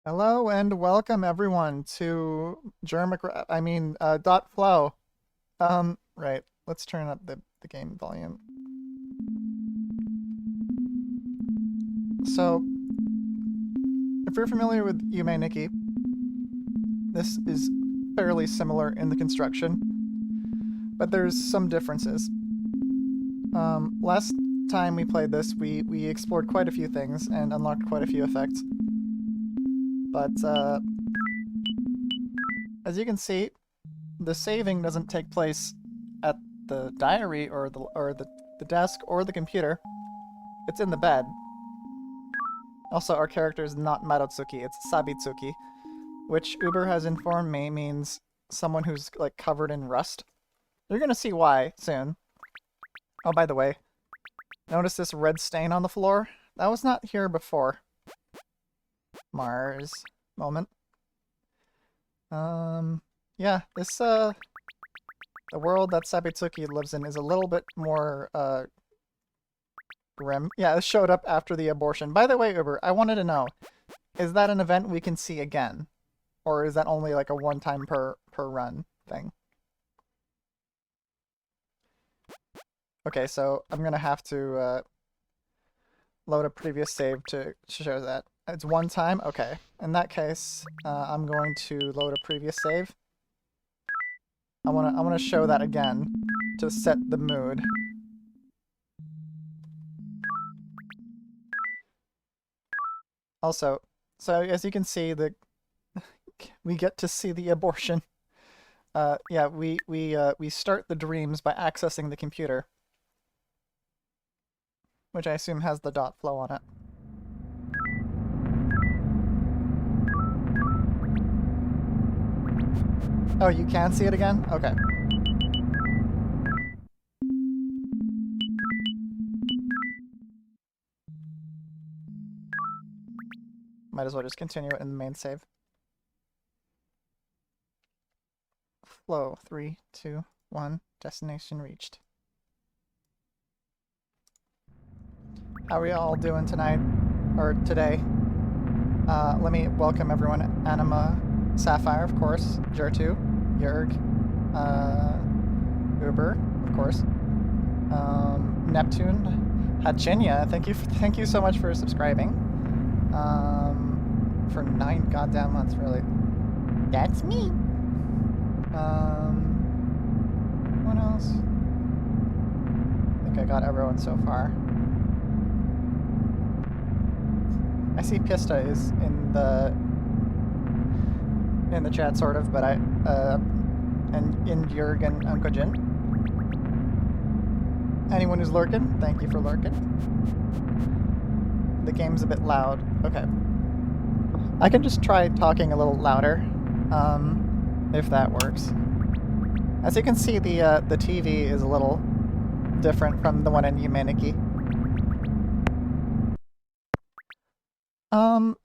Hello and welcome everyone to dot flow. Right. Let's turn up the game volume. So, if you're familiar with Yume Nikki, this is fairly similar in the construction, but there's some differences. Last time we played this, we explored quite a few things and unlocked quite a few effects. But as you can see, the saving doesn't take place at the diary or the desk or the computer. It's in the bed. Also, our character is not Marotsuki, it's Sabitsuki, which Uber has informed me means someone who's like covered in rust. You're gonna see why soon. Oh, by the way, notice this red stain on the floor? That was not here before. Mars moment. Yeah, this the world that Sabitsuki lives in is a little bit more grim. Yeah, it showed up after the abortion. By the way, Uber, I wanted to know, is that an event we can see again? Or is that only like a one-time per run thing? Okay, so I'm gonna have to load a previous save to show that. It's one time? Okay. In that case, I'm going to load a previous save. I wanna show that again to set the mood. Also, so as you can see, we get to see the abortion. Yeah, we start the dreams by accessing the computer, which I assume has the dot flow on it. Oh, you can see it again? Okay. Might as well just continue it in the main save. Flow. 3, 2, 1. Destination reached. How are we all doing tonight? Or today? Let me welcome everyone. Anima, Sapphire, of course. Jertu, Yerg, Uber, of course. Neptune, Hachinya, thank you so much for subscribing. For 9 goddamn months, really. That's me. What else? I think I got everyone so far. I see Pista is in the chat, sort of, but and in Jurgen Unkojin. Anyone who's lurking, thank you for lurking. The game's a bit loud. Okay. I can just try talking a little louder, if that works. As you can see, the TV is a little different from the one in Yumeniki.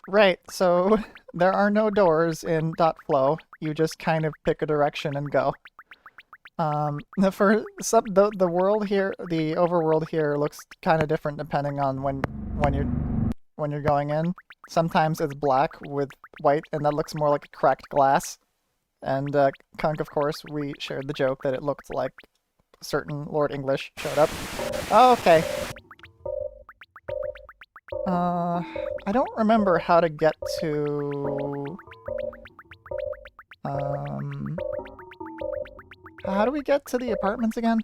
Right, so there are no doors in .flow. You just kind of pick a direction and go. The world here, the overworld here looks kind of different depending on when you're going in. Sometimes it's black with white, and that looks more like a cracked glass. And Kunk, of course, we shared the joke that it looked like certain Lord English showed up. Oh, okay. I don't remember how to get to... How do we get to the apartments again?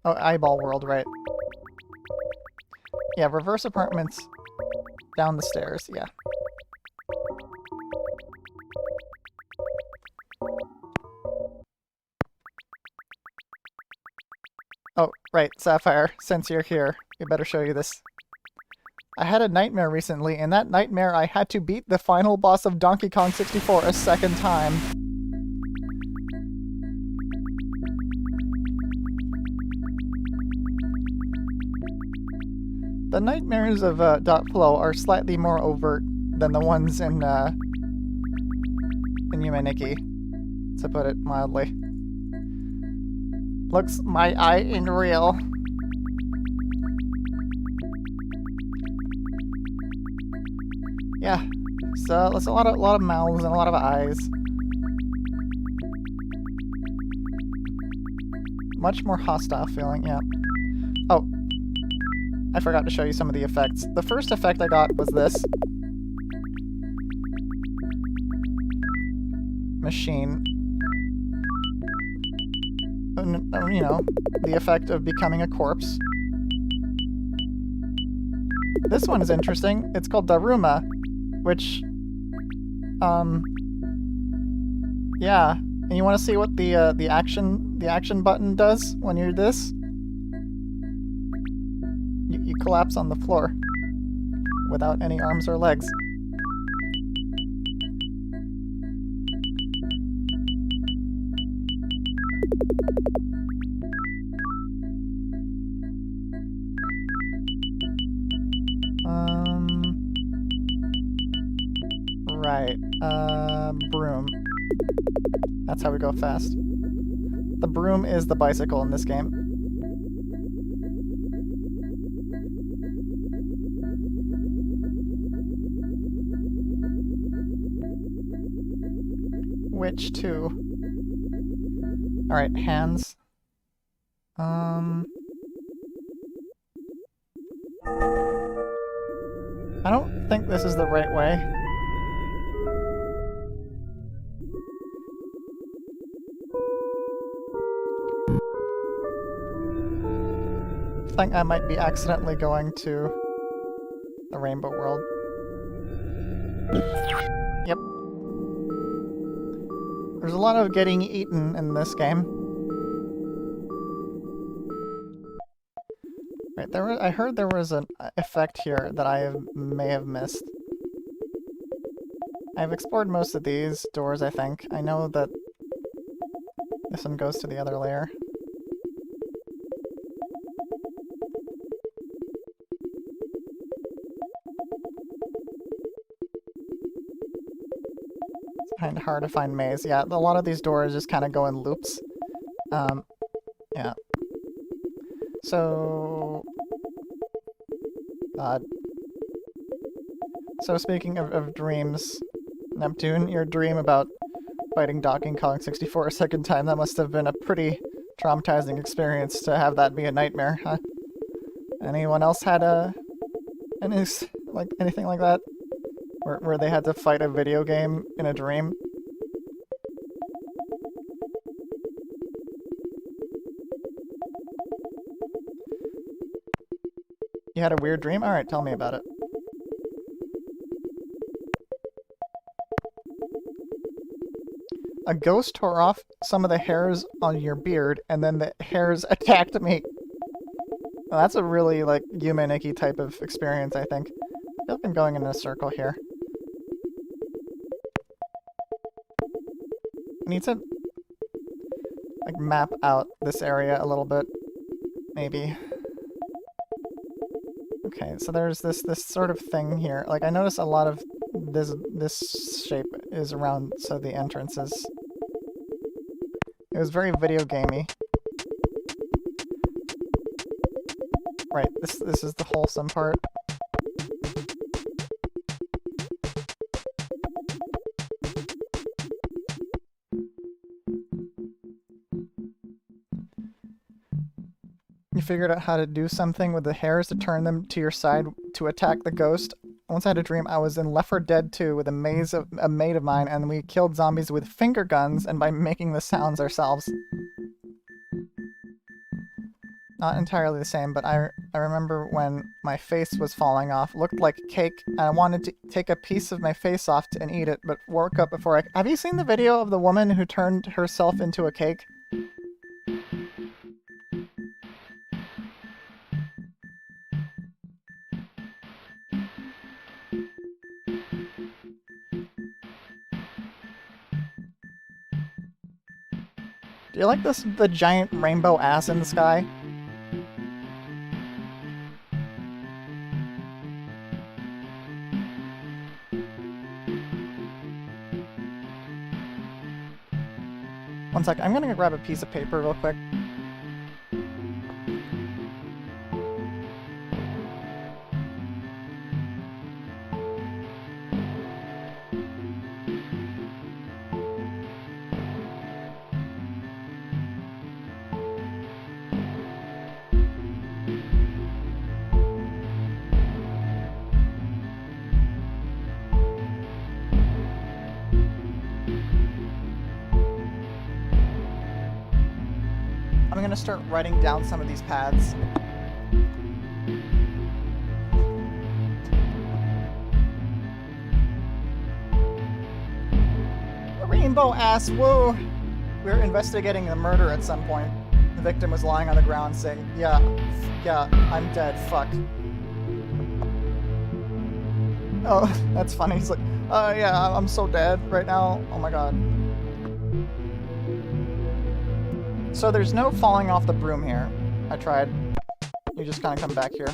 Oh, Eyeball World, right. Yeah, reverse apartments down the stairs, yeah. Oh, right, Sapphire, since you're here, we better show you this. I had a nightmare recently. In that nightmare, I had to beat the final boss of Donkey Kong 64 a second time. The nightmares of .flow are slightly more overt than the ones in Yumeniki, to put it mildly. Looks my eye in real. Yeah, so there's a lot of mouths and a lot of eyes. Much more hostile feeling, yeah. Oh, I forgot to show you some of the effects. The first effect I got was this. Machine. You know, the effect of becoming a corpse. This one is interesting. It's called Daruma, which, yeah. And you want to see what the action button does when you're this? You collapse on the floor without any arms or legs. Right. Broom. That's how we go fast. The broom is the bicycle in this game. Which two? Alright, hands. I don't think this is the right way. I think I might be accidentally going to the rainbow world. Yep. There's a lot of getting eaten in this game. Right, I heard there was an effect here that I may have missed. I've explored most of these doors, I think. I know that this one goes to the other layer. Kind of hard to find maze. Yeah, a lot of these doors just kind of go in loops. Yeah. So... So speaking of dreams, Neptune, your dream about fighting Donkey Kong 64 a second time, that must have been a pretty traumatizing experience to have that be a nightmare, huh? Anyone else had anything like that? Where they had to fight a video game in a dream? You had a weird dream? Alright, tell me about it. A ghost tore off some of the hairs on your beard, and then the hairs attacked me. Well, that's a really, like, Yume-Nikki type of experience, I think. I feel like I'm going in a circle here. I need to, like, map out this area a little bit. Maybe. Okay, so there's this sort of thing here. Like, I notice a lot of this shape is around, so the entrances. It was very video gamey. Right, this is the wholesome part. You figured out how to do something with the hairs to turn them to your side to attack the ghost. Once I had a dream I was in Left 4 Dead 2 with a mate of mine, and we killed zombies with finger guns and by making the sounds ourselves. Not entirely the same, but I remember when my face was falling off, looked like cake, and I wanted to take a piece of my face off and eat it, but woke up before I... Have you seen the video of the woman who turned herself into a cake? Do you like the giant rainbow ass in the sky? One sec, I'm gonna grab a piece of paper real quick. gonna start writing down some of these paths. Rainbow ass, whoa! We're investigating the murder at some point. The victim was lying on the ground saying, yeah, I'm dead, fuck. Oh, that's funny. He's like, yeah, I'm so dead right now. Oh my god. So there's no falling off the broom here. I tried. You just kind of come back here.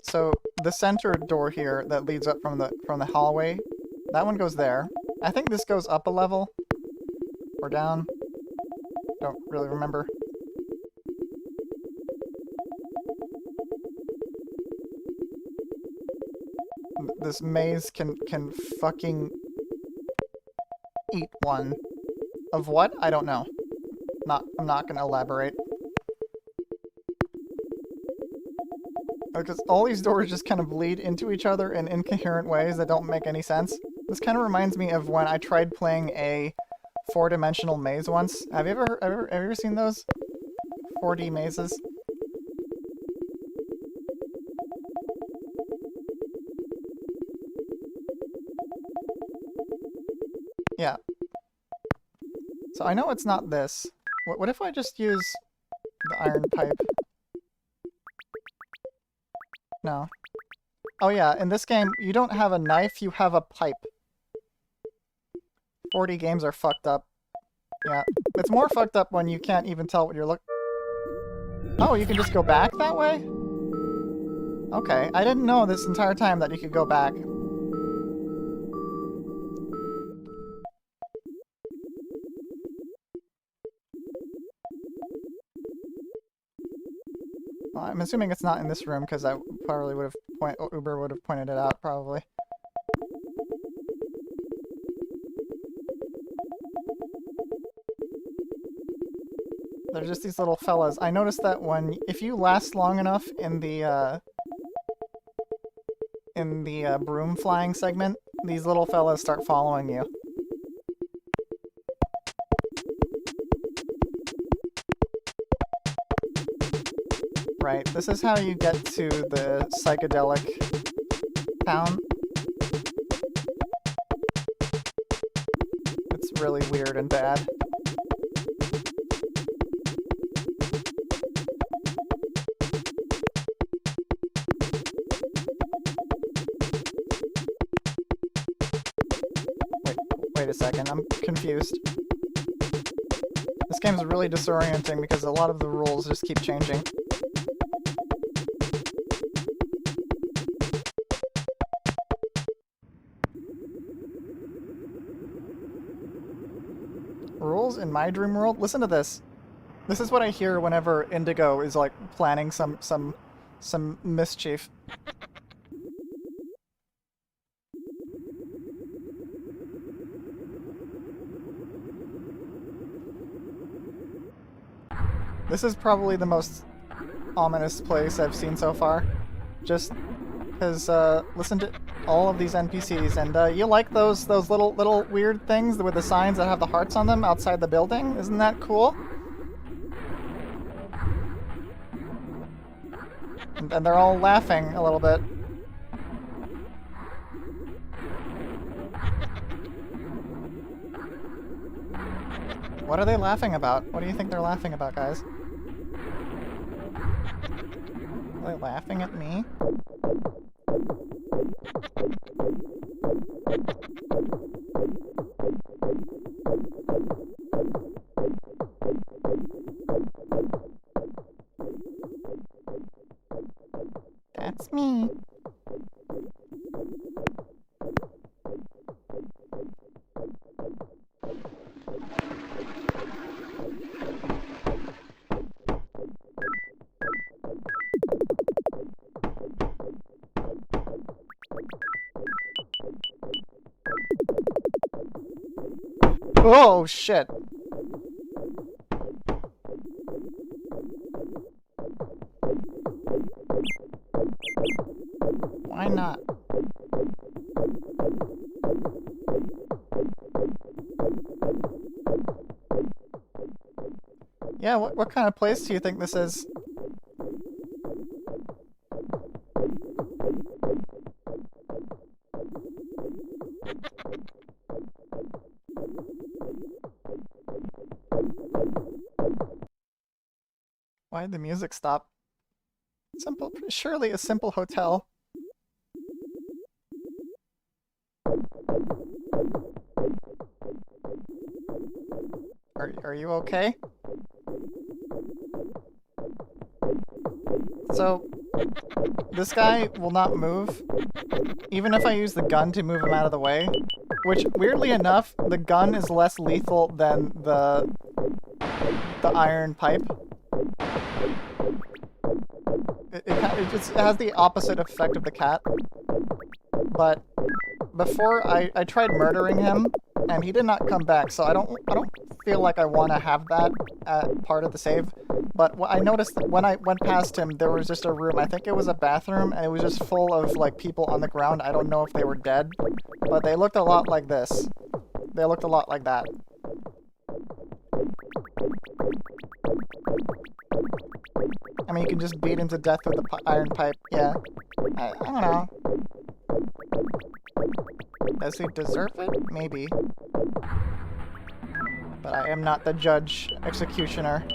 So the center door here that leads up from the hallway, that one goes there. I think this goes up a level or down. Don't really remember. This maze can fucking eat one. Of what? I don't know. I'm not gonna elaborate. Because all these doors just kind of bleed into each other in incoherent ways that don't make any sense. This kind of reminds me of when I tried playing a 4-dimensional maze once. Have you ever seen those 4D mazes? Yeah. So I know it's not this. What if I just use the iron pipe? No. Oh yeah, in this game, you don't have a knife, you have a pipe. 4D games are fucked up. Yeah. It's more fucked up when you can't even tell what you're looking... Oh, you can just go back that way? Okay, I didn't know this entire time that you could go back. Well, I'm assuming it's not in this room because I probably would have Uber would have pointed it out probably. They're just these little fellas. I noticed that if you last long enough in the broom flying segment, these little fellas start following you. Right, this is how you get to the psychedelic town. It's really weird and bad. Wait a second, I'm confused. This game is really disorienting because a lot of the rules just keep changing. Rules in my dream world? Listen to this. This is what I hear whenever Indigo is like planning some mischief. This is probably the most ominous place I've seen so far. Just because, listen to all of these NPCs, and you like those little weird things with the signs that have the hearts on them outside the building? Isn't that cool? And they're all laughing a little bit. What are they laughing about? What do you think they're laughing about, guys? Are they laughing at me? That's me. Oh, shit. Why not? Yeah, what kind of place do you think this is? Why did the music stop? Simple, surely a simple hotel. Are you okay? So, this guy will not move, even if I use the gun to move him out of the way. Which, weirdly enough, the gun is less lethal than the iron pipe. It just has the opposite effect of the cat. But before I tried murdering him, and he did not come back, so I don't feel like I want to have that part of the save. But I noticed that when I went past him, there was just a room. I think it was a bathroom, and it was just full of like people on the ground. I don't know if they were dead, but they looked a lot like this. They looked a lot like that. I mean, you can just beat him to death with the iron pipe. Yeah. I don't know. Does he deserve it? Maybe. But I am not the judge executioner,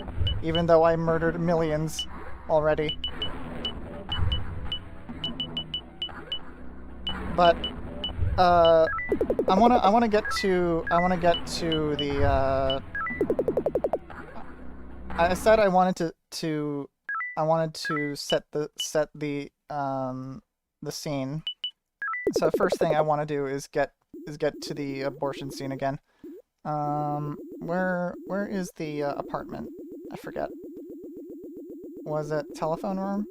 even though I murdered millions already. But I wanna get to the I said I wanted to set the scene. So first thing I want to do is get to the abortion scene again. Where is the apartment? I forget. Was it telephone room?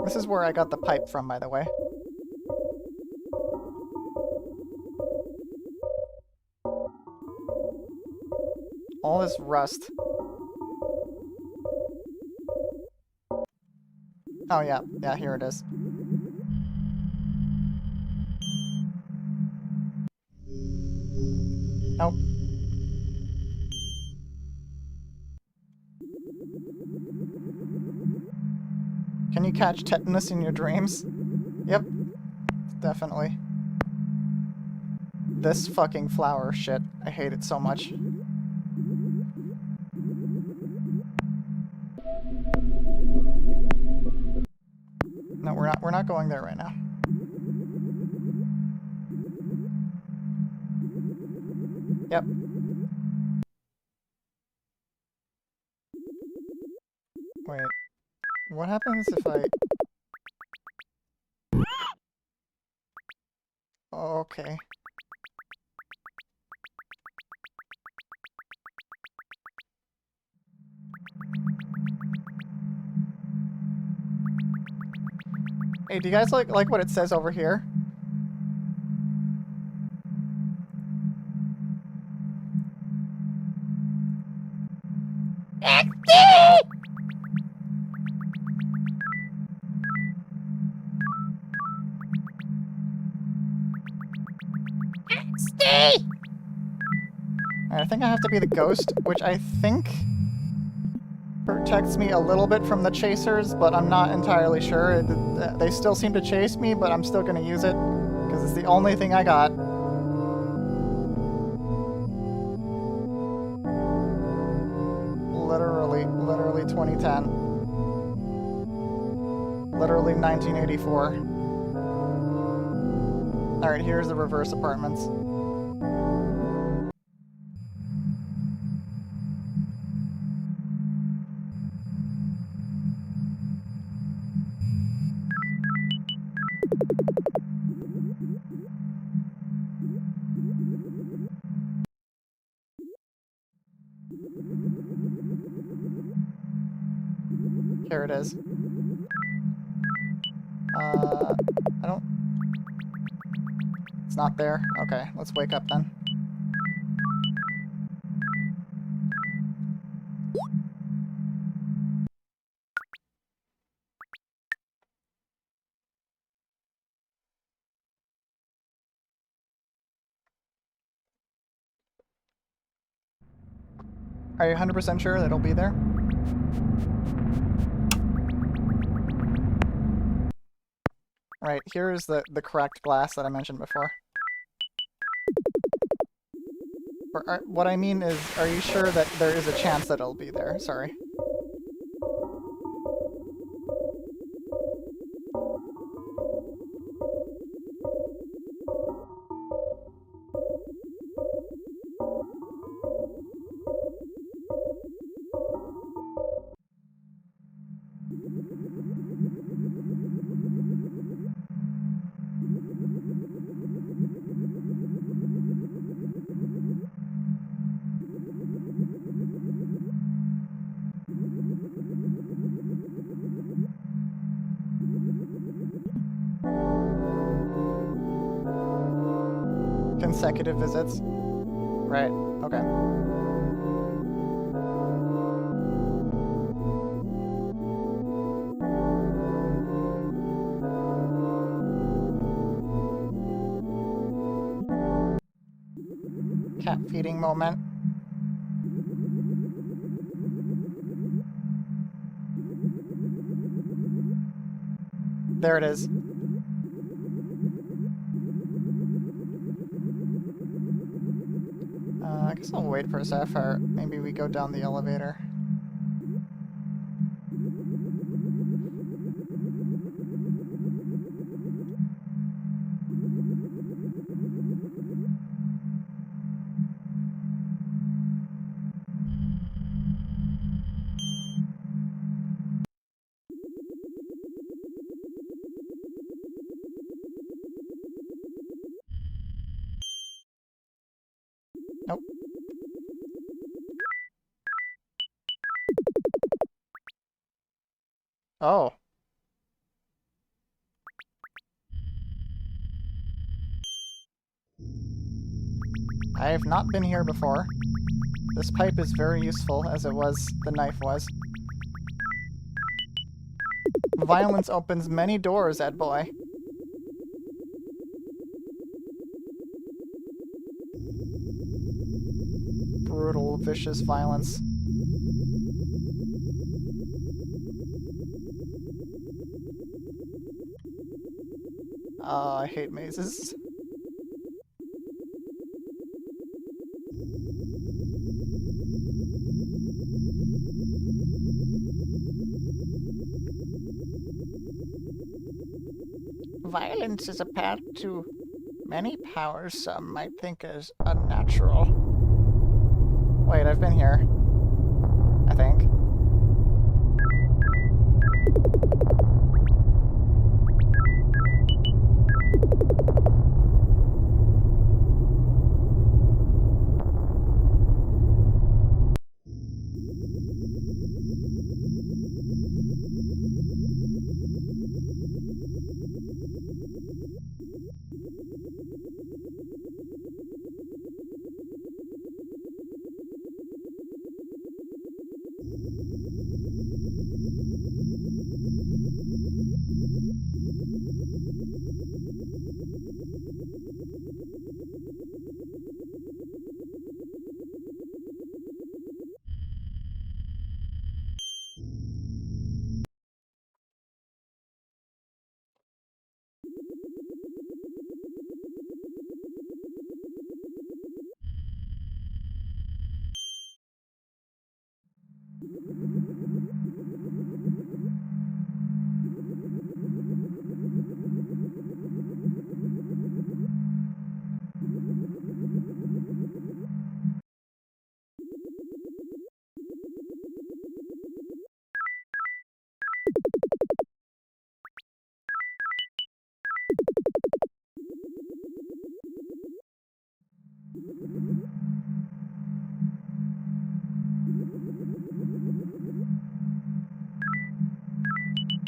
This is where I got the pipe from, by the way. All this rust. Oh yeah, here it is. Nope. Can you catch tetanus in your dreams? Yep, definitely. This fucking flower shit. I hate it so much. No, we're not going there right now. Yep. Wait. What happens if I... Oh, okay. Hey, do you guys like what it says over here? Alright, I think I have to be the ghost, which I think protects me a little bit from the chasers, but I'm not entirely sure. They still seem to chase me, but I'm still gonna use it, because it's the only thing I got. Literally 2010. Literally 1984. Alright, here's the reverse apartments. Here it is. I don't... It's not there? Okay, let's wake up then. Are you 100% sure that it'll be there? Right, here's the correct glass that I mentioned before. What I mean is, are you sure that there is a chance that it'll be there? Sorry. Consecutive visits? Right, okay. Cat feeding moment. There it is. I guess I'll wait for a Sapphire. Maybe we go down the elevator. Nope. Oh. I have not been here before. This pipe is very useful, as it was the knife was. Violence opens many doors, Ed boy. Brutal, vicious violence. I hate mazes. Violence is apparent to many powers some might think is unnatural. Wait, I've been here. I think.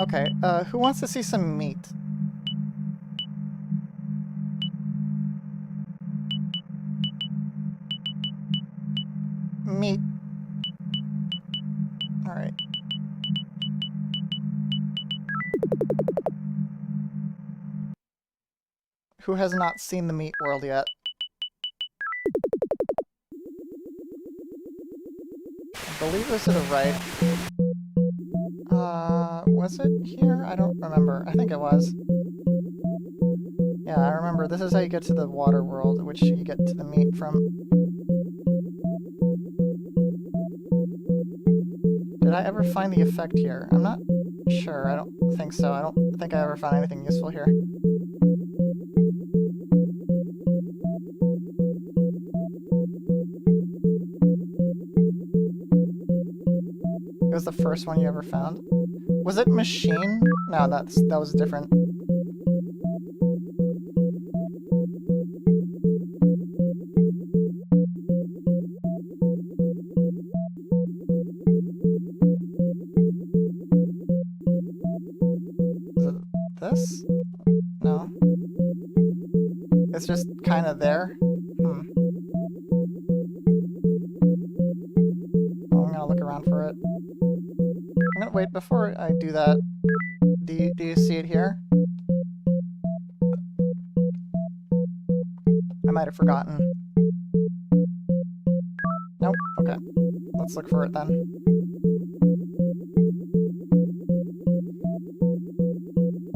Okay, who wants to see some meat? Meat. Alright. Who has not seen the meat world yet? believe it was to the right. Was it here? I don't remember. I think it was. Yeah, I remember. This is how you get to the water world, which you get to the meat from. Did I ever find the effect here? I'm not sure. I don't think so. I don't think I ever found anything useful here. It was the first one you ever found? Was it machine? No, that was different. Is it this? No. It's just kind of there. Well, I'm gonna look around for it. I'm gonna wait before I do that. Do you see it here? I might have forgotten. Nope. Okay. Let's look for it then.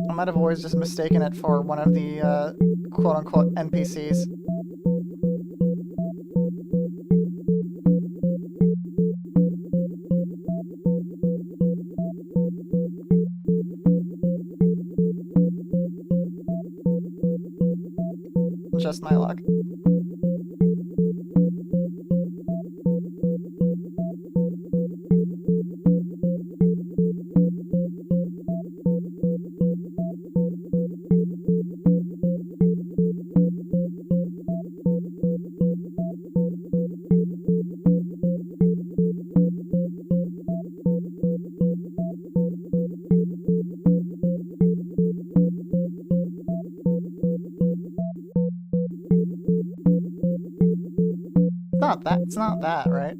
I might have always just mistaken it for one of the quote-unquote NPCs. Just my luck. It's not that, right?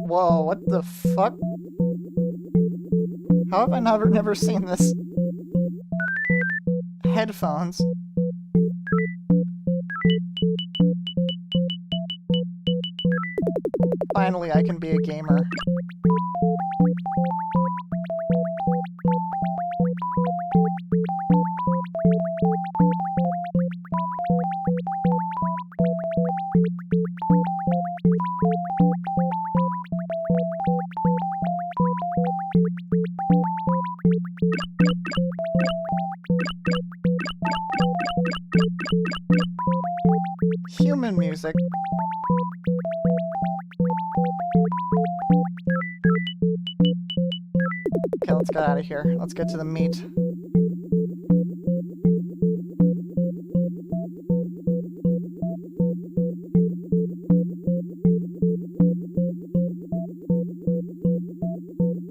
Whoa, what the fuck? How have I never seen this? Headphones. Finally, I can be a gamer. Human music. Okay, let's get out of here. Let's get to the meat.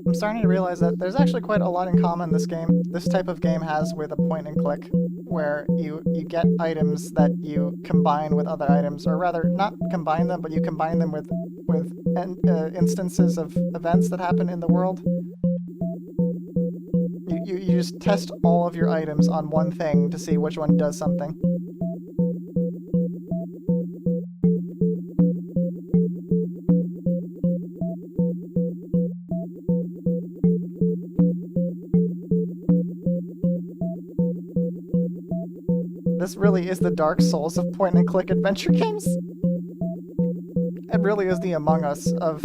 I'm starting to realize that there's actually quite a lot in common this type of game has with a point and click, where you get items that you combine with other items, or rather, not combine them, but you combine them with instances of events that happen in the world. You just test all of your items on one thing to see which one does something. This really is the Dark Souls of point-and-click adventure games. It really is the Among Us of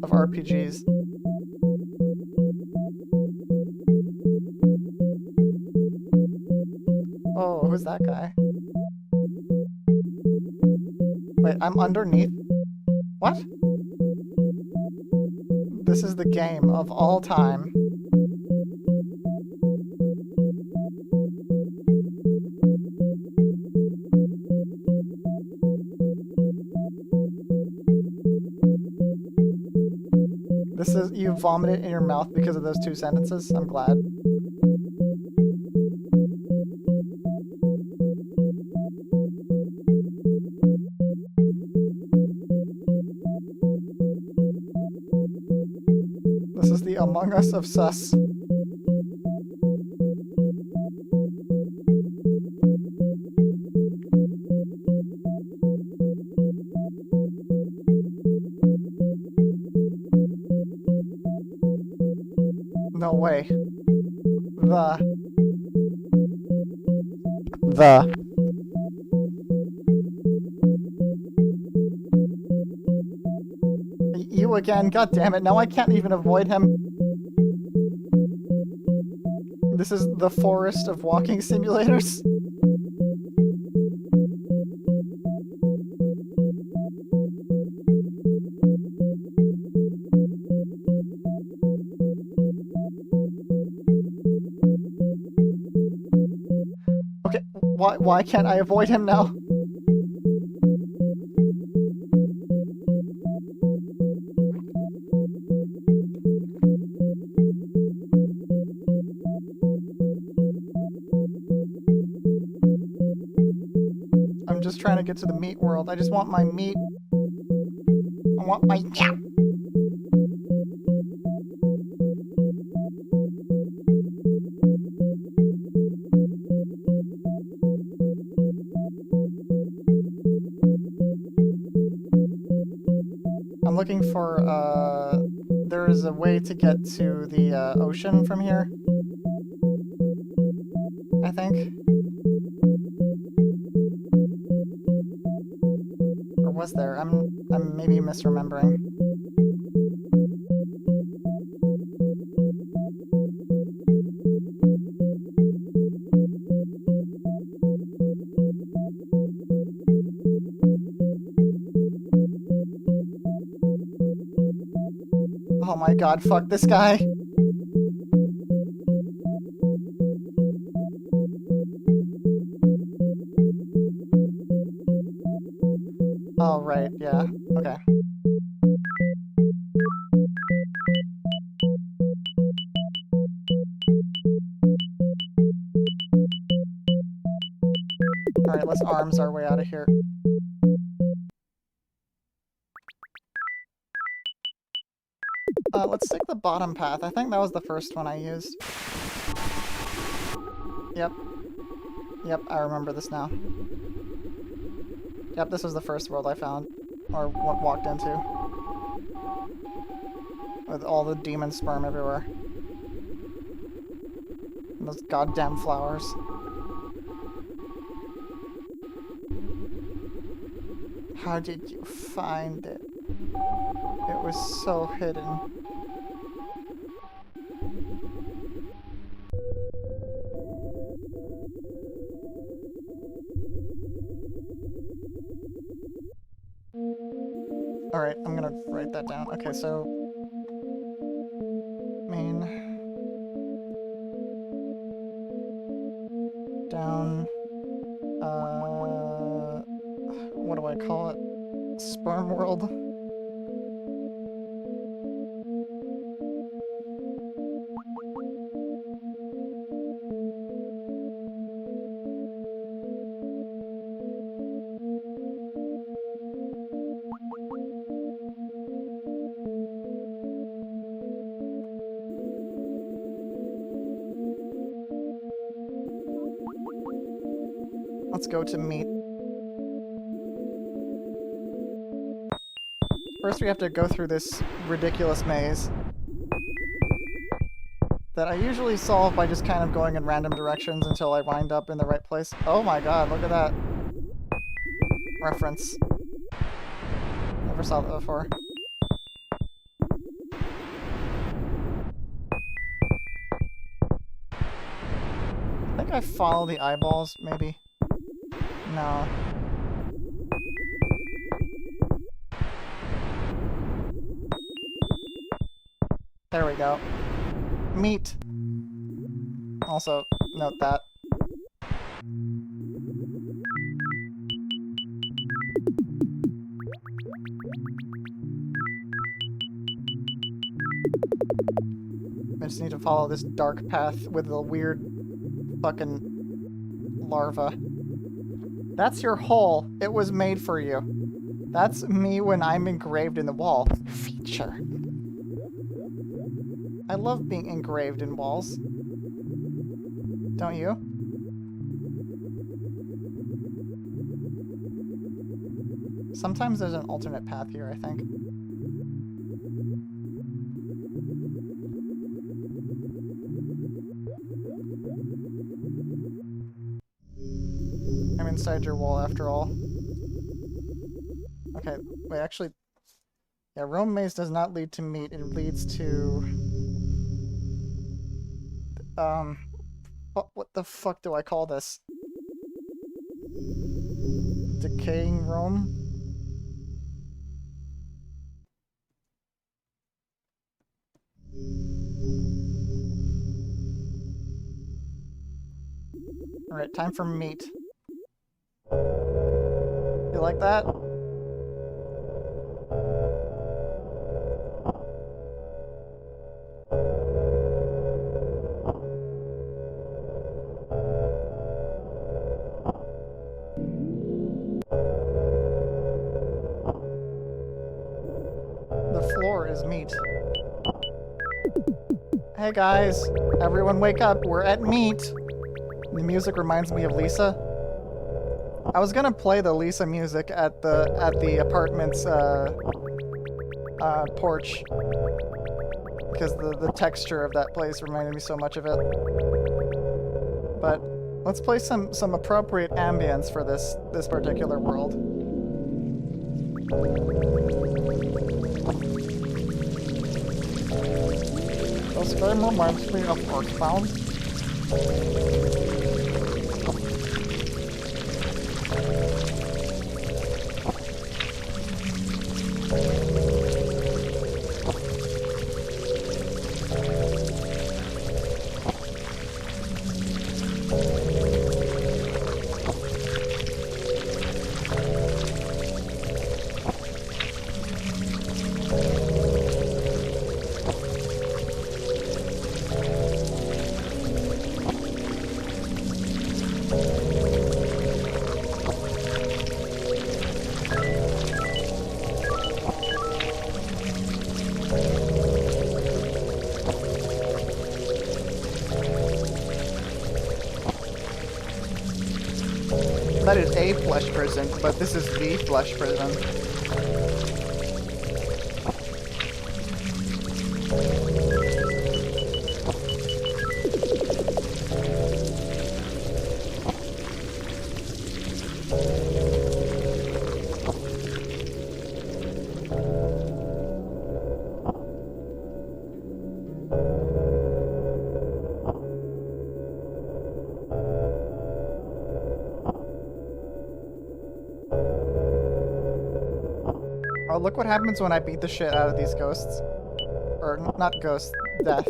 RPGs. Oh, who's that guy? Wait, I'm underneath? What? This is the game of all time. This is, you vomited in your mouth because of those 2 sentences? I'm glad. This is the Among Us of sus. No way. The. You again, god damn it, now I can't even avoid him. This is the forest of walking simulators. Okay, why can't I avoid him now? I'm just trying to get to the meat world. I just want my meat. I want my meat. I'm looking for, there is a way to get to the, ocean from here. I think. Or was there? I'm maybe misremembering. Oh my god, fuck this guy. Oh, right, yeah. Okay. Alright, let's arms our way out of here. Let's take the bottom path. I think that was the first one I used. Yep. Yep, I remember this now. Yep, this was the first world I found. Or walked into. With all the demon sperm everywhere. And those goddamn flowers. How did you find it? It was so hidden. Alright, I'm gonna write that down. Okay, so... main... down... what do I call it? Sperm world? Let's go to meat. First we have to go through this ridiculous maze that I usually solve by just kind of going in random directions until I wind up in the right place. Oh my god, look at that. Reference. Never saw that before. I think I follow the eyeballs, maybe. No. There we go. Meat. Also, note that. I just need to follow this dark path with the weird fucking larva. That's your hole. It was made for you. That's me when I'm engraved in the wall. Feature. I love being engraved in walls. Don't you? Sometimes there's an alternate path here, I think. I'm inside your wall after all. Okay, wait, actually... Yeah, Rome Maze does not lead to meat, it leads to... What the fuck do I call this? Decaying Rome? Alright, time for meat. You like that? The floor is meat. Hey guys, everyone wake up, we're at meat! The music reminds me of Lisa. I was gonna play the Lisa music at the apartment's porch because the texture of that place reminded me so much of it. But let's play some appropriate ambience for this particular world. This game reminds me of Earthbound. That is a flesh prison, but this is the flesh prison. Oh, look what happens when I beat the shit out of these ghosts. Or, not ghosts, death.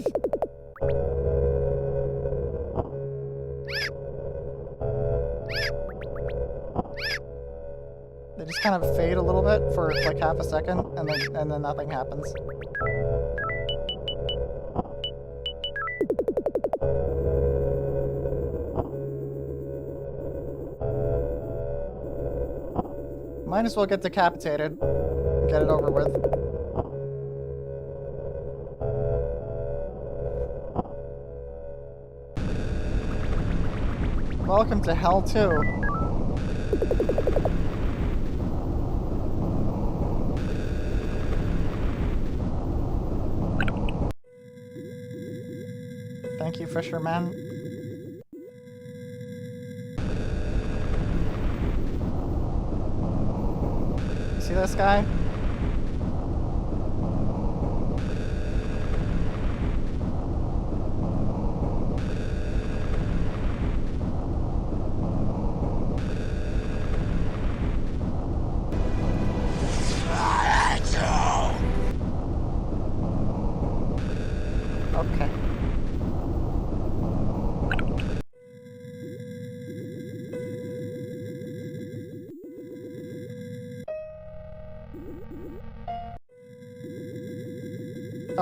They just kind of fade a little bit for like half a second, and then nothing happens. Might as well get decapitated. Get it over with. Welcome to Hell 2. Thank you, fisherman. See this guy? Okay.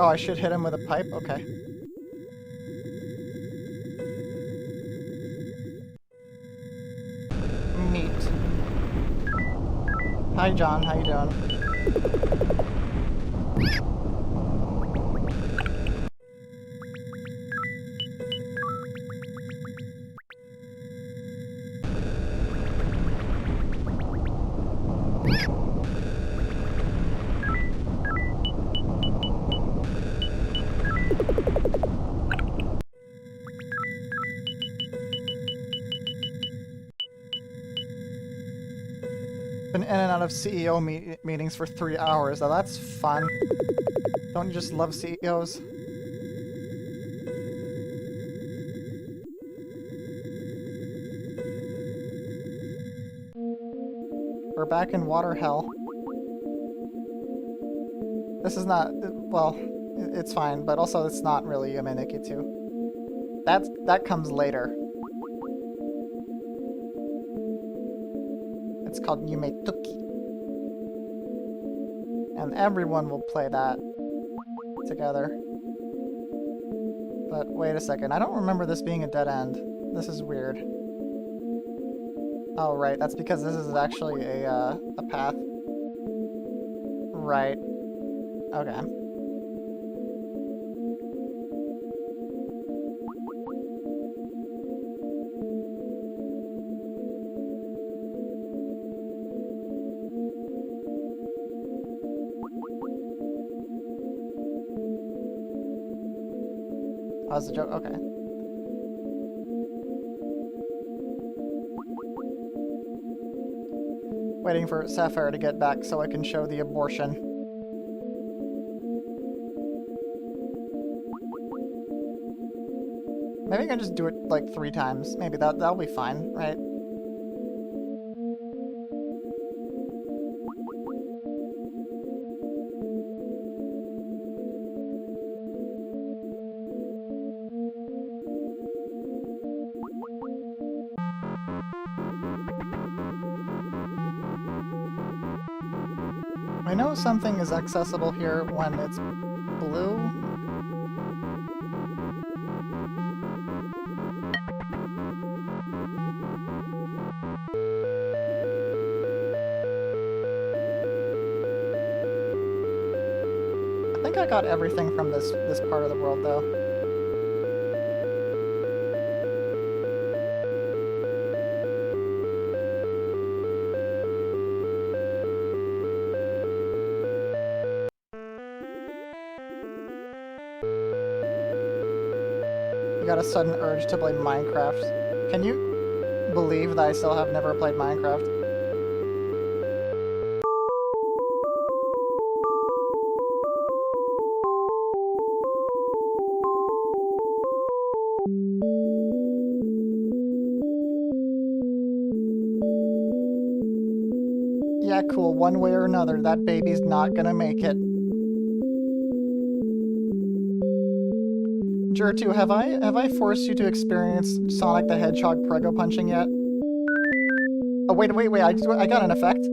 Oh, I should hit him with a pipe? Okay. Neat. Hi, John. How you doing? Been in and out of CEO meetings for 3 hours. Now that's fun. Don't you just love CEOs? We're back in water hell. This is not, well, it's fine, but also it's not really Yamenikitu. That comes later. It's called Yumetuki. And everyone will play that together. But wait a second, I don't remember this being a dead end. This is weird. Oh right, that's because this is actually a path. Right. Okay. Oh, that's a joke? Okay. Waiting for Sapphire to get back so I can show the abortion. Maybe I can just do it like 3 times. Maybe that'll be fine, right? I know something is accessible here when it's blue. I think I got everything from this part of the world though. Got a sudden urge to play Minecraft. Can you believe that I still have never played Minecraft? Yeah, cool. One way or another, that baby's not gonna make it. Jur2, have I forced you to experience Sonic the Hedgehog prego punching yet? Oh wait, I got an effect.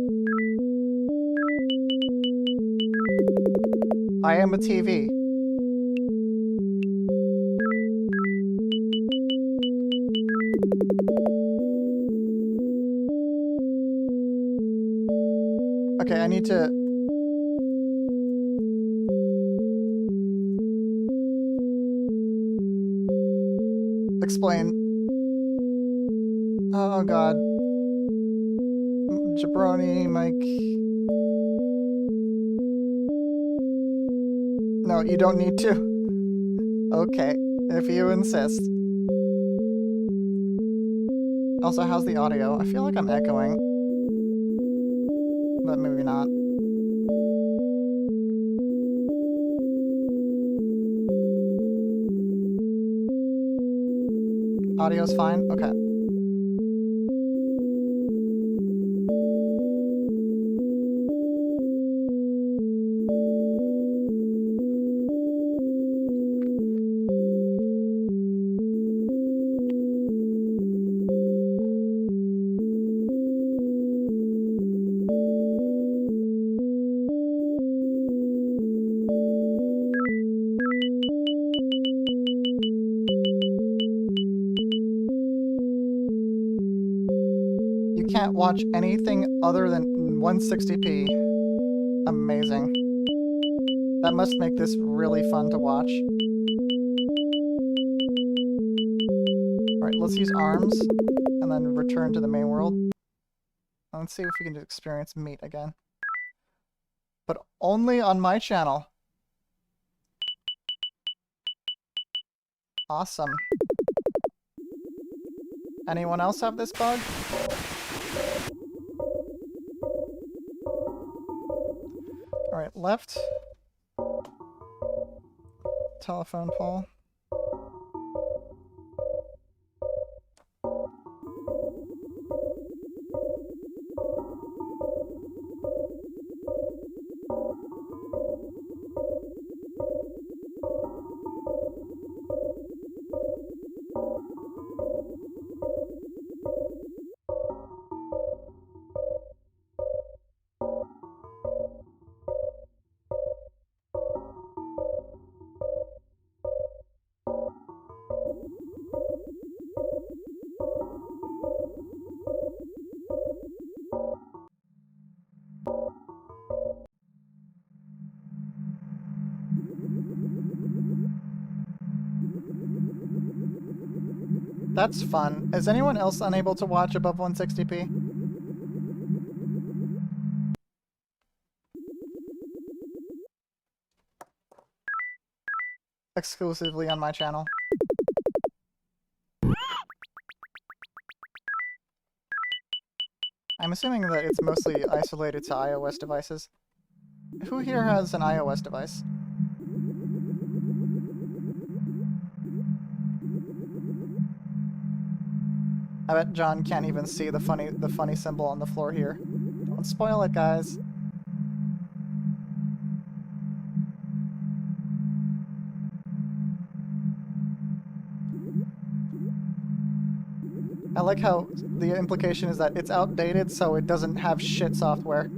I am a TV. Okay, I need to... explain. Oh god. Jabroni, Mike. No, you don't need to. Okay, if you insist. Also, how's the audio? I feel like I'm echoing. But maybe not. Audio's fine? Okay. can't watch anything other than 160p. Amazing. That must make this really fun to watch. Alright, let's use arms, and then return to the main world. Let's see if we can experience meat again. But only on my channel. Awesome. Anyone else have this bug? Alright, left. Telephone pole. That's fun. Is anyone else unable to watch above 160p? Exclusively on my channel. I'm assuming that it's mostly isolated to iOS devices. Who here has an iOS device? I bet John can't even see the funny symbol on the floor here. Don't spoil it, guys. I like how the implication is that it's outdated, so it doesn't have shit software.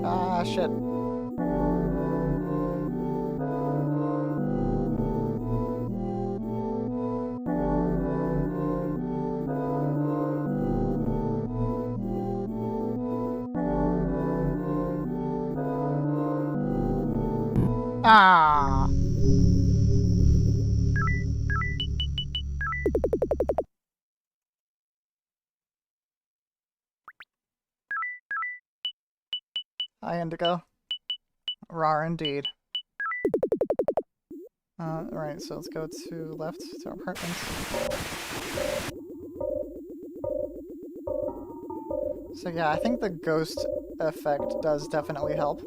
Ah, shit. Ah. Hi, Indigo. Rar indeed. Alright, so let's go to left to our apartments. So yeah, I think the ghost effect does definitely help.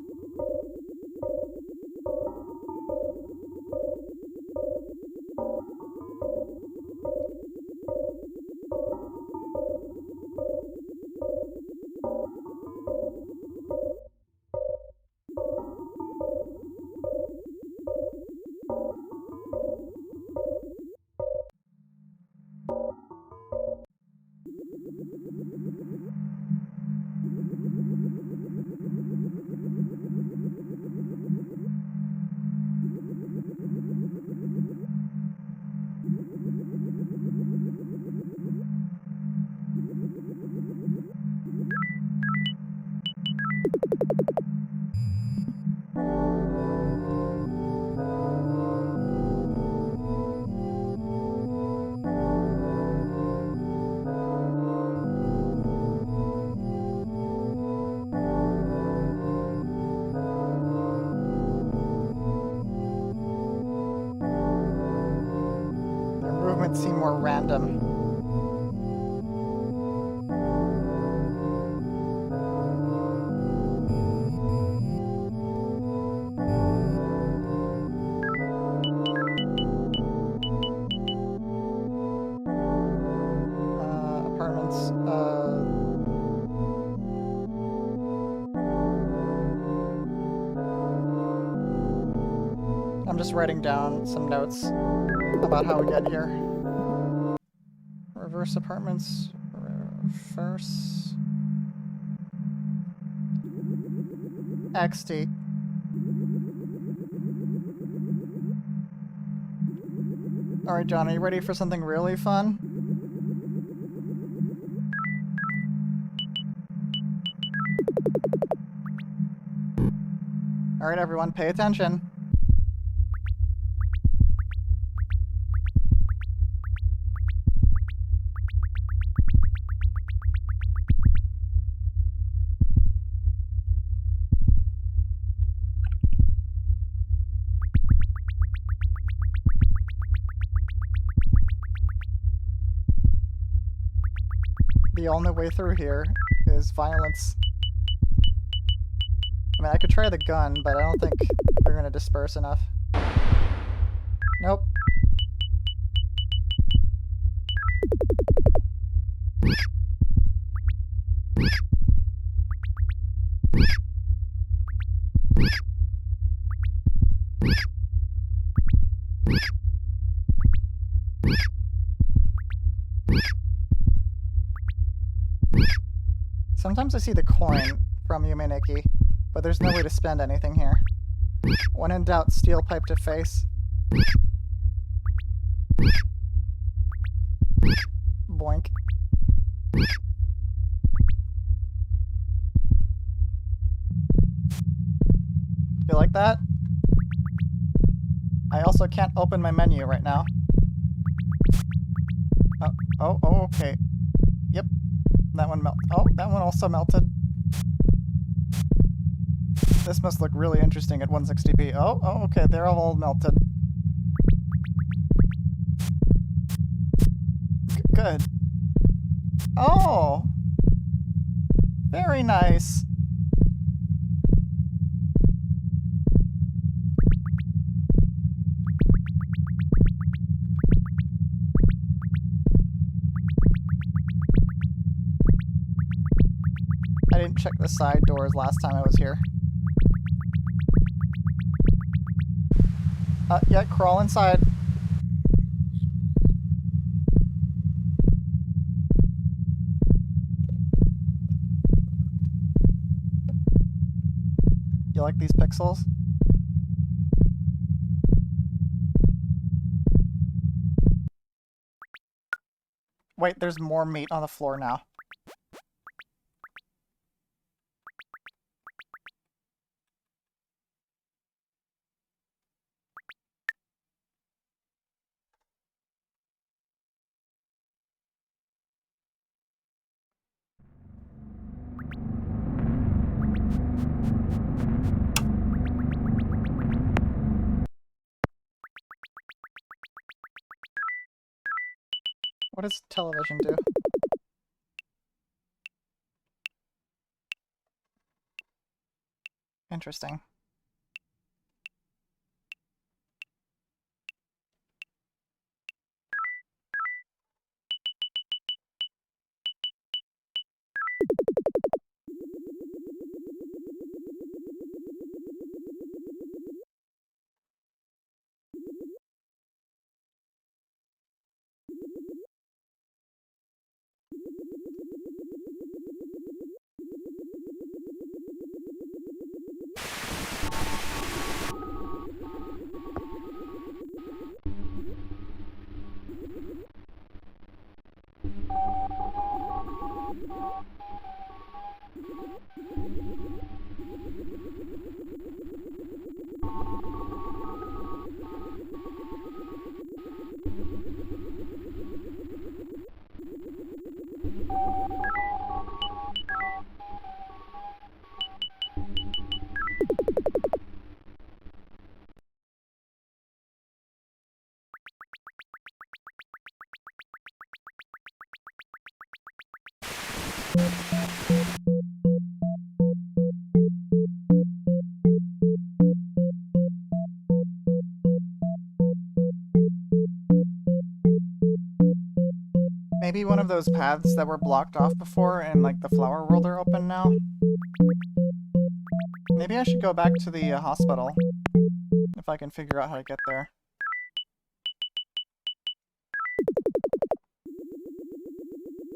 Seem more random. Apartments. I'm just writing down some notes about how we get here. reverse apartments. Reverse. XD. Alright, John, are you ready for something really fun? Alright, everyone, pay attention. The only way through here is violence. I mean, I could try the gun, but I don't think they're gonna disperse enough. Nope. Sometimes I see the coin from Yumeniki, but there's no way to spend anything here. When in doubt, steel pipe to face. Boink. You like that? I also can't open my menu right now. Oh, okay. Yep. That one melted. Oh, that one also melted. This must look really interesting at 160p. Oh, okay, they're all melted. Good. Oh! Very nice. I didn't check the side doors last time I was here. Yeah, crawl inside. You like these pixels? Wait, there's more meat on the floor now. What does television do? Interesting. Maybe one of those paths that were blocked off before and like the flower world are open now? Maybe I should go back to the hospital if I can figure out how to get there.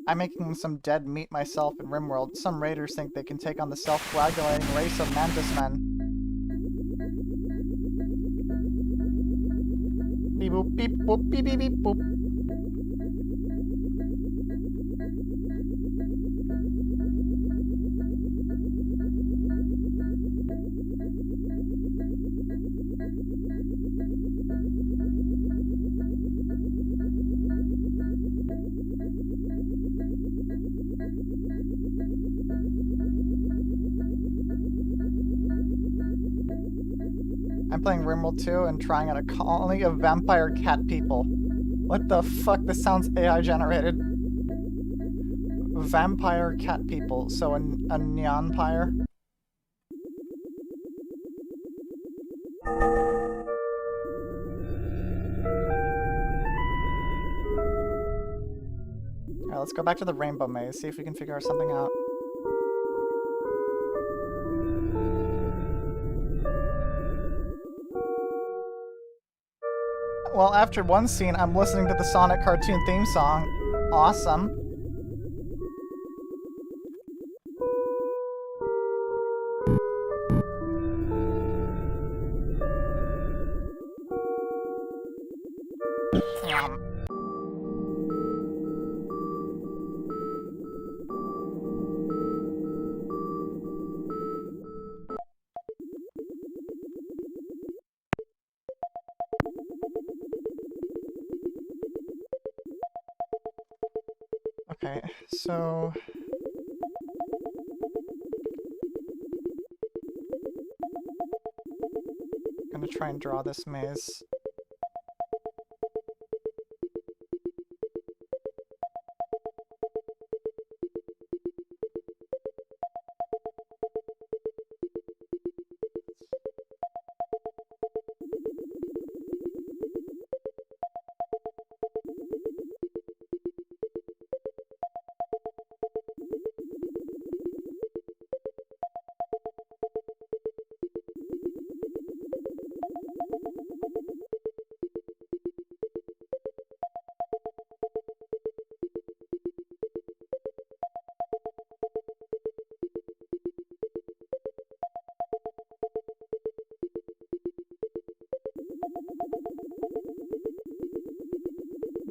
I'm making some dead meat myself in RimWorld. Some raiders think they can take on the self-coagulating race of mantis men. Beep boop beep boop beep beep beep boop. I'm playing RimWorld 2 and trying out a colony of vampire cat people. What the fuck? This sounds AI generated. Vampire cat people, so a neonpire. Alright, let's go back to the rainbow maze, see if we can figure something out. Well, after one scene, I'm listening to the Sonic cartoon theme song. Awesome. Okay, so... I'm gonna try and draw this maze.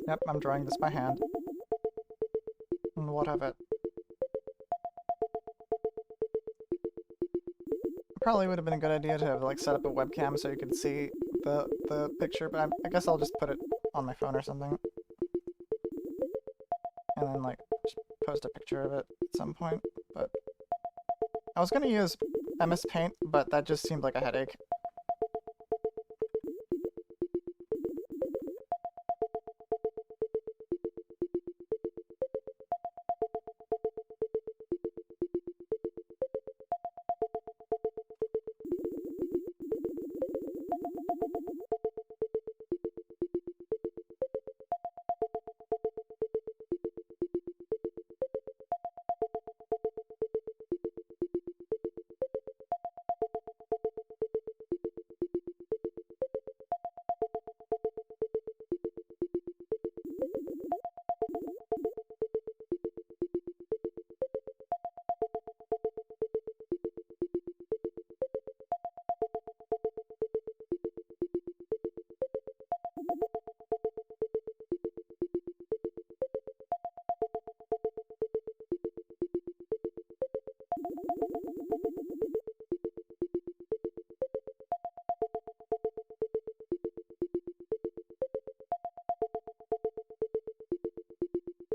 Yep, I'm drawing this by hand. And what of it? Probably would have been a good idea to have like set up a webcam so you could see the picture, but I guess I'll just put it on my phone or something. And then like just post a picture of it at some point. But I was gonna use MS Paint, but that just seemed like a headache.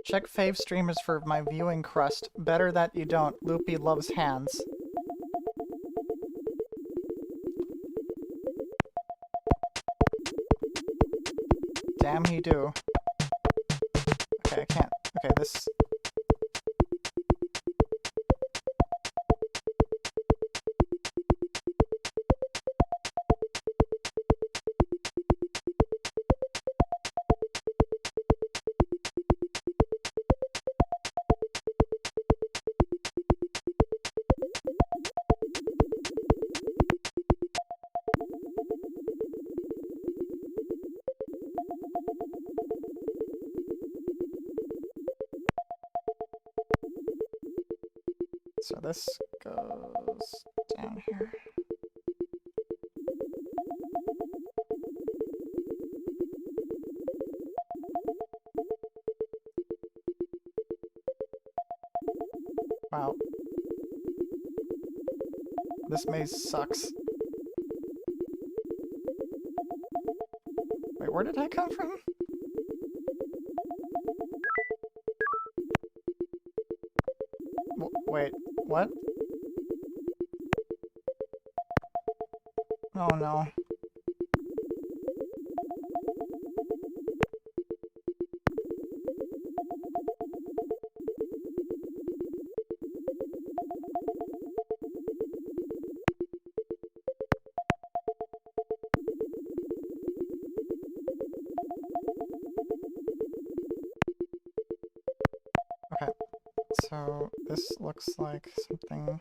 Check fave streamers for my viewing crust. Better that you don't. Loopy loves hands. Damn he do. Okay, I can't. Okay, this... this goes down here. Wow. This maze sucks. Wait, where did I come from? Wait, what? Oh no. Okay, so this looks like something.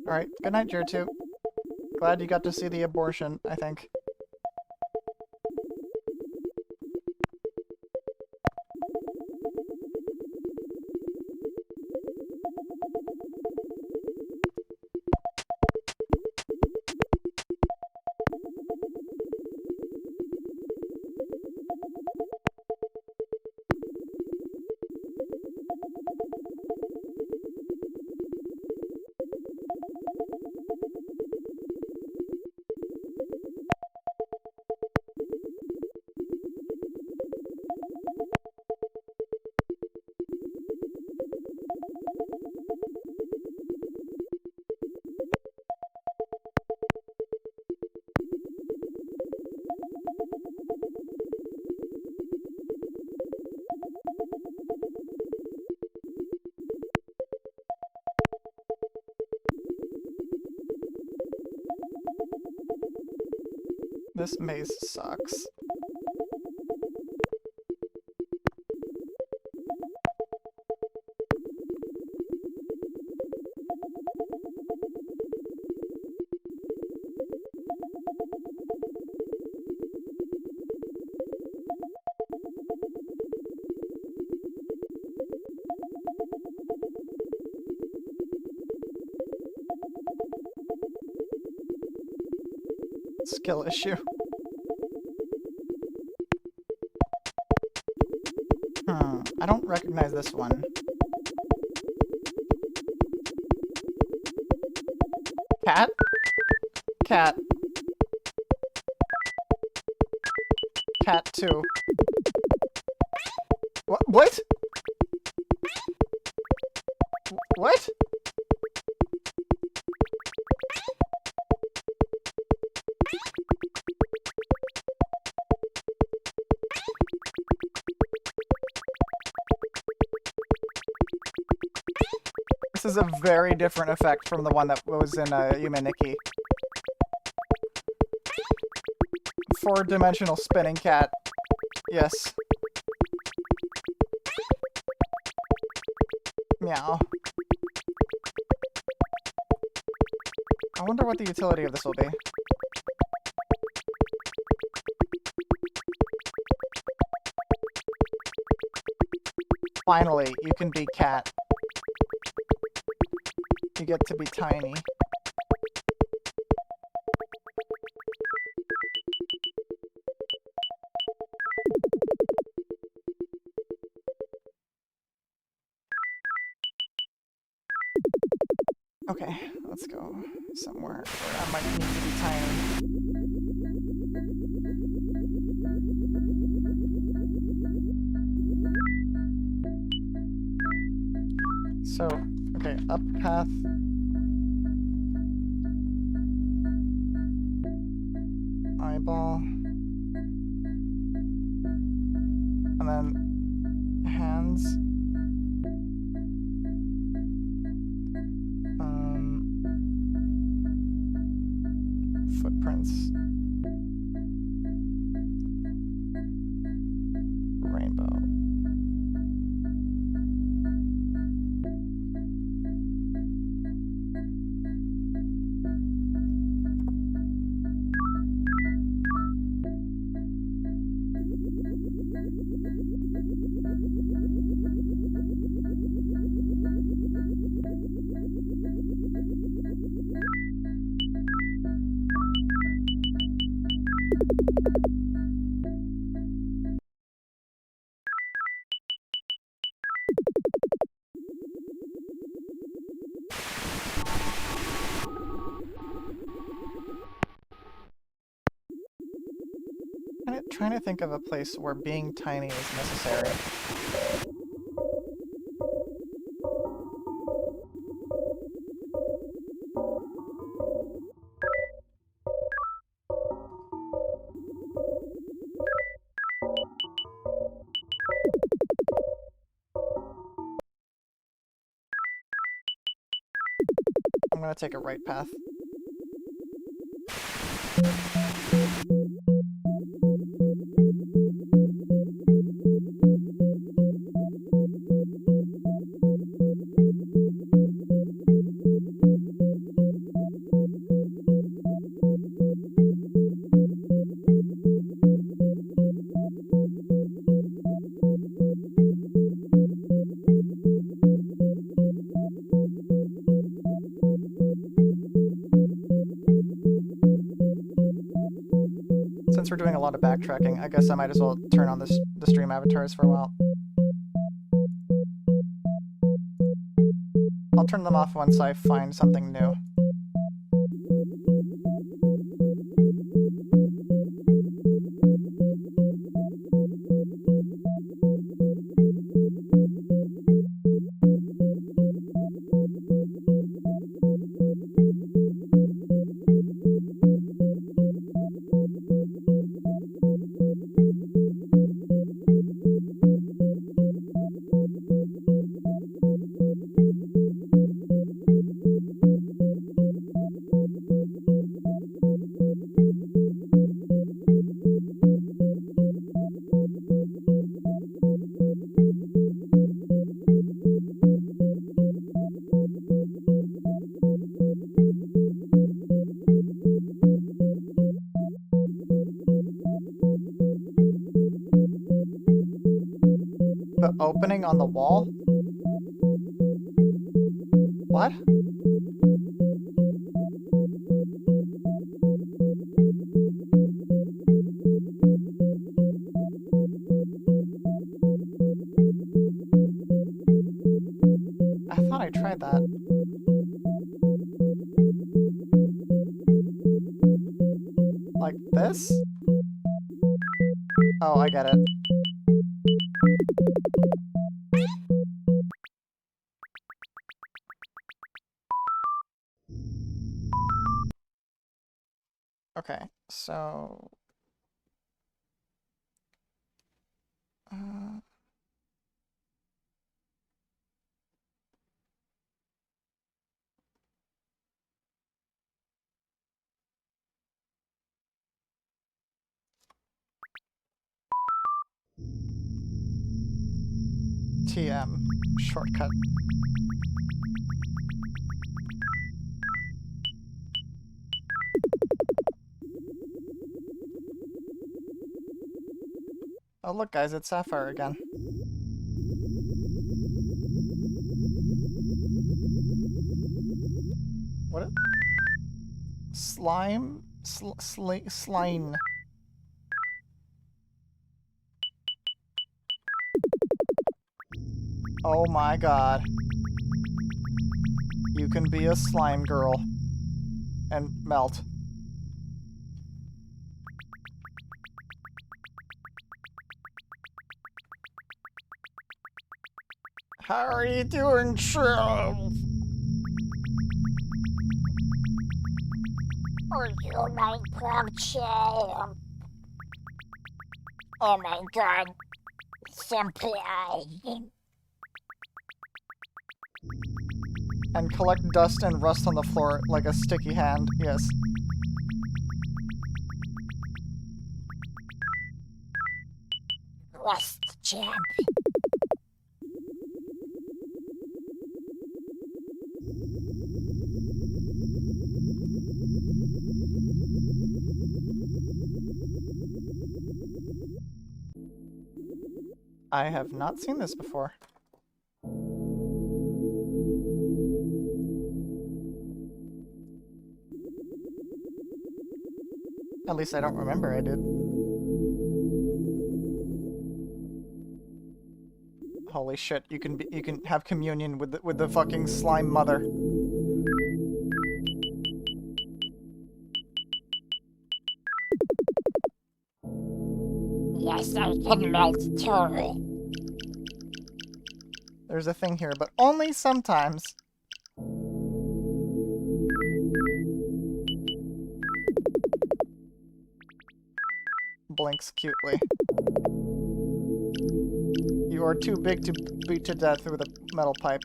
Alright, good night, Jertu. Glad you got to see the abortion, I think. This maze sucks. Skill issue. I don't recognize this one. Cat? Cat. Cat 2. What? What? This is a very different effect from the one that was in Yume Nikki. 4-dimensional spinning cat. Yes. Meow. I wonder what the utility of this will be. Finally, you can be cat. You get to be tiny. Okay, let's go somewhere where I might need to be tiny. So, okay, up path. Eyeball. And then hands. Footprints. Rainbow. Trying to think of a place where being tiny is necessary. I'm gonna take a right path. Since we're doing a lot of backtracking, I guess I might as well turn on the stream avatars for a while. I'll turn them off once I find something new. The opening on the wall? What? I thought I tried that. Like this? Oh, I get it. Okay, so... TM, shortcut. Oh look guys, it's Sapphire again. What? Slime? Slime. Oh my god. You can be a slime girl. And melt. How are you doing, Shrill? Are you my champ? Oh my god. Senpai. And collect dust and rust on the floor like a sticky hand, yes. Rust champ. I have not seen this before. At least I don't remember I did. Holy shit, you can have communion with the fucking slime mother. Yes, I can melt too. There's a thing here, but only sometimes. Blinks cutely. You are too big to beat to death with a metal pipe.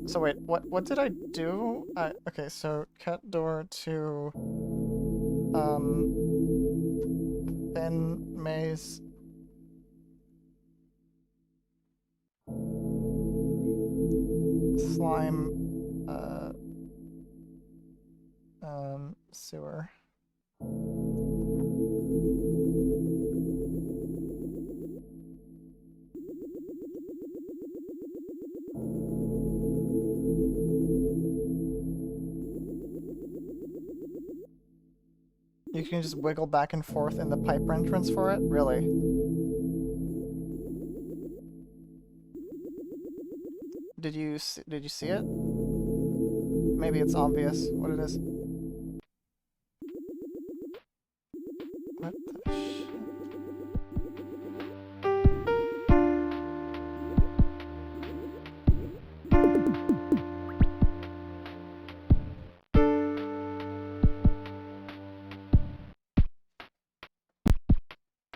So wait, what did I do? Okay, so cut door to thin maze. Slime sewer. You can just wiggle back and forth in the pipe entrance for it? Really? Did you see it? Maybe it's obvious what it is. What the shit?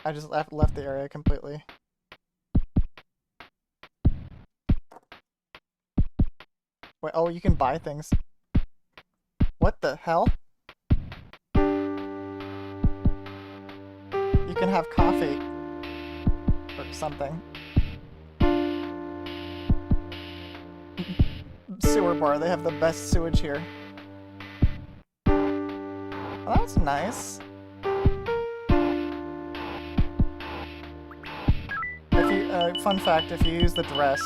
I just left the area completely. Wait, oh, you can buy things. What the hell? You can have coffee. Or something. Sewer bar, they have the best sewage here. Well, that's nice. If you, fun fact, if you use the dress,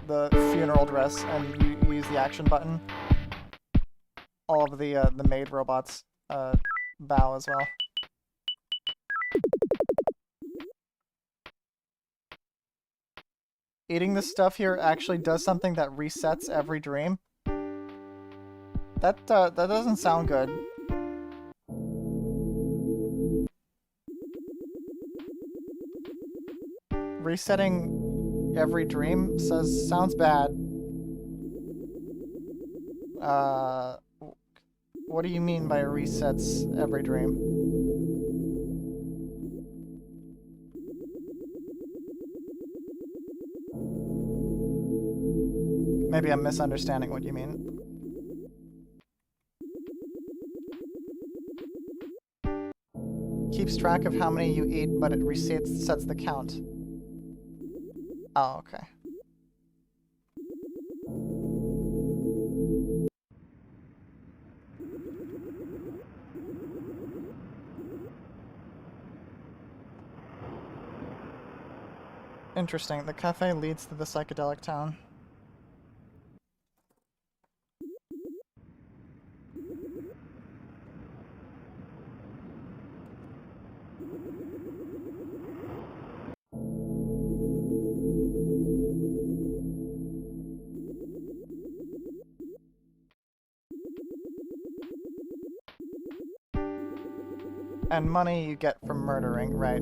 the funeral dress, and you use the action button, all of the maid robots bow as well. Eating this stuff here actually does something that resets every dream. That doesn't sound good. Resetting every dream sounds bad. What do you mean by resets every dream? Maybe I'm misunderstanding what you mean. Keeps track of how many you eat, but it sets the count. Oh, okay. Interesting. The cafe leads to the psychedelic town. And money you get from murdering, right?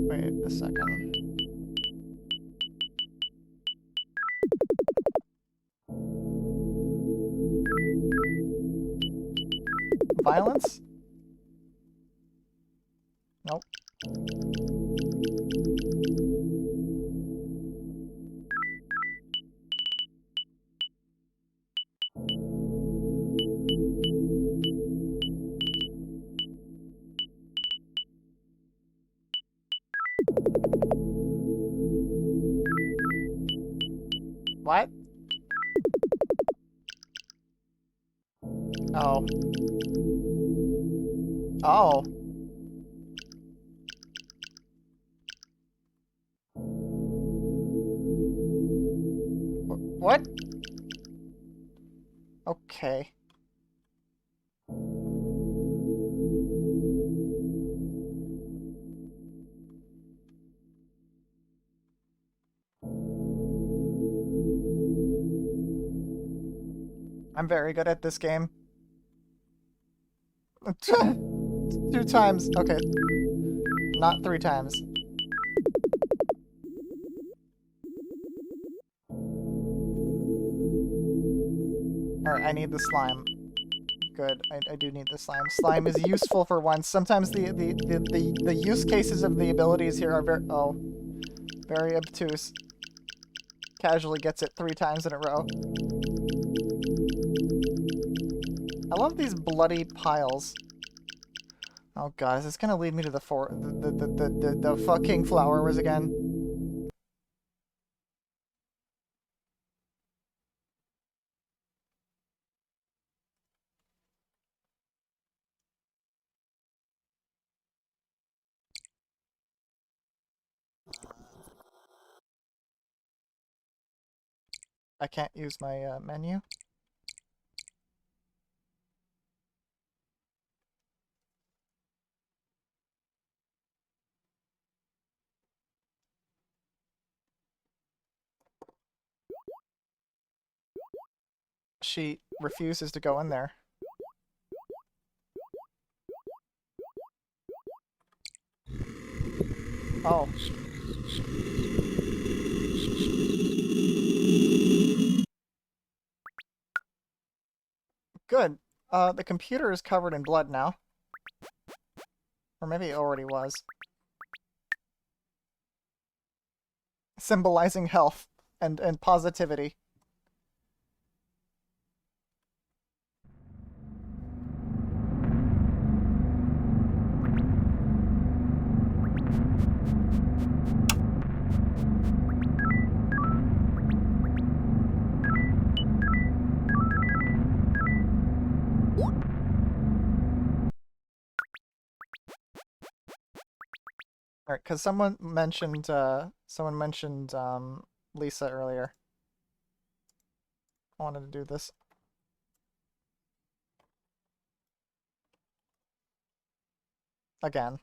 Wait a second. Violence? Nope. What? Oh. Oh. What? Okay. I'm very good at this game. 2 times. Okay. Not 3 times. Alright, I need the slime. Good. I do need the slime. Slime is useful for once. Sometimes the use cases of the abilities here are very obtuse. Casually gets it 3 times in a row. I love these bloody piles. Oh god, is this gonna lead me to the fucking flowers again? I can't use my menu. She refuses to go in there. Oh. Good. The computer is covered in blood now. Or maybe it already was. Symbolizing health and positivity. Alright, because someone mentioned Lisa earlier. I wanted to do this. Again.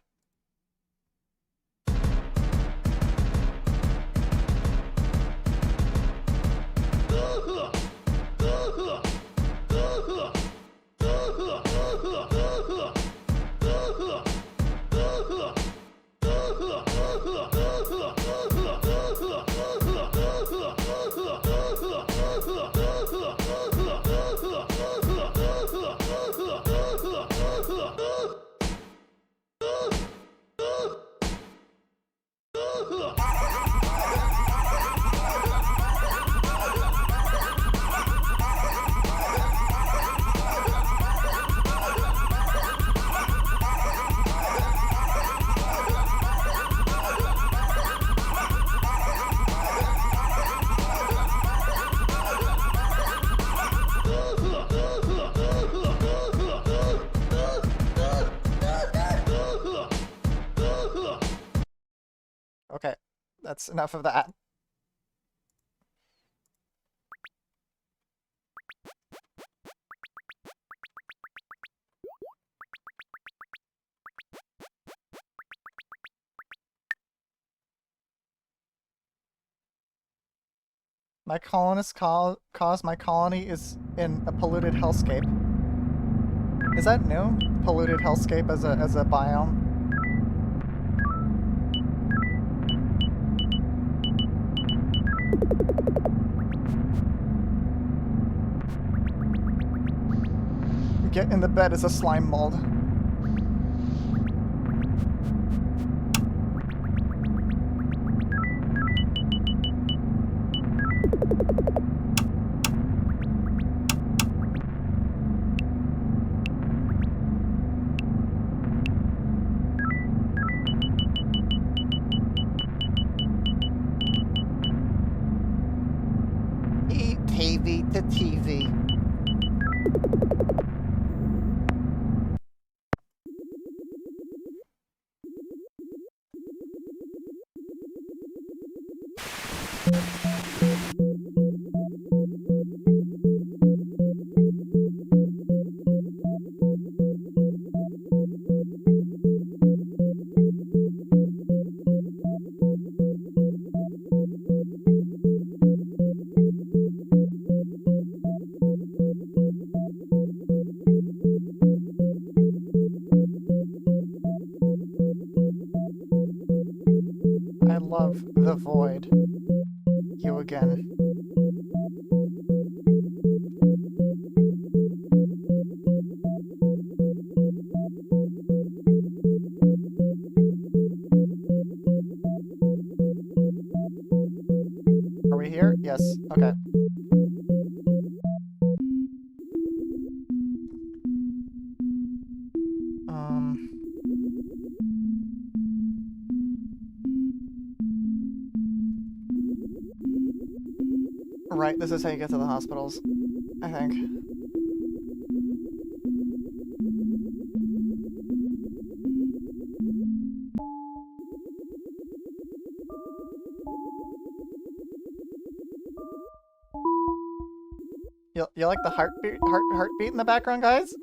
That's enough of that. My colonists cause my colony is in a polluted hellscape. Is that new? Polluted hellscape as a biome? Get in the bed as a slime mold. Eat TV to TV. I love the void. You again. Are we here? Yes. Okay. Right, this is how you get to the hospitals, I think. You like the heartbeat in the background, guys?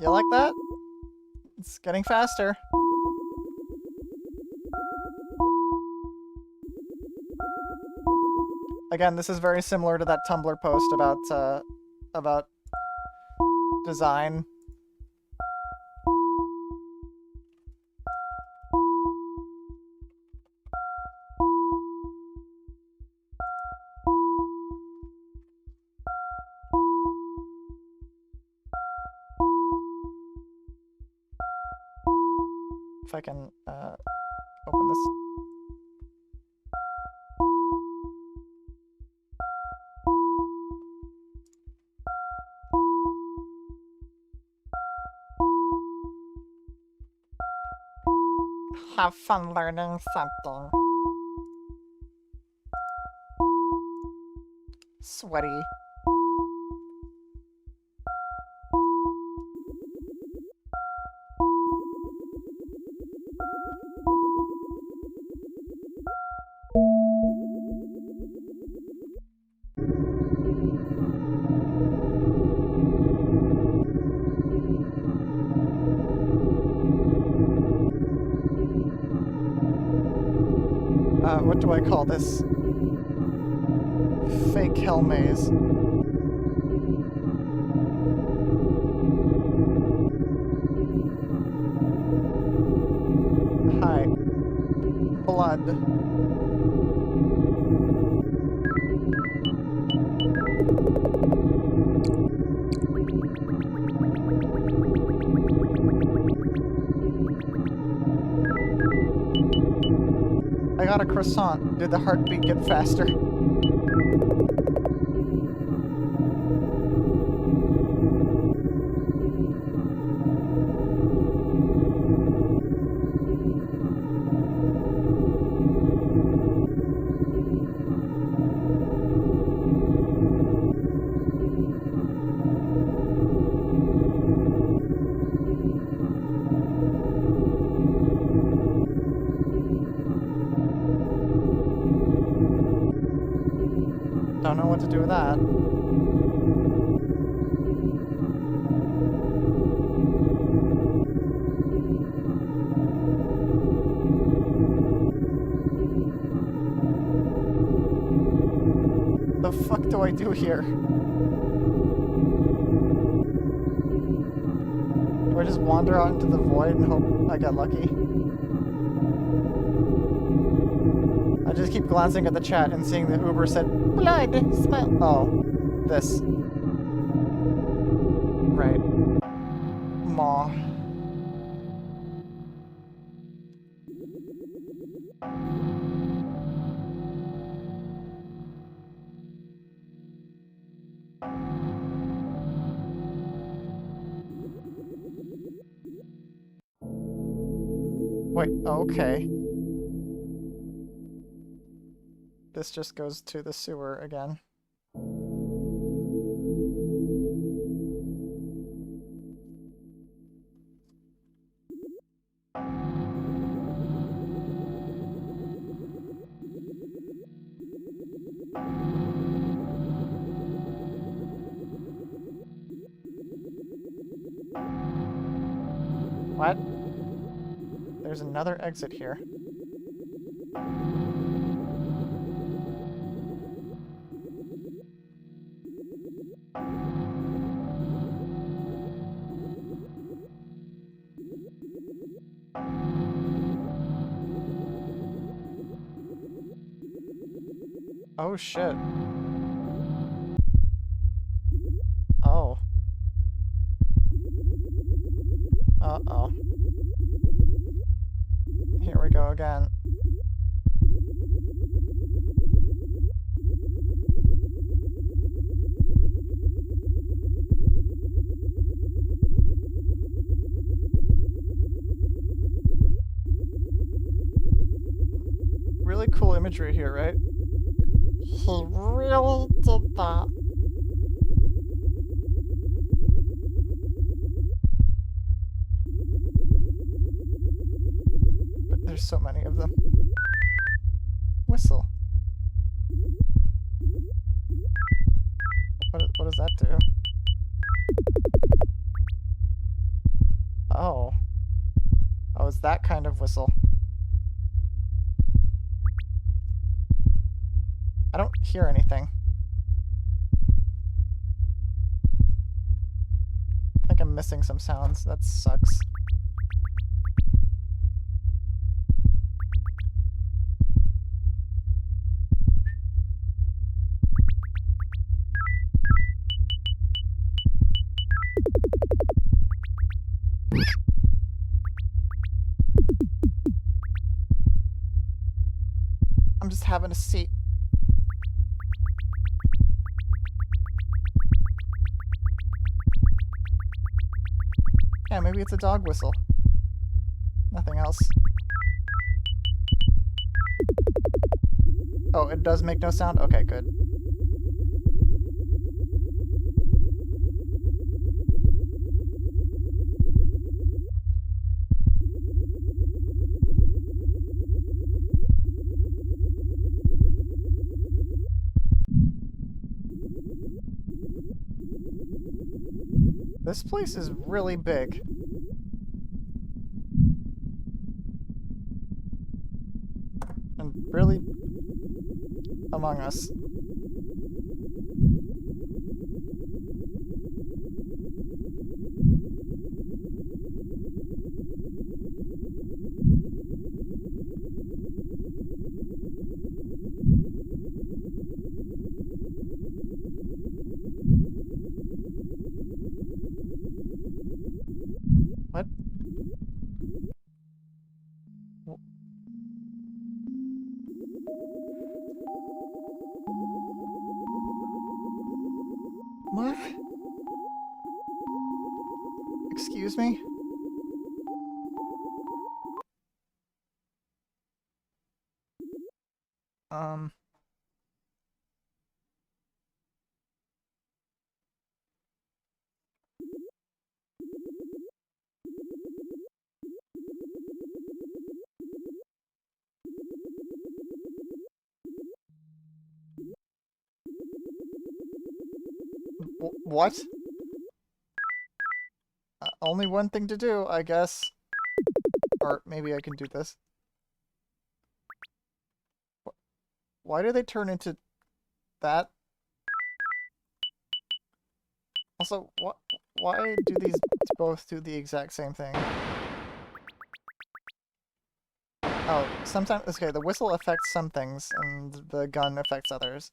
You like that? It's getting faster. Again, this is very similar to that Tumblr post about design. If I can open this. Have fun learning something. Sweaty. What do I call this? Fake hell maze. Hi. Blood. I got a croissant. Did the heartbeat get faster? to do with that. The fuck do I do here? Do I just wander out into the void and hope I get lucky? I just keep glancing at the chat and seeing that Uber said, blood, smell. Oh, this. Right. Maw. Wait, okay. This just goes to the sewer again. What? There's another exit here. Oh shit. Oh. Uh-oh. Here we go again. Really cool imagery here, right? He really did that. But there's so many of them. Whistle. What does that do? Oh. Oh, it's that kind of whistle. I don't hear anything. I think I'm missing some sounds. That sucks. I'm just having a seat. Yeah, maybe it's a dog whistle. Nothing else. Oh, it does make no sound? Okay, good. This place is really big. And really among us. What? What? Excuse me? What? Only one thing to do, I guess. Or maybe I can do this. Why do they turn into that? Also, why do these both do the exact same thing? Oh, sometimes... Okay, the whistle affects some things, and the gun affects others.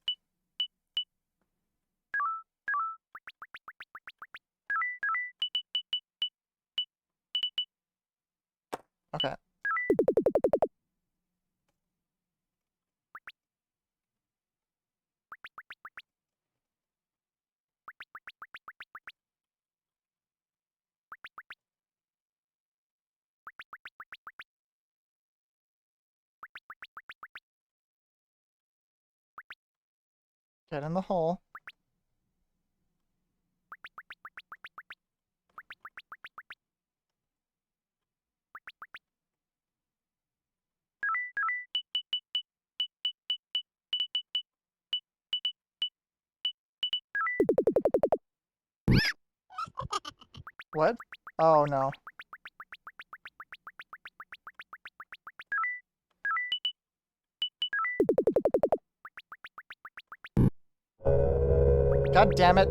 Okay. Get in the hole. What? Oh, no. God damn it.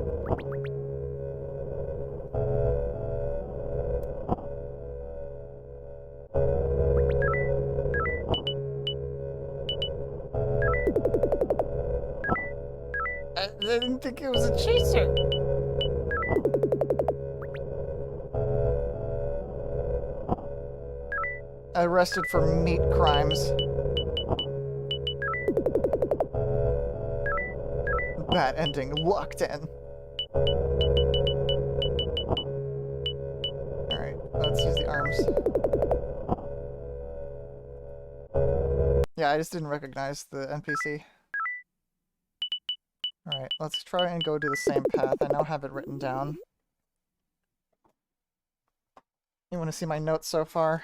I didn't think it was a chaser. Arrested for meat crimes. Bad ending. Locked in. Alright, let's use the arms. Yeah, I just didn't recognize the NPC. Alright, let's try and go to the same path. I now have it written down. You want to see my notes so far?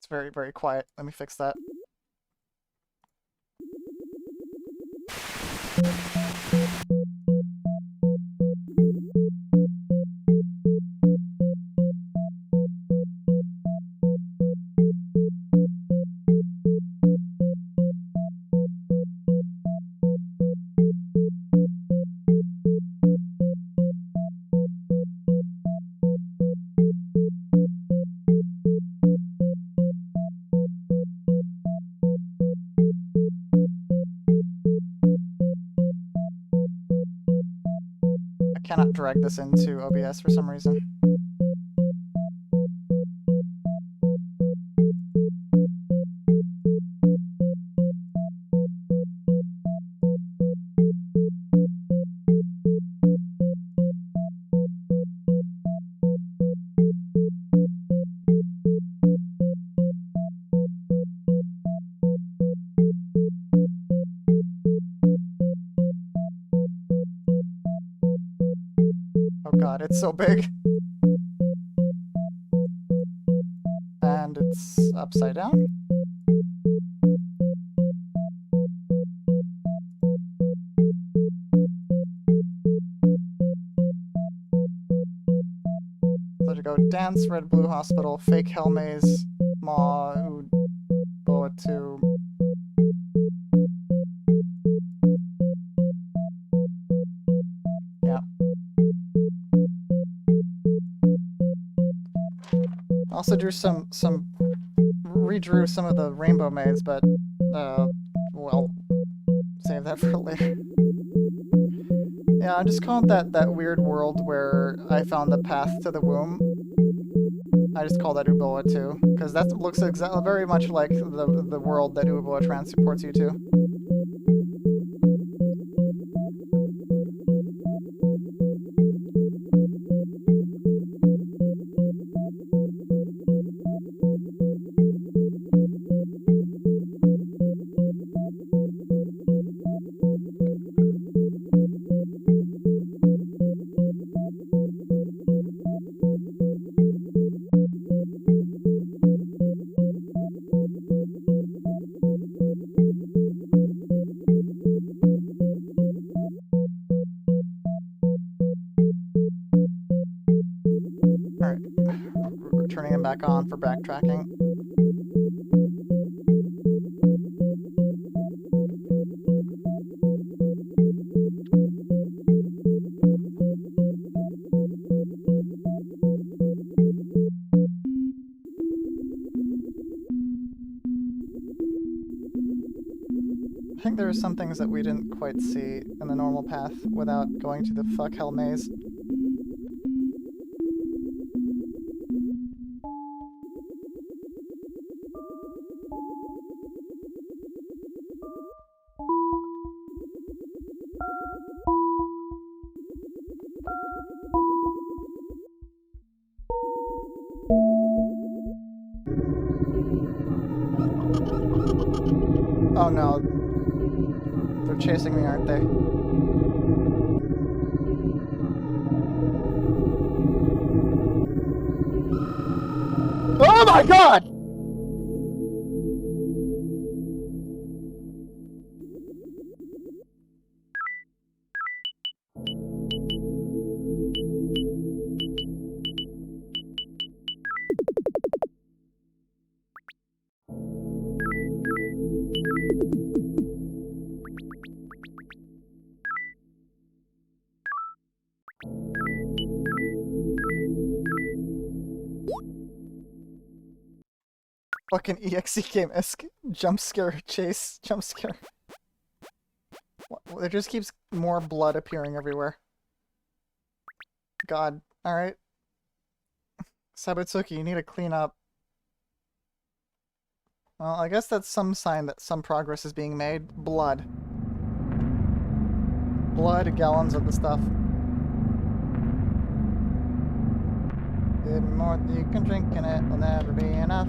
It's very, very quiet. Let me fix that. I cannot drag this into OBS for some reason. Oh god, it's so big. And it's upside down. So to go dance, red blue hospital, fake hell maze, maw, boa 2. Yeah. Also drew redrew some of the rainbow maze, but well, save that for later. Yeah, I'm just calling that weird world where I found the path to the womb. I just call that Uboa too, because that looks very much like the world that Uboa transports you to. Alright, we're turning him back on for backtracking. I think there are some things that we didn't quite see in the normal path without going to the fuck hell maze. Oh no. They're chasing me, aren't they? Oh my god! Fucking EXE game-esque jump scare chase, jump scare. There just keeps more blood appearing everywhere. God. Alright. Sabutsuki, you need to clean up. Well, I guess that's some sign that some progress is being made. Blood. Blood, gallons of the stuff. The more you can drink in it, will never be enough.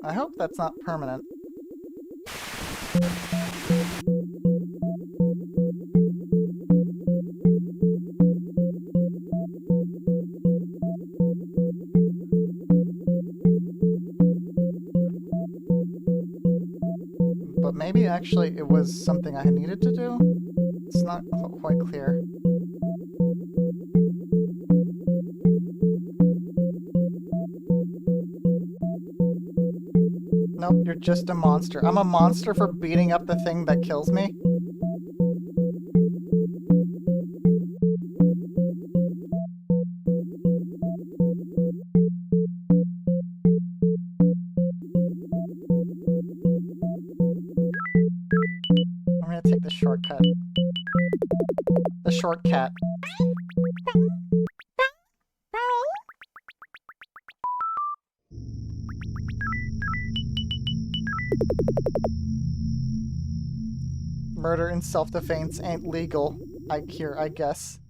I hope that's not permanent. But maybe actually it was something I needed to do? It's not quite clear. Nope, you're just a monster. I'm a monster for beating up the thing that kills me? I'm gonna take the shortcut. The shortcut. Murder in self-defense ain't legal, I guess.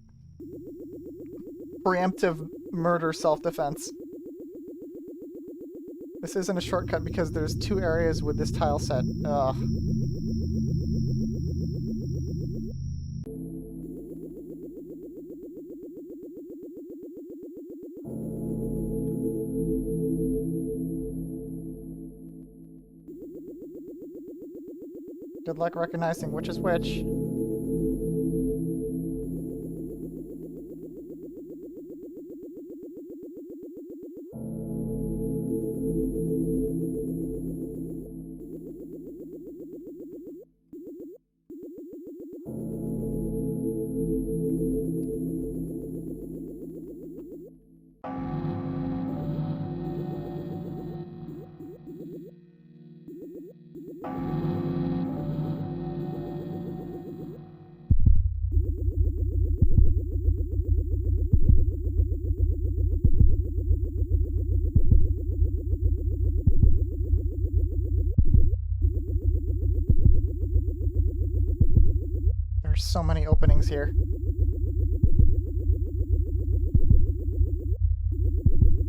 Preemptive murder self-defense. This isn't a shortcut because there's 2 areas with this tile set. Ugh. Good luck recognizing which is which. so many openings here.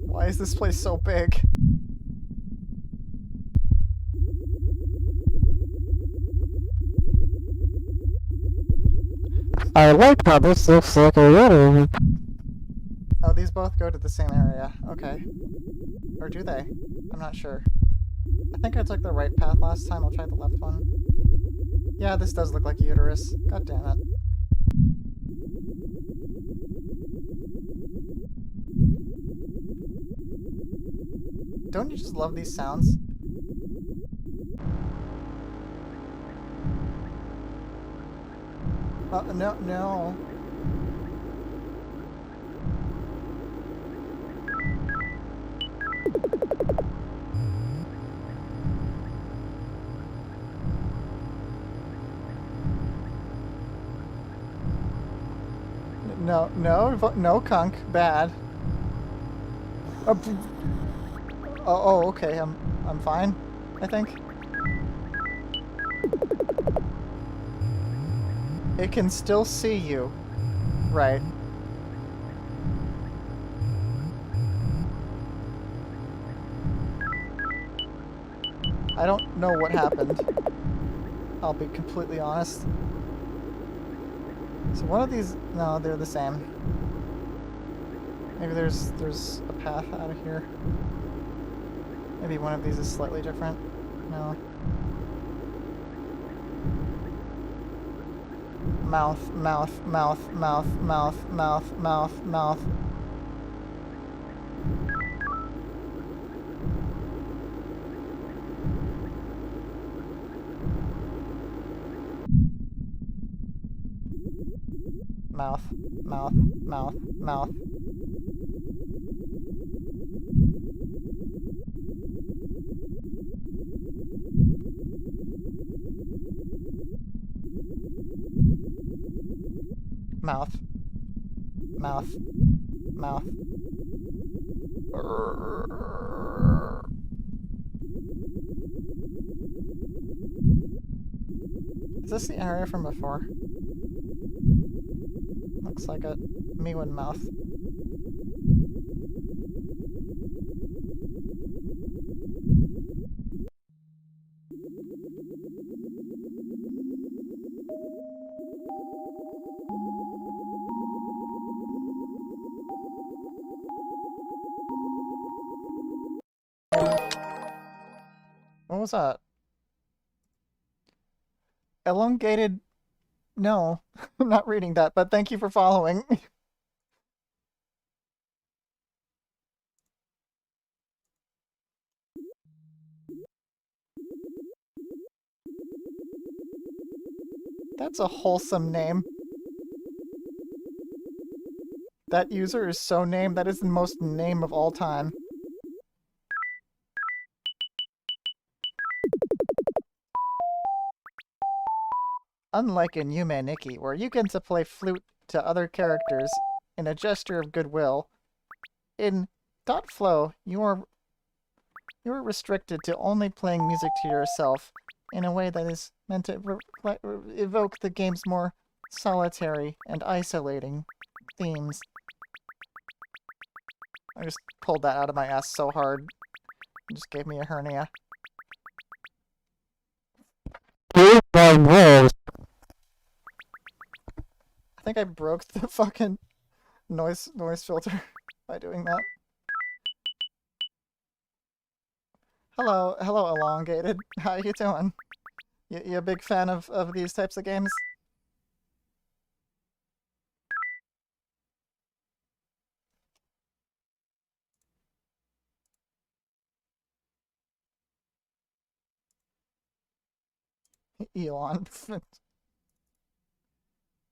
Why is this place so big? I like how this looks like a letter. Oh, these both go to the same area. Okay. Or do they? I'm not sure. I think I took the right path last time. I'll try the left one. Yeah, this does look like a uterus. God damn it. Don't you just love these sounds? No, no. No, Kunk, bad. Oh, okay, I'm fine, I think. It can still see you. Right. I don't know what happened. I'll be completely honest. So one of these... No, they're the same. Maybe there's a path out of here. Maybe one of these is slightly different. No. Mouth, mouth, mouth, mouth, mouth, mouth, mouth, mouth. Mouth, mouth, mouth, mouth. Mouth. Mouth. Mouth. Is this the area from before? Looks like a Miwin mouth. What was that? Elongated... No, I'm not reading that, but thank you for following. That's a wholesome name. That user is so named. That is the most name of all time. Unlike in Yume Nikki, where you get to play flute to other characters in a gesture of goodwill, in .flow you are restricted to only playing music to yourself in a way that is meant to evoke the game's more solitary and isolating themes. I just pulled that out of my ass so hard. It just gave me a hernia. Here's my nose. I think I broke the fucking noise filter by doing that. Hello, elongated. How you doing? You a big fan of these types of games? Elon.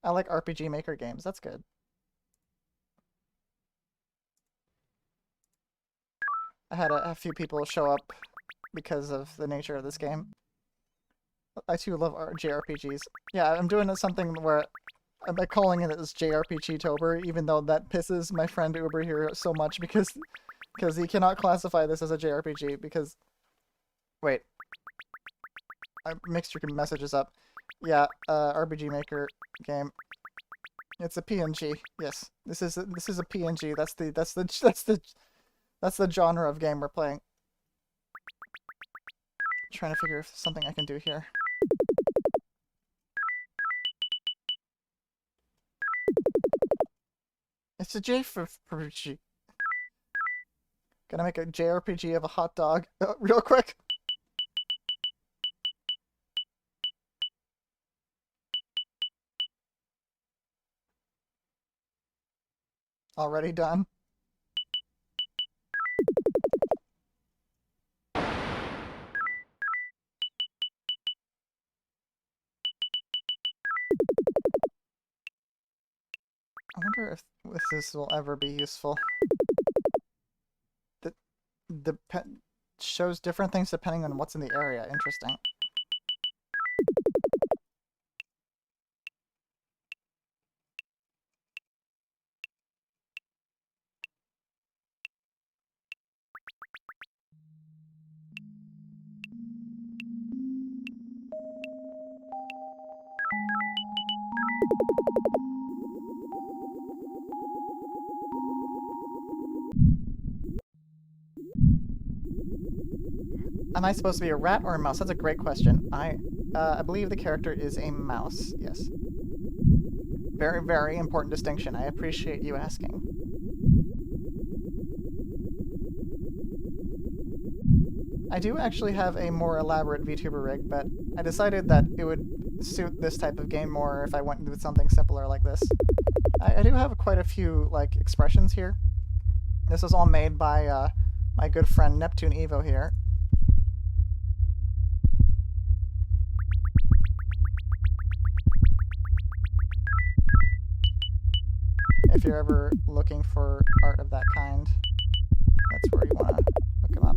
I like RPG Maker games. That's good. I had a few people show up because of the nature of this game. I too love JRPGs. Yeah, I'm doing something where I'm calling it as JRPG-tober, even though that pisses my friend Uber here so much because he cannot classify this as a JRPG because... Wait. I mixed your messages up. Yeah, RPG Maker game. It's a PNG. Yes, this is a PNG. That's the genre of game we're playing. Trying to figure if there's something I can do here. It's a JRPG. Gonna make a JRPG of a hot dog real quick. Already done. I wonder if this will ever be useful. The shows different things depending on what's in the area. Interesting. Am I supposed to be a rat or a mouse? That's a great question. I believe the character is a mouse. Yes. Very, very important distinction. I appreciate you asking. I do actually have a more elaborate VTuber rig, but I decided that it would suit this type of game more if I went with something simpler like this. I do have quite a few, like, expressions here. This was all made by my good friend Neptune Evo here. If you're ever looking for art of that kind, that's where you want to look him up.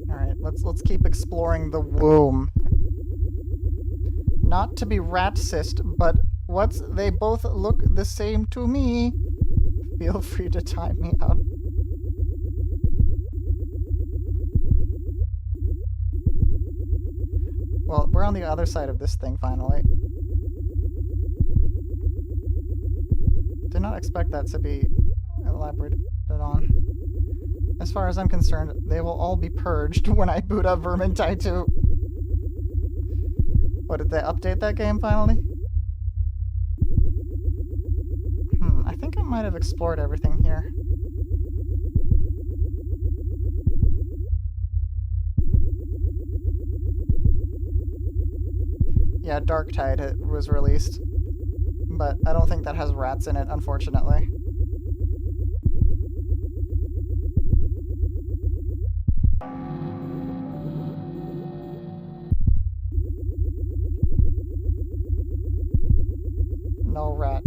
Alright, let's keep exploring the womb. Not to be rat-cist, but they both look the same to me. Feel free to time me out. Well, we're on the other side of this thing, finally. Did not expect that to be elaborated on. As far as I'm concerned, they will all be purged when I boot up Vermintide 2. What, did they update that game, finally? I think I might have explored everything here. Yeah, Darktide was released, but I don't think that has rats in it, unfortunately. No rat.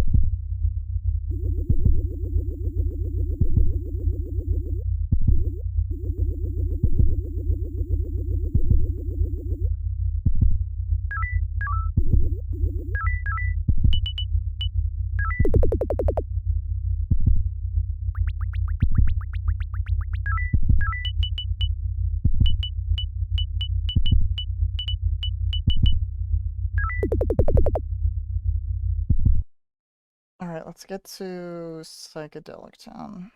Alright, let's get to Psychedelic Town.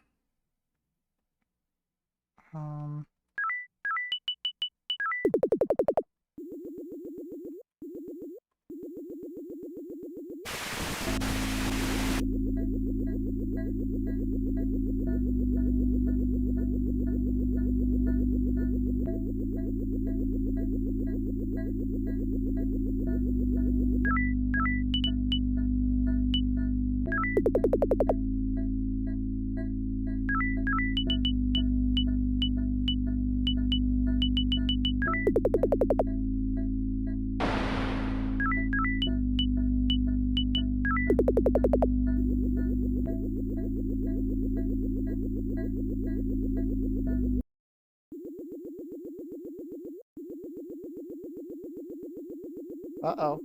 Uh-oh.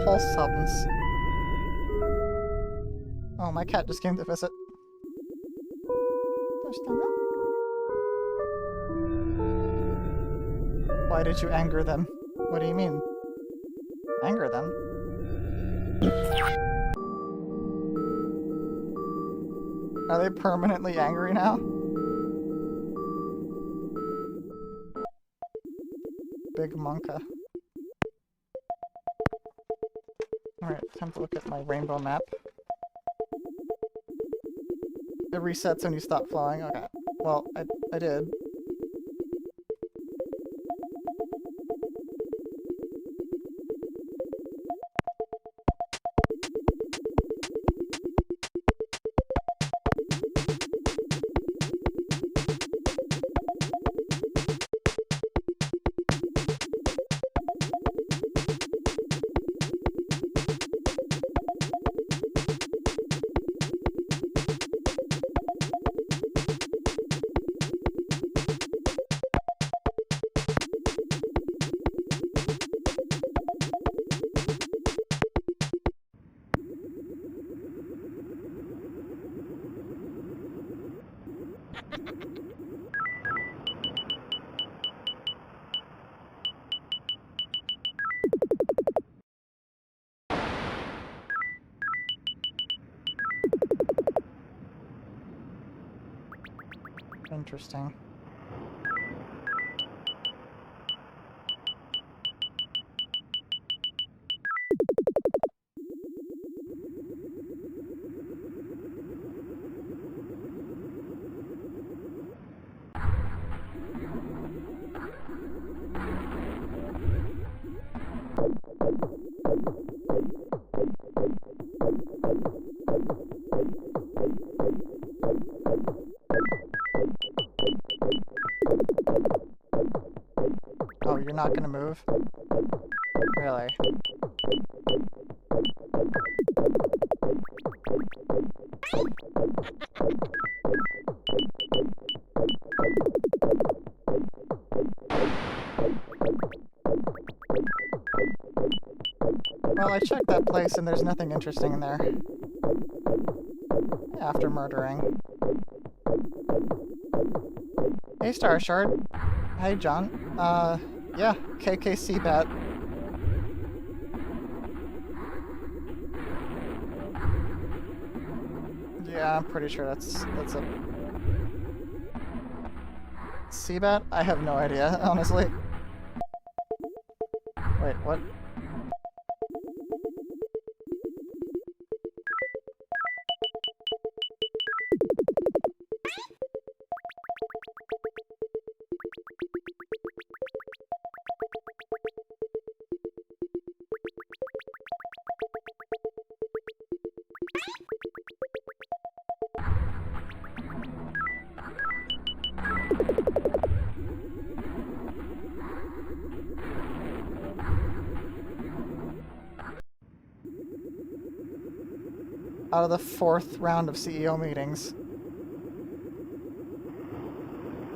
pulse sounds. Oh, my cat just came to visit. Why did you anger them? What do you mean? Anger them? Are they permanently angry now? Big monka. Alright, time to look at my rainbow map. It resets when you stop flowing. Okay. Well, I did. Interesting. Oh, you're not gonna move? Really? Well, I checked that place and there's nothing interesting in there. After murdering. Hey, Star Shard. Hey, John. Yeah, KKC bat. Yeah, I'm pretty sure that's a Seabat? I have no idea, honestly. Wait, what? Out of the 4th round of CEO meetings.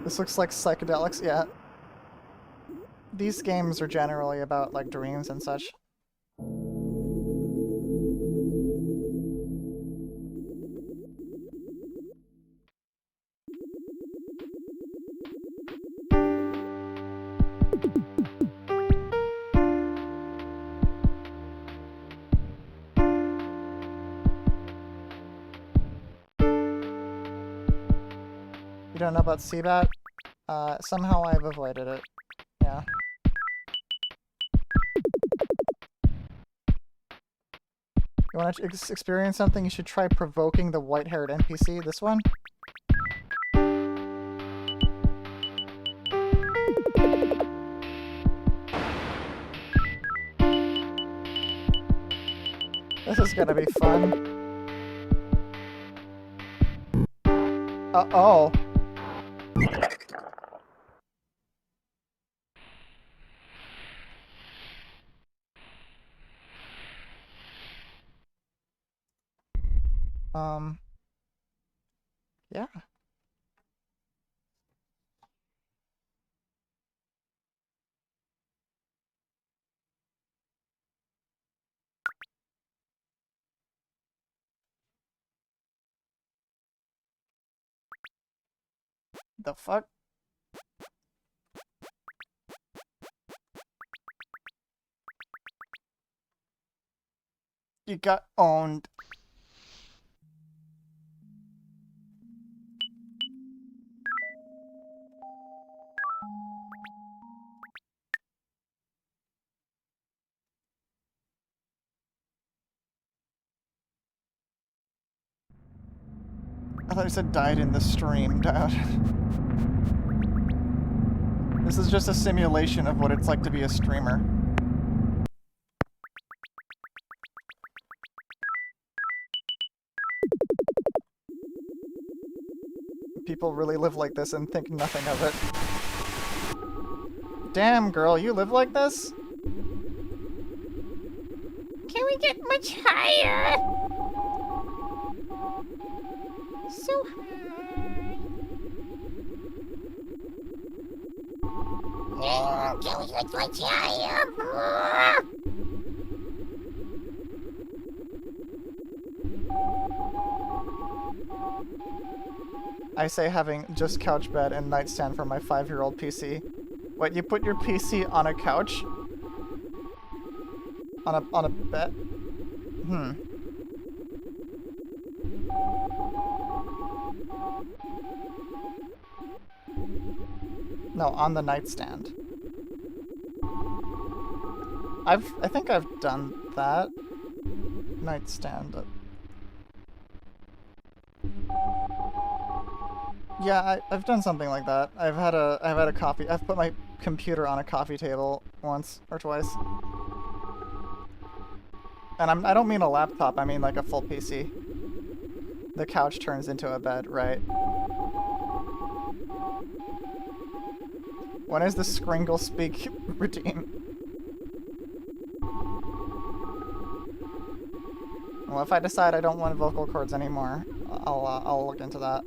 This looks like psychedelics, yeah. These games are generally about, like, dreams and such. You don't know about Seabat? Somehow I've avoided it. Yeah. You want to experience something? You should try provoking the white-haired NPC. This one? This is gonna be fun. Uh-oh. Yeah. The fuck? You got owned. I thought you said died in the stream, Dad. This is just a simulation of what it's like to be a streamer. People really live like this and think nothing of it. Damn, girl, you live like this? Can we get much higher? So high. Can we get much higher? I say having just couch bed and nightstand for my 5-year-old PC. What, you put your PC on a couch? On a bed? Hmm. No, on the nightstand. I think I've done that. Nightstand. Yeah, I've done something like that. I've had a coffee. I've put my computer on a coffee table once or twice. And I don't mean a laptop. I mean like a full PC. The couch turns into a bed, right? When is the Skringle Speak redeem? Well, if I decide I don't want vocal cords anymore, I'll look into that.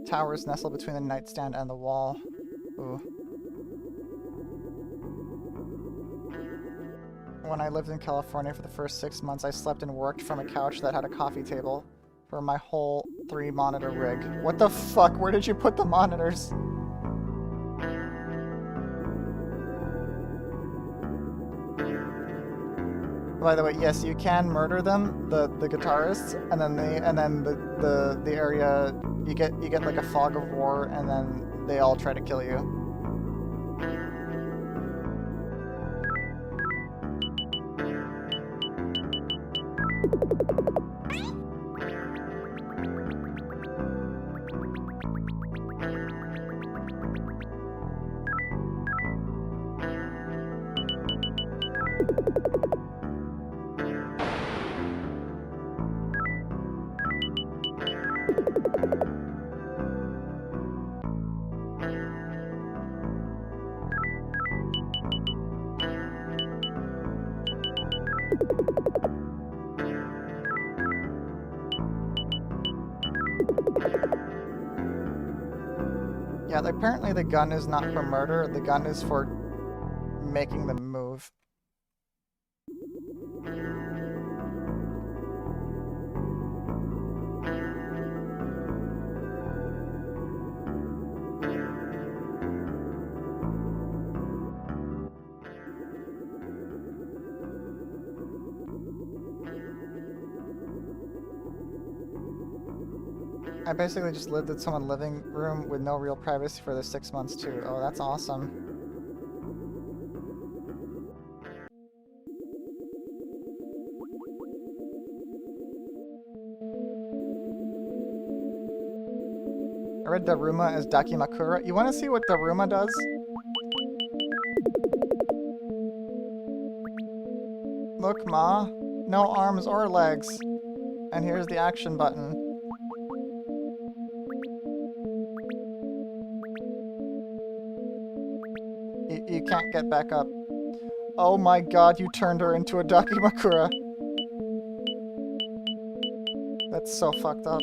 Towers nestle between the nightstand and the wall. Ooh. When I lived in California for the first 6 months, I slept and worked from a couch that had a coffee table for my whole 3-monitor rig. What the fuck? Where did you put the monitors? By the way, yes, you can murder them, the guitarists, and then the area you get like a fog of war, and then they all try to kill you. Yeah, apparently the gun is not for murder, the gun is for making them move. I basically just lived in someone's living room with no real privacy for the 6 months too. Oh, that's awesome. I read Daruma as Dakimakura. You want to see what Daruma does? Look, Ma. No arms or legs. And here's the action button. can't get back up. Oh my god, you turned her into a Dakimakura. That's so fucked up.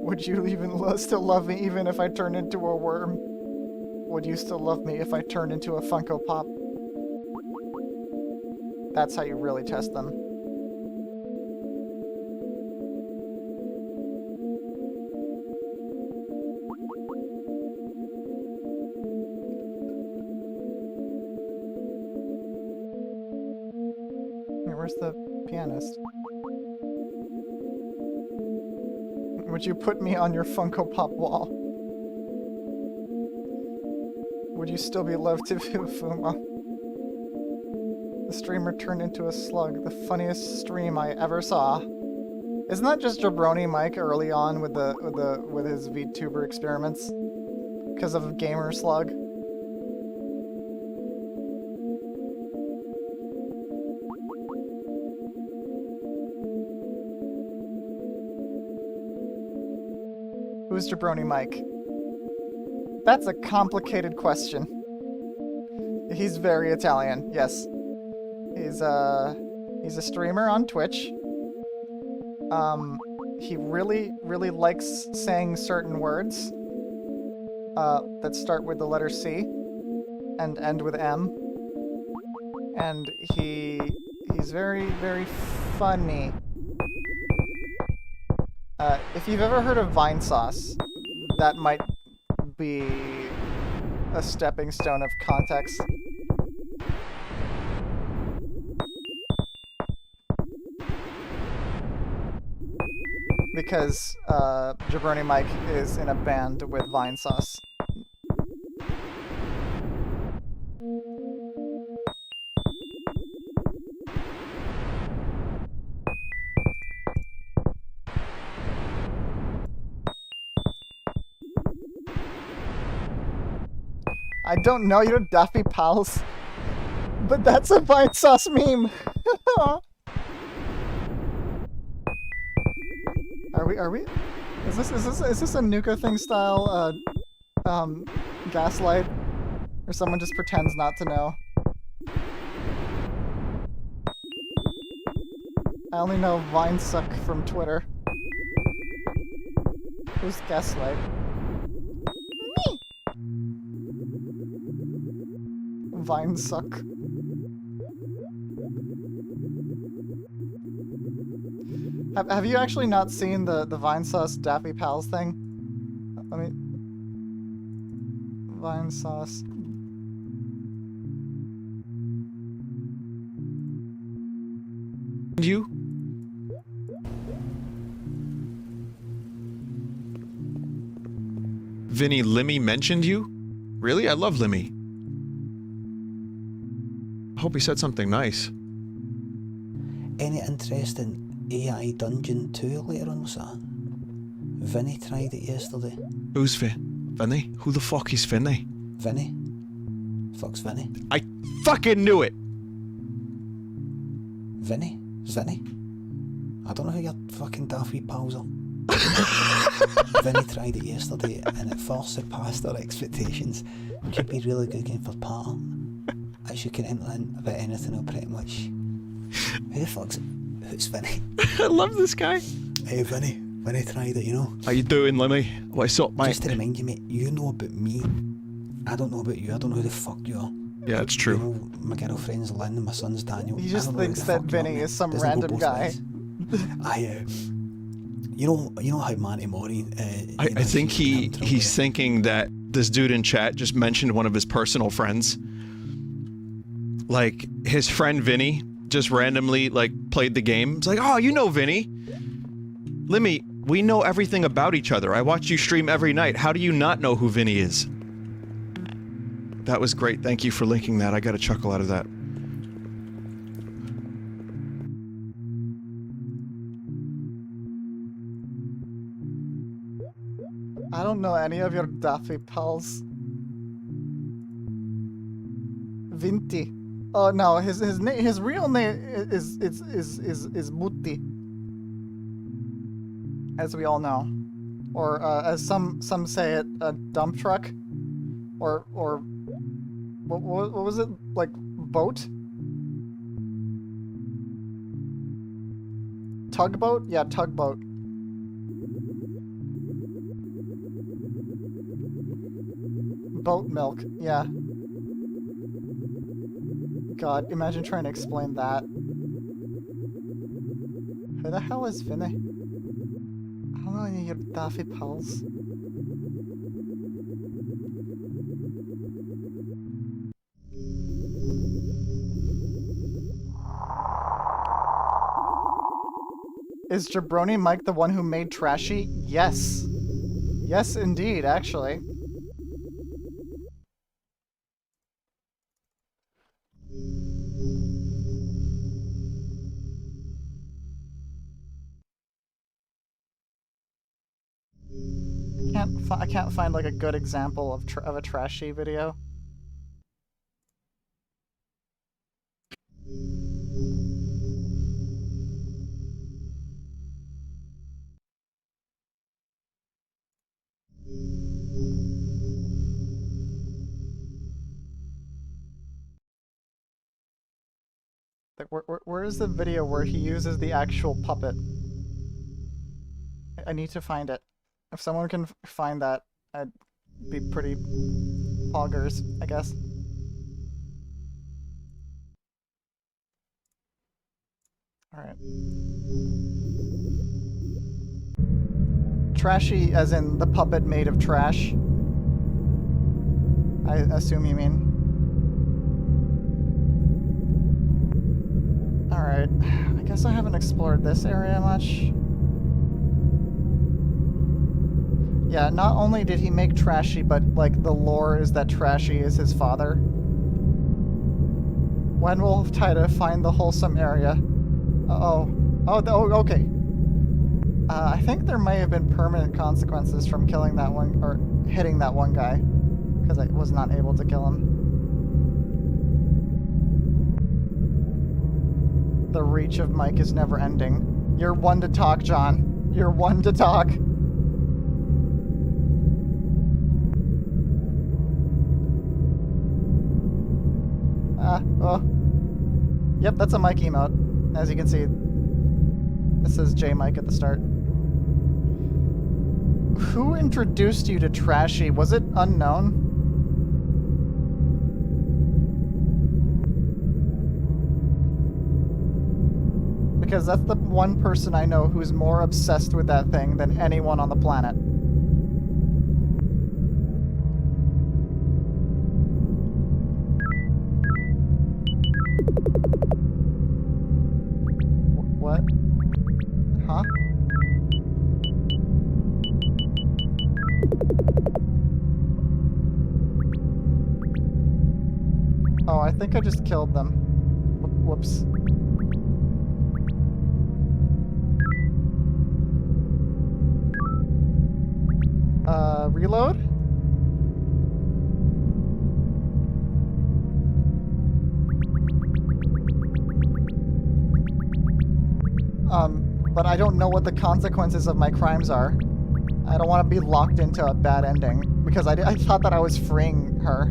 Would you even still love me even if I turned into a worm? Would you still love me if I turned into a Funko Pop? That's how you really test them. Where's the pianist? Would you put me on your Funko Pop wall? Would you still be loved to Fuma? The streamer turned into a slug, the funniest stream I ever saw. Isn't that just Jabroni Mike early on with his VTuber experiments? Because of Gamer Slug? Who's Jabroni Mike? That's a complicated question. He's very Italian, yes. He's a streamer on Twitch. He really likes saying certain words that start with the letter C and end with M. And he's very funny. If you've ever heard of Vine Sauce, that might be a stepping stone of context. Because Jabroni Mike is in a band with Vine Sauce. I don't know, you're Daffy Pals. But that's a Vine Sauce meme! Are we? Is this a Nuka thing style, gaslight? Or someone just pretends not to know? I only know Vine Suck from Twitter. Who's Gaslight? Me! Vine Suck. Have you actually not seen the Vine Sauce Daffy Pals thing? Let me... Vine Sauce... You? Vinny, Limmy mentioned you? Really? I love Limmy. I hope he said something nice. Any interest in AI Dungeon 2 later on, was that? Vinny tried it yesterday. Who's Vinny? Who the fuck is Vinny? Vinny? Fuck's Vinny? I fucking knew it! Vinny? Vinny? I don't know who your fucking daffy pals are. Vinny tried it yesterday and it far surpassed our expectations. Could be really good game for partner. As you can implement about anything or pretty much. Who the fuck's it? Who's Vinny? I love this guy. Hey Vinny. Vinny tried it, you know. How you doing, Limmy? What's up, mate? Just to remind you, mate, you know about me. I don't know about you. I don't know who the fuck you are. Yeah, it's true. You know, my girlfriend's Lynn and my son's Daniel. He just thinks that Vinny is some random guy. You know how Manty Mori... I think he's thinking that this dude in chat just mentioned one of his personal friends. Like, his friend Vinny just randomly, like, played the game. It's like, oh, you know Vinny. Limmy, we know everything about each other. I watch you stream every night. How do you not know who Vinny is? That was great. Thank you for linking that. I got a chuckle out of that. I don't know any of your Daffy Pals. Vinti. Oh no, his real name is Mutti. As we all know. Or, as some say it, a dump truck? Or, what was it? Like, boat? Tugboat? Yeah, tugboat. Boat milk, yeah. God, imagine trying to explain that. Who the hell is Vinny? I don't know any of your daffy pals. Is Jabroni Mike the one who made Trashy? Yes. Yes, indeed, actually. I can't find like a good example of a Trashy video. Like, where is the video where he uses the actual puppet? I need to find it. If someone can find that, I'd be pretty poggers, I guess. Alright. Trashy as in the puppet made of trash. I assume you mean. Alright. I guess I haven't explored this area much. Yeah, not only did he make Trashy, but, like, the lore is that Trashy is his father. When will Taida find the wholesome area? Uh-oh. Oh, okay. I think there may have been permanent consequences from killing that one, or hitting that one guy, because I was not able to kill him. The reach of Mike is never ending. You're one to talk, John. You're one to talk. Oh. Yep, that's a Mike emote. As you can see, this says J Mike at the start. Who introduced you to Trashy? Was it unknown? Because that's the one person I know who's more obsessed with that thing than anyone on the planet. What? Huh? Oh, I think I just killed them. Whoops. Reload? But I don't know what the consequences of my crimes are. I don't want to be locked into a bad ending, because I thought that I was freeing her.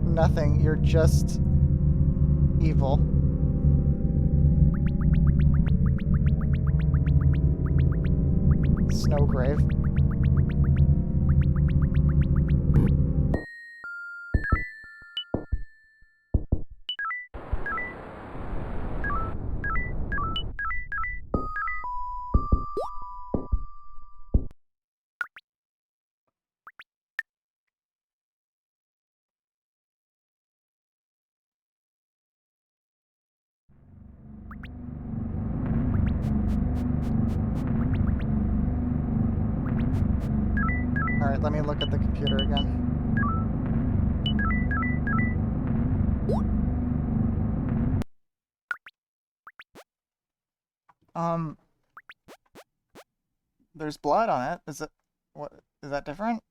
Nothing, you're just evil. Snowgrave. Alright, let me look at the computer again. There's blood on it. Is it, what, is that different?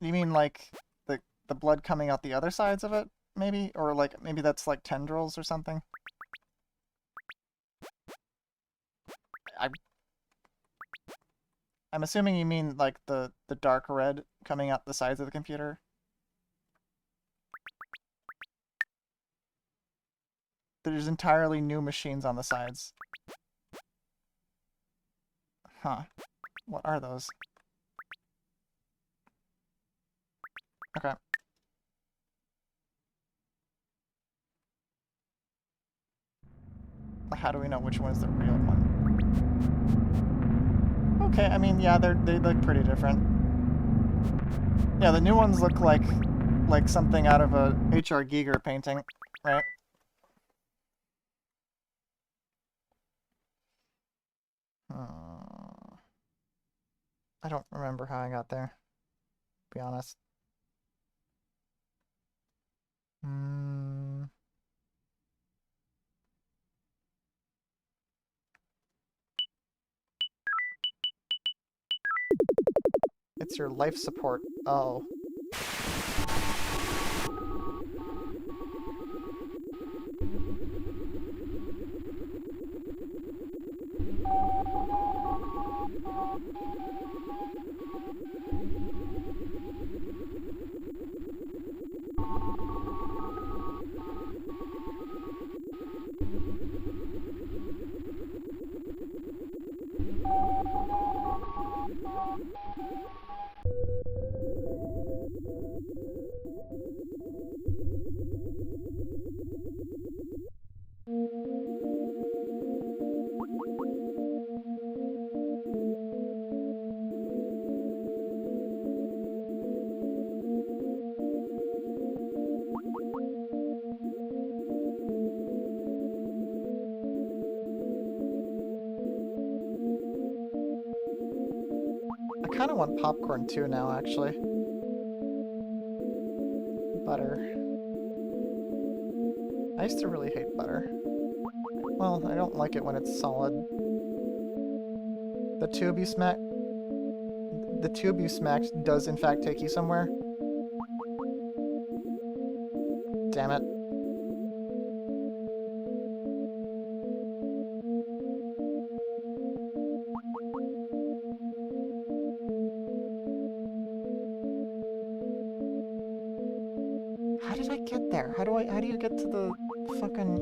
You mean like the blood coming out the other sides of it, maybe? Or like, maybe that's like tendrils or something? I'm assuming you mean like the dark red coming out the sides of the computer. There's entirely new machines on the sides. Huh. What are those? Okay. How do we know which one's the real one? Okay, I mean, yeah, they look pretty different. Yeah, the new ones look like something out of a H.R. Giger painting, right? I don't remember how I got there, to be honest. It's your life support. Oh. I kind of want popcorn too now, actually. Butter. I used to really hate butter. Well, I don't like it when it's solid. The tube you smacked does in fact take you somewhere. Damn it. How did I get there? How do you get to the fucking...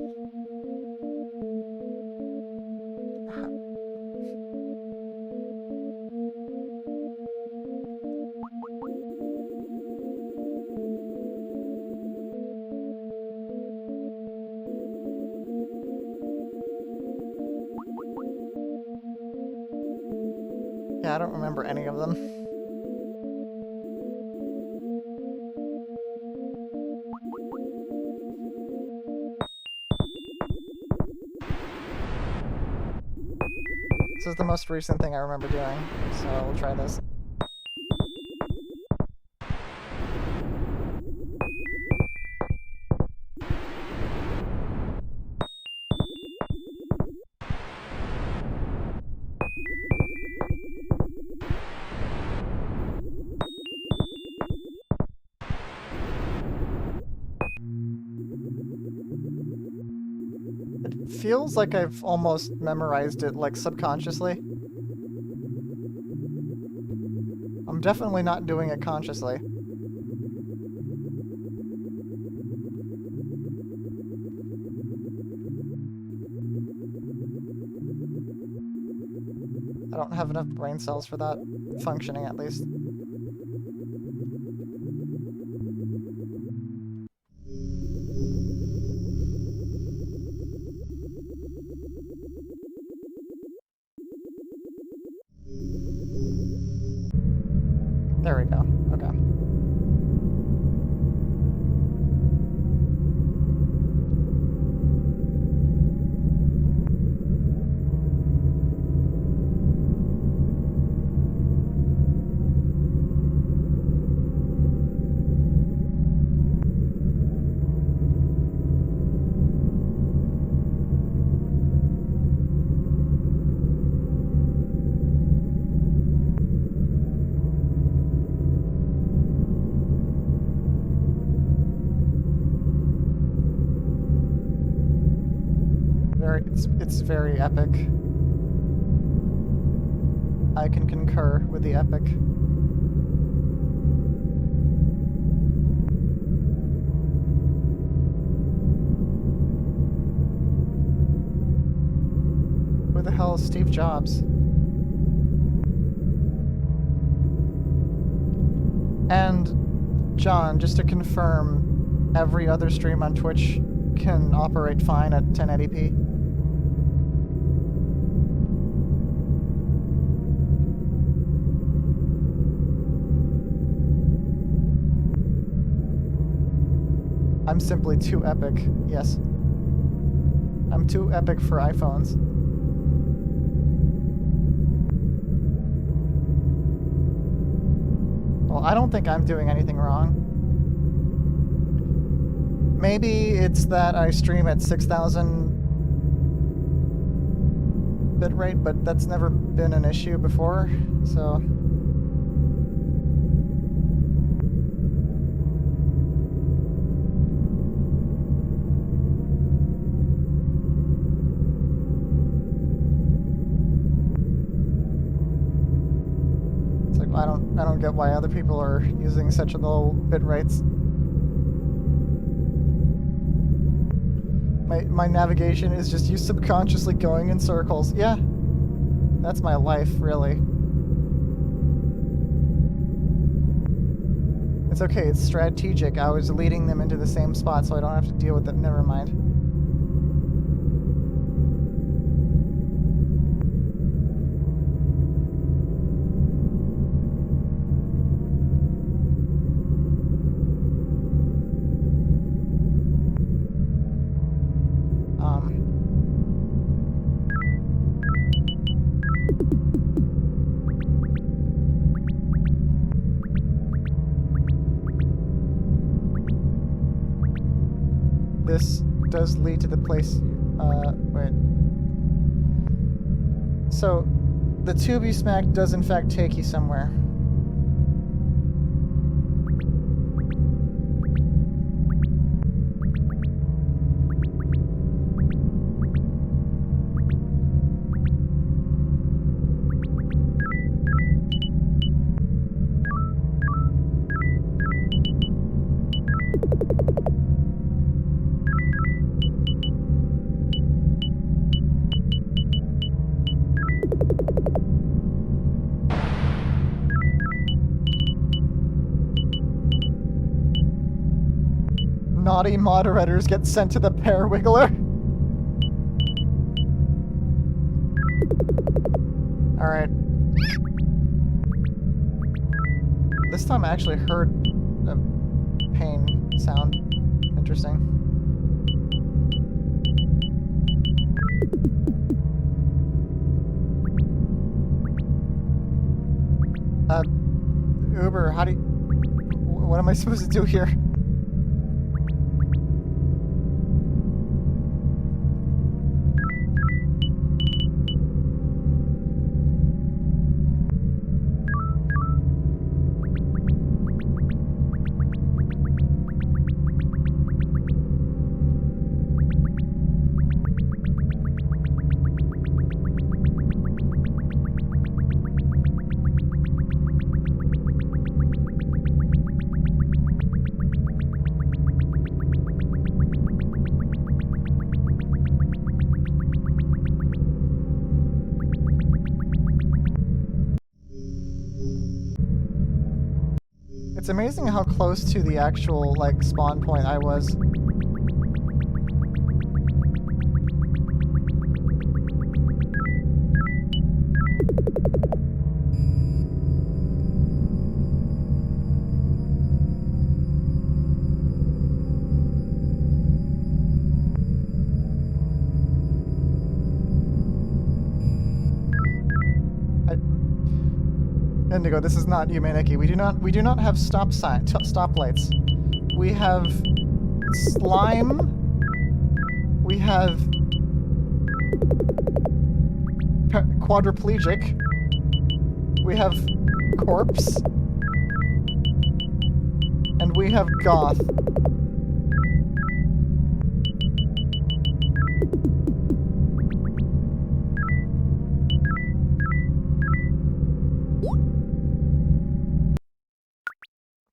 Yeah, I don't remember any of them. This is the most recent thing I remember doing, so we'll try this. It feels like I've almost memorized it, like, subconsciously. I'm definitely not doing it consciously. I don't have enough brain cells for that functioning, at least. There we go. Okay. It's very epic. I can concur with the epic. Who the hell is Steve Jobs? And, John, just to confirm, every other stream on Twitch can operate fine at 1080p? I'm simply too epic, yes. I'm too epic for iPhones. Well, I don't think I'm doing anything wrong. Maybe it's that I stream at 6,000 bitrate, but that's never been an issue before, so... I don't get why other people are using such low bit rates. My navigation is just you subconsciously going in circles. Yeah. That's my life, really. It's okay, it's strategic. I was leading them into the same spot so I don't have to deal with it. Never mind. This does lead to the place, wait. So, the tube you smacked does in fact take you somewhere. Naughty moderators get sent to the pear wiggler. Alright. This time I actually heard a pain sound. Interesting. Uber, how do you... What am I supposed to do here? It's amazing how close to the actual, like, spawn point I was. Indigo, this is not Yumeniki. We do not have stoplights. We have slime. We have quadriplegic. We have corpse. And we have goth.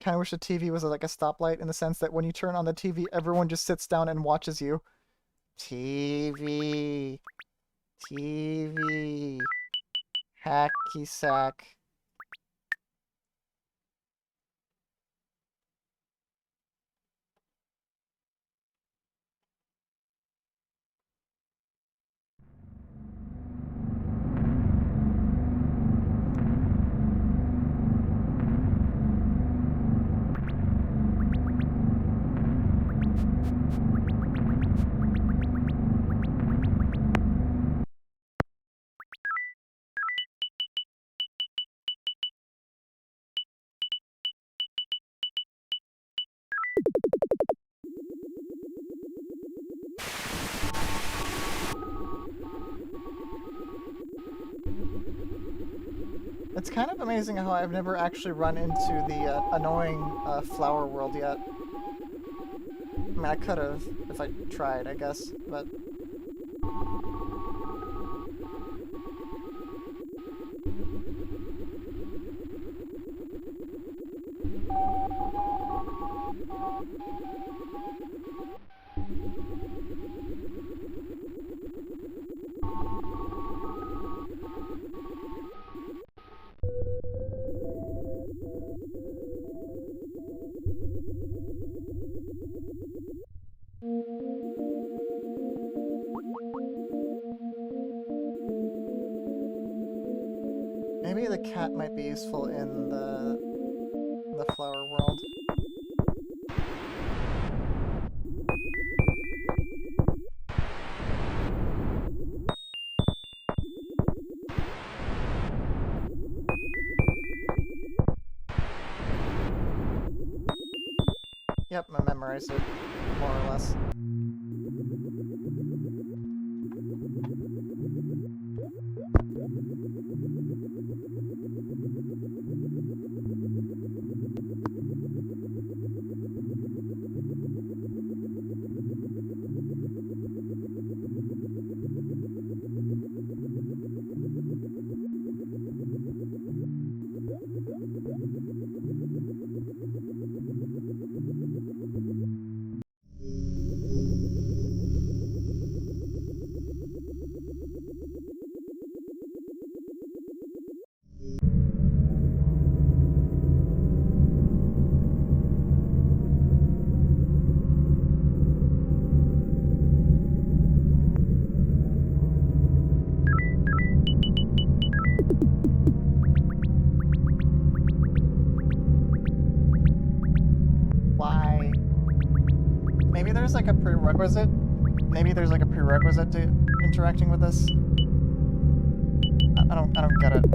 kind of wish the TV was like a stoplight in the sense that when you turn on the TV, everyone just sits down and watches you. TV. TV. Hacky sack. It's kind of amazing how I've never actually run into the annoying flower world yet. I mean, I could have if I tried, I guess, but... Maybe the cat might be useful in the flower world. Yep, I memorized it, more or less. Why? Maybe there's like a prerequisite? Maybe there's like a prerequisite to interacting with this? I don't get it.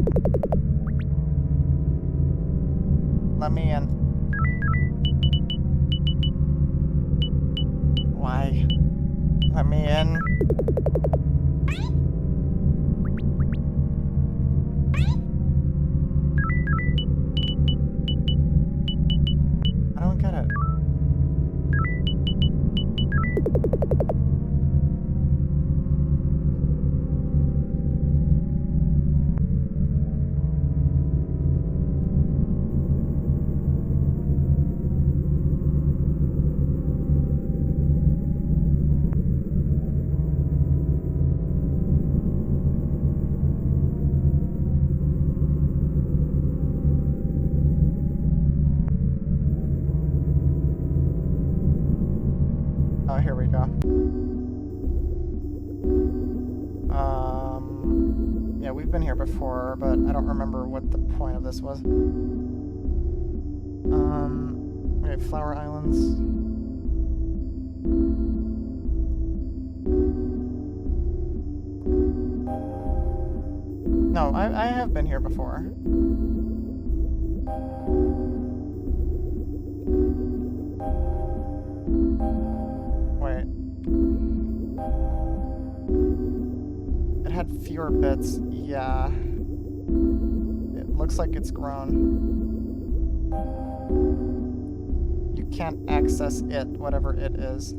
Let me in. Why? Let me in. I don't get it. Oh, here we go. Yeah, we've been here before, but I don't remember what the point of this was. We have Flower Islands. No, I have been here before. Wait. It had fewer bits, yeah. It looks like it's grown. You can't access it, whatever it is.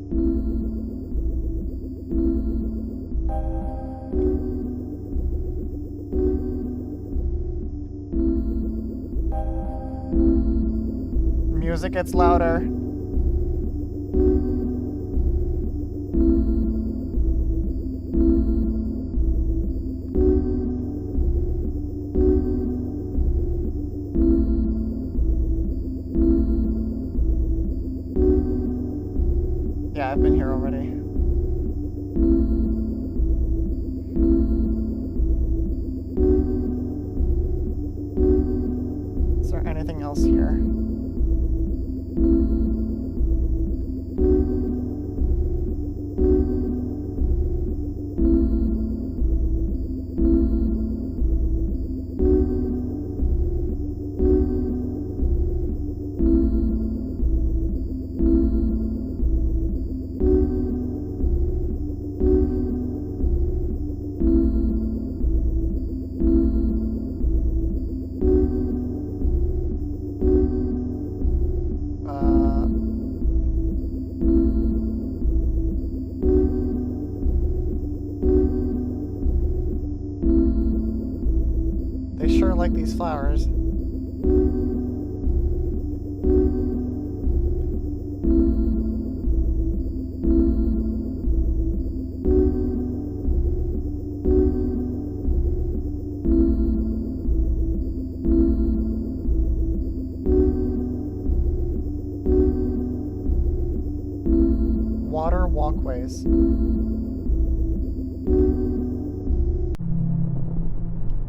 music gets louder. Yeah, I've been here already. Is there anything else here? They sure like these flowers. Water walkways.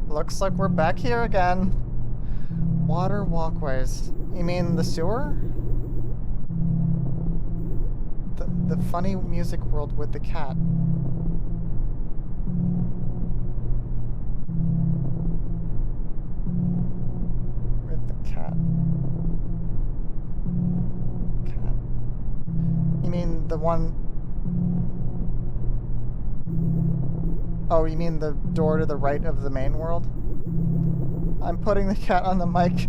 Looks like we're back here again. Water walkways. You mean the sewer? The funny music world with the cat. With the cat. Cat. You mean the one... Oh, you mean the door to the right of the main world? I'm putting the cat on the mic.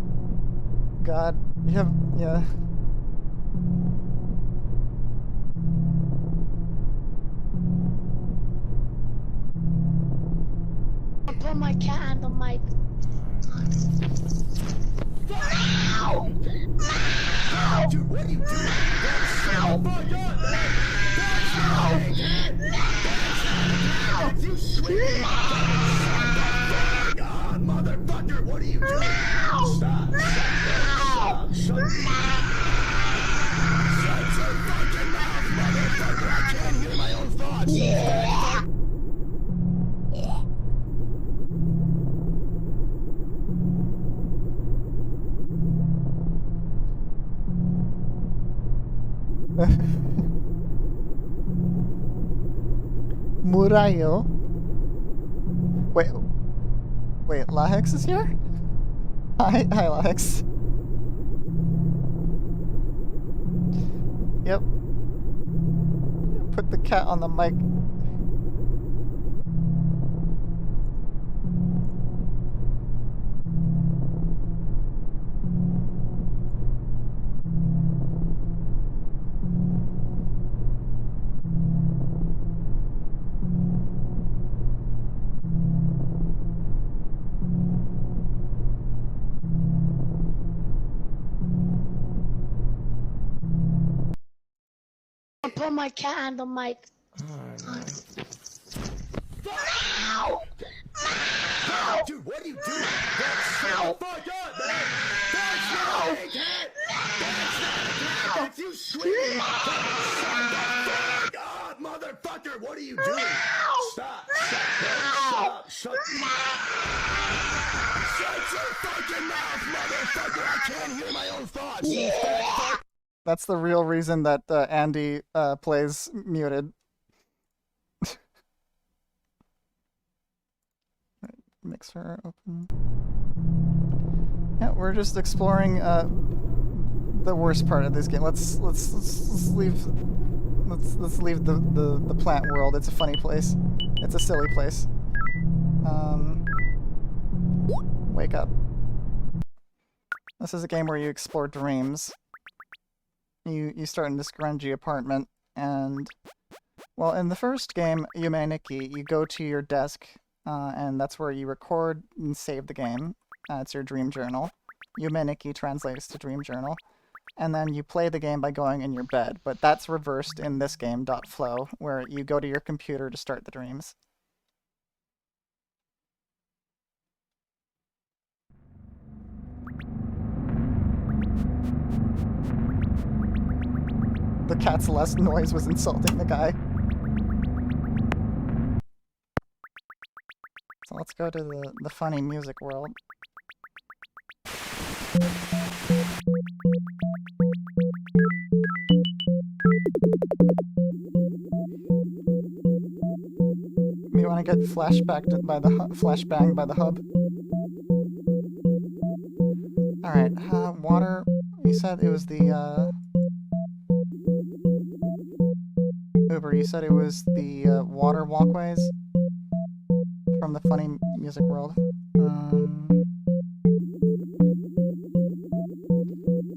God, you have... yeah. I put my cat on the mic. Meow! Meow! Dude, what are you doing? Meow! You swear! God, motherfucker, what are you doing? Stop! Stop! Shut your fucking mouth, motherfucker! I can't hear my own thoughts! Yeah! Murayo. Wait, Lahex is here? Hi, Lahex. Yep. Put the cat on the mic. I put my cat on the mic. Meow! Meow! Dude, what are you doing? That's so fucked up, man! That's not a cat! That's not a cat! If you swear! God, motherfucker, what are you doing? Stop! Stop! Shut your fucking mouth, motherfucker! I can't hear my own thoughts! Yeah! That's the real reason that Andy plays muted. Mixer open. Yeah, we're just exploring the worst part of this game. Let's leave the plant world. It's a funny place. It's a silly place. Wake up. This is a game where you explore dreams. You start in this grungy apartment, and, well, in the first game, Yumeniki, you go to your desk, and that's where you record and save the game. It's your dream journal. Yumeniki translates to dream journal. and then you play the game by going in your bed, but that's reversed in this game, .flow, where you go to your computer to start the dreams. The cat's less noise was insulting the guy. So let's go to the funny music world. You want to get flashbanged by the hub. All right, water. You said it was the Uber. You said it was the water walkways from the funny music world.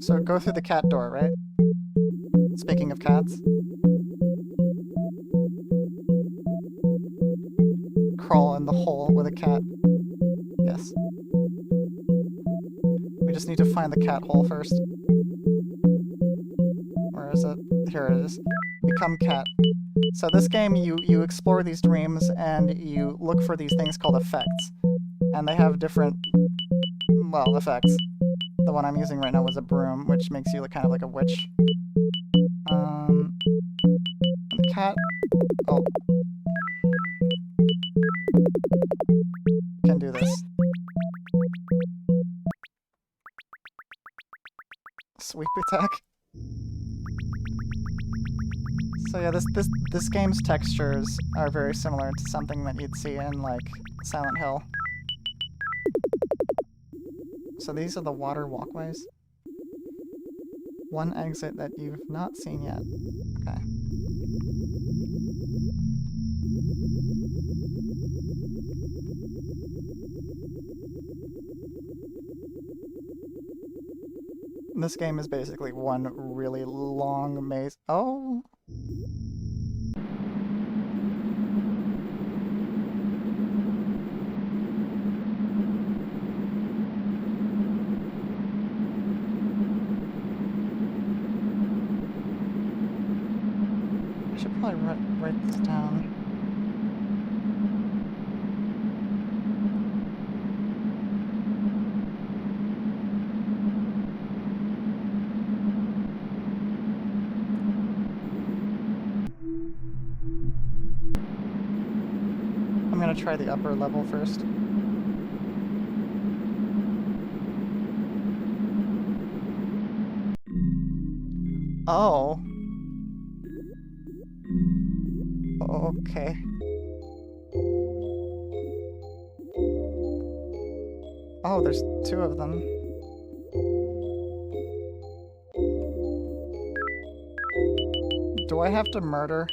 So go through the cat door, right? Speaking of cats. Crawl in the hole with a cat. Yes. We just need to find the cat hole first. Where is it? Here it is. Become cat. So this game, you explore these dreams and you look for these things called effects. And they have different, well, effects. The one I'm using right now was a broom, which makes you look kind of like a witch. The cat... Oh. Can do this. Sweep attack. So yeah, this game's textures are very similar to something that you'd see in, like, Silent Hill. So these are the water walkways. One exit that you've not seen yet. Okay. This game is basically one really long maze. Oh! I should probably write this down. I'm gonna try the upper level first. Oh. Okay. Oh, there's two of them. Do I have to murder?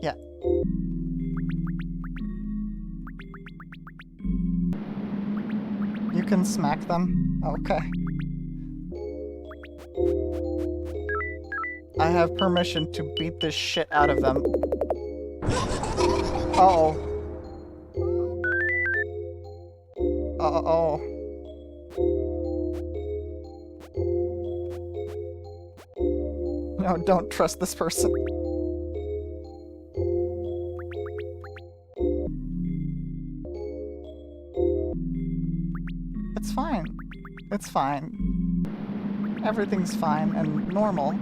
Yeah. You can smack them? Okay. I have permission to beat this shit out of them. Uh-oh. Uh-oh. No, don't trust this person. It's fine. It's fine. Everything's fine and normal.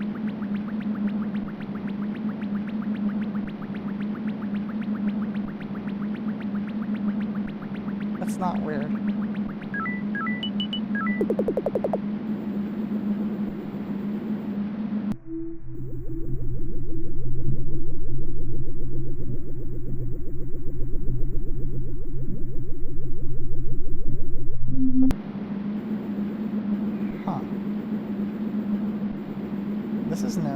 That's not weird. This is new.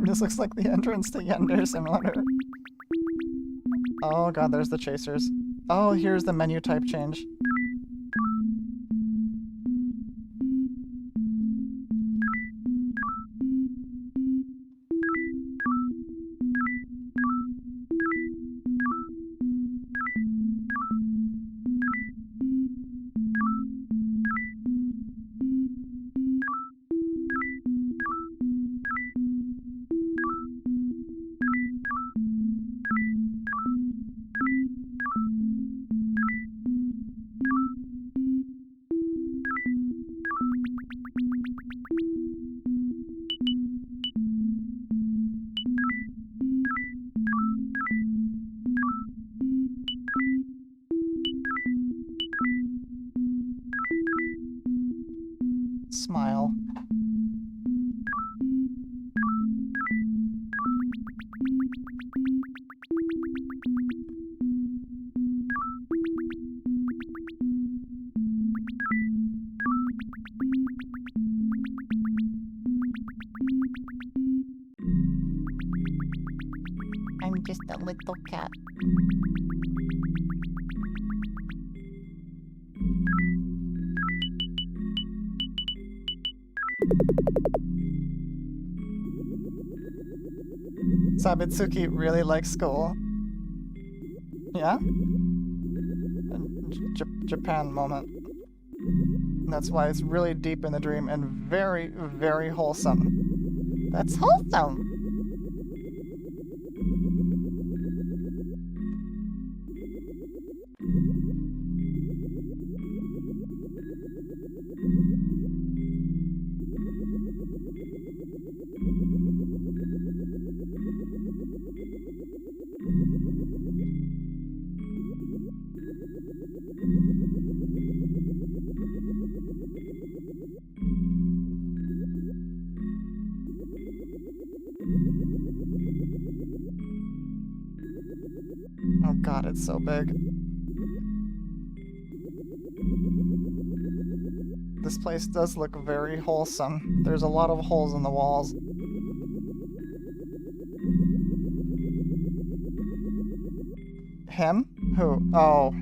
This looks like the entrance to Yender Simulator. Oh god, there's the chasers. Oh, here's the menu type change. Smile. I'm just a little cat. Sabitsuki really likes school. Yeah? Japan moment. That's why it's really deep in the dream and very, very wholesome. That's wholesome! Oh god, it's so big. This place does look very wholesome. There's a lot of holes in the walls. Him? Who? Oh.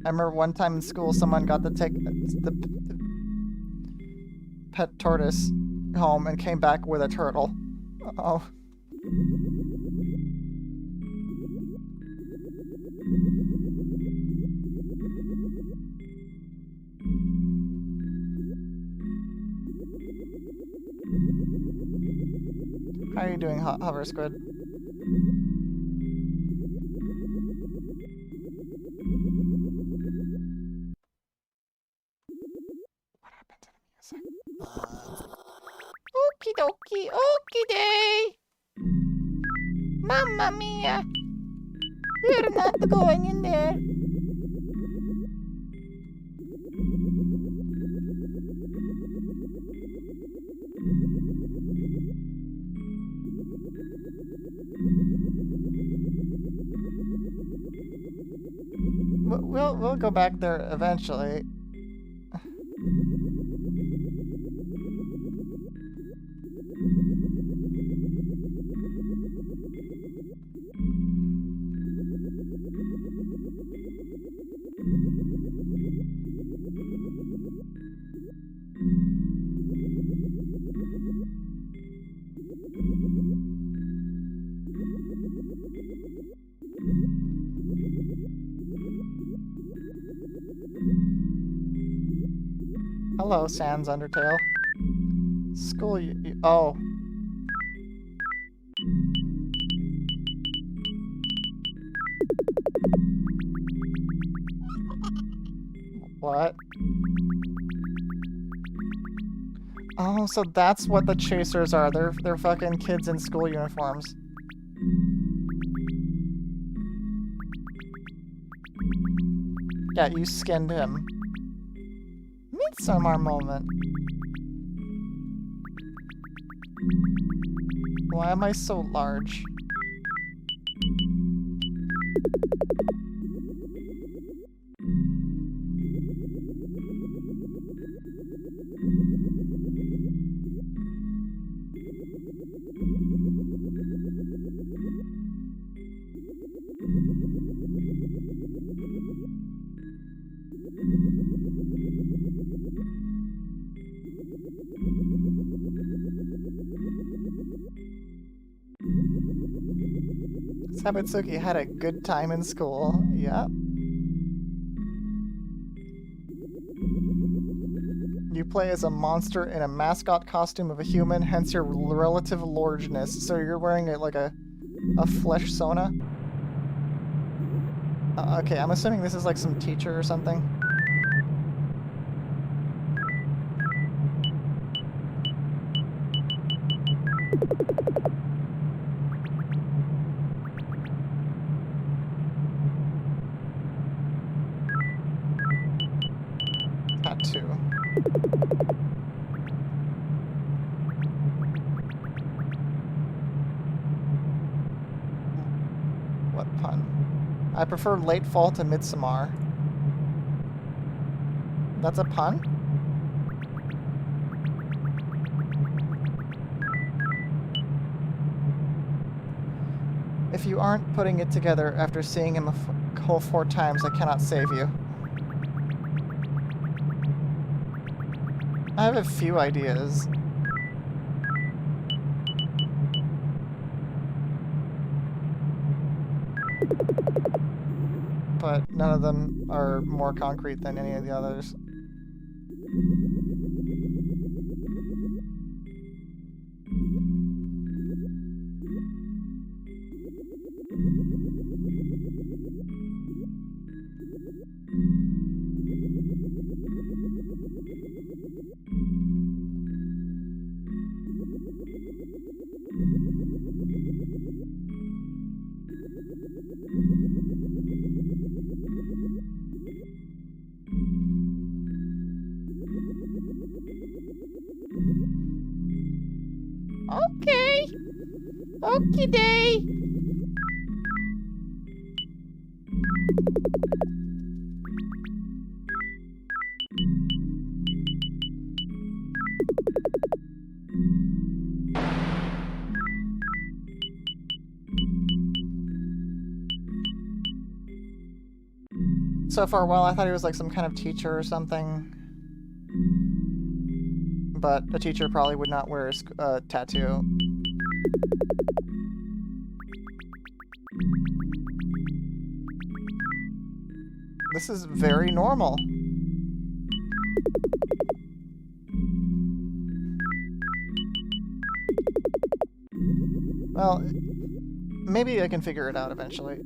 I remember one time in school someone got to take the pet tortoise home and came back with a turtle. Oh. How are you doing, Hover Squid? What happened to the music? Okie dokie, okie day! Mamma mia! We're not going in there. We'll go back there eventually. Hello, Sans Undertale. School, oh. What? Oh, so that's what the chasers are. They're fucking kids in school uniforms. Yeah, you skinned him. Midsommar moment. Why am I so large? Sabutsuki had a good time in school. Yep. You play as a monster in a mascot costume of a human, hence your relative largeness. So you're wearing like a flesh sona? Okay, I'm assuming this is like some teacher or something. Tattoo. What pun? I prefer late fall to midsummer. That's a pun? If you aren't putting it together after seeing him a whole 4 times, I cannot save you. I have a few ideas. But none of them are more concrete than any of the others. Okay. Okie day. So for a while I thought he was like some kind of teacher or something. But a teacher probably would not wear a tattoo. This is very normal. Well, maybe I can figure it out eventually.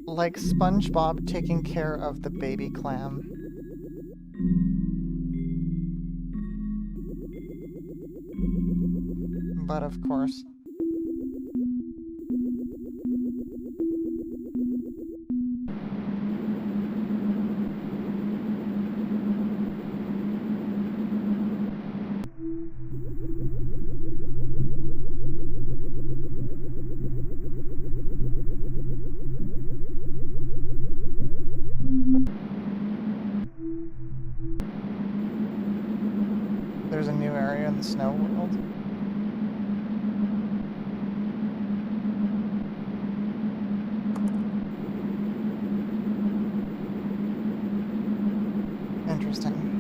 Like SpongeBob taking care of the baby clam. But of course. There's a new area in the snow world. Interesting.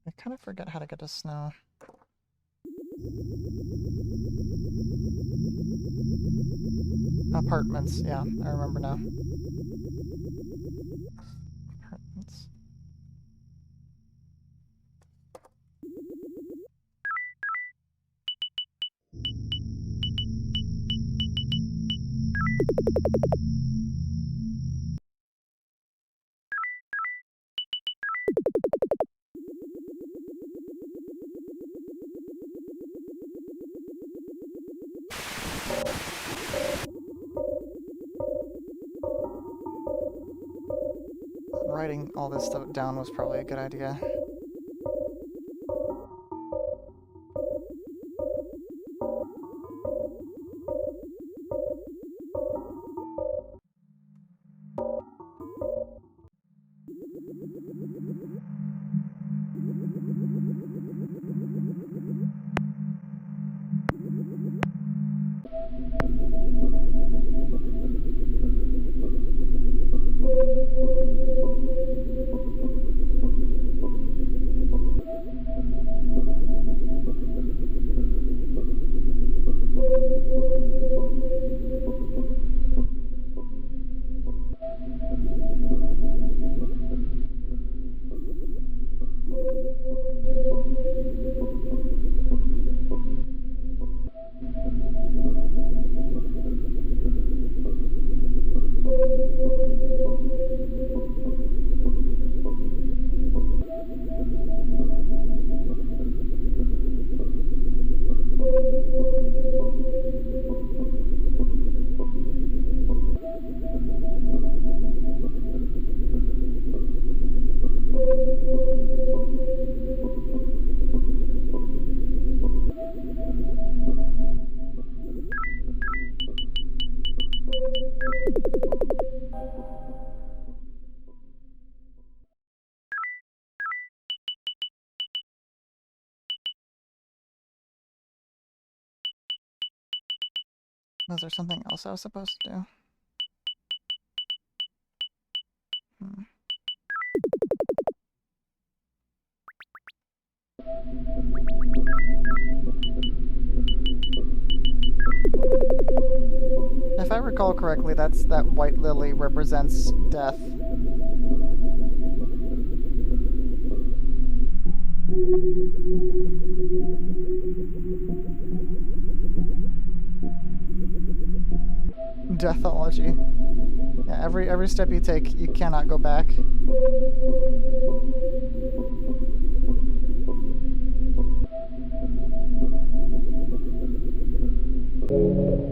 I kind of forget how to get to snow. Apartments, yeah, I remember now. Apartments. Writing all this stuff down was probably a good idea. Was there something else I was supposed to do? If I recall correctly, that white lily represents death. Deathology. Yeah, every step you take, you cannot go back.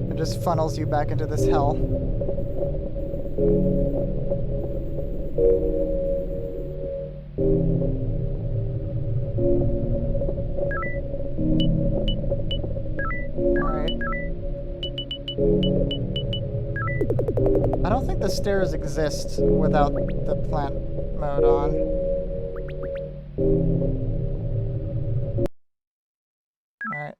It just funnels you back into this hell. Alright. I don't think the stairs exist without the plant mode on. Alright.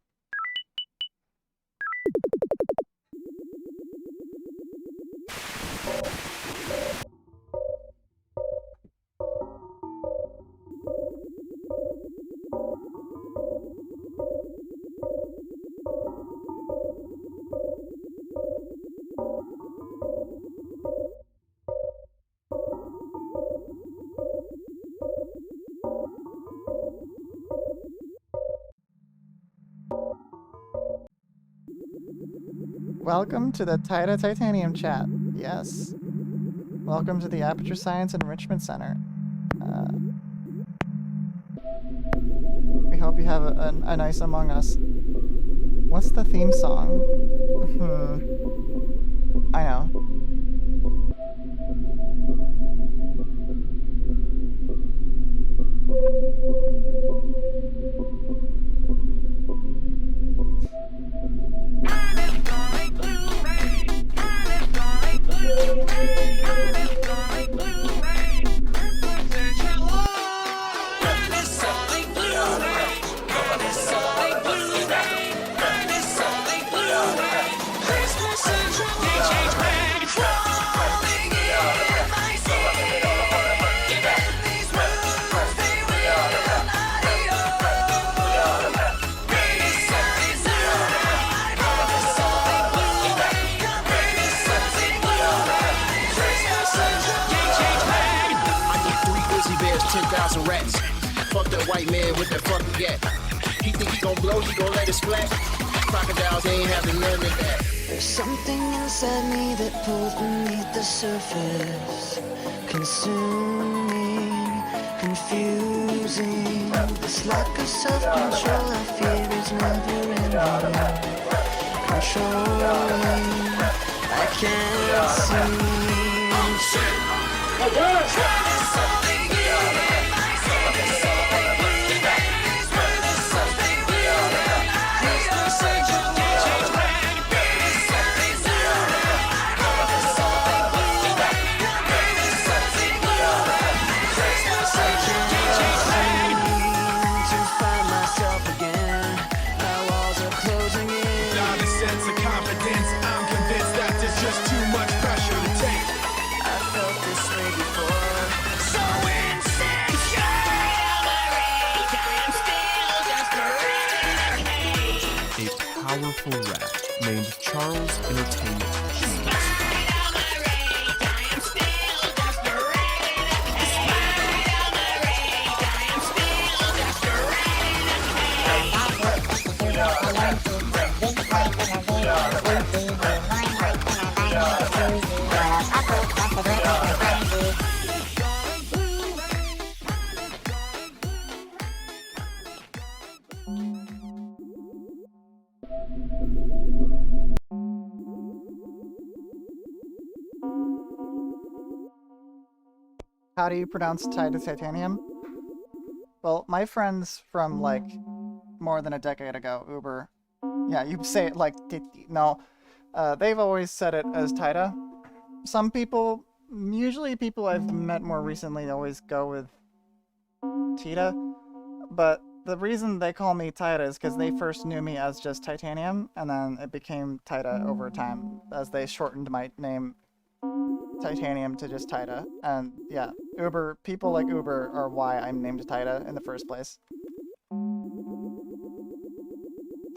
Welcome to the Tita Titanium chat. Yes. Welcome to the Aperture Science Enrichment Center. We hope you have a nice Among Us. What's the theme song? I know. Fuck that white man with that fucking gat. He think he gon' blow, he gon' let it splat. Crocodiles ain't having none of that. There's something inside me that pulls beneath the surface, consuming, confusing. This lack of self-control I fear is never ending. Controlling, I can't see. Oh shit! Powerful rat named Charles Entertainment Cheese. How do you pronounce Tita Titanium? Well, my friends from, like, more than a decade ago, Uber, yeah, you say it like Titi. No, they've always said it as Tita. Some people, usually people I've met more recently, always go with Tita. But the reason they call me Tita is because they first knew me as just Titanium, and then it became Tita over time, as they shortened my name Titanium to just Tita. And yeah, Uber, people like Uber are why I'm named Tita in the first place.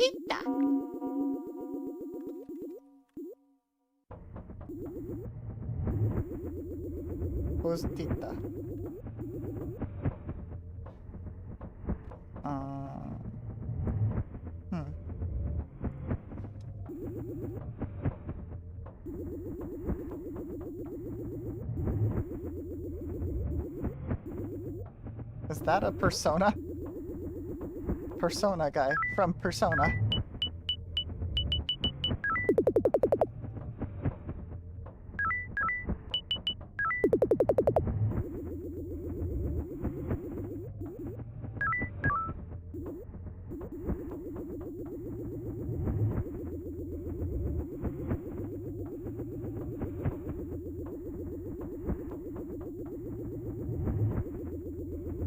Tita. Who's Tita? that a persona? Persona guy from Persona.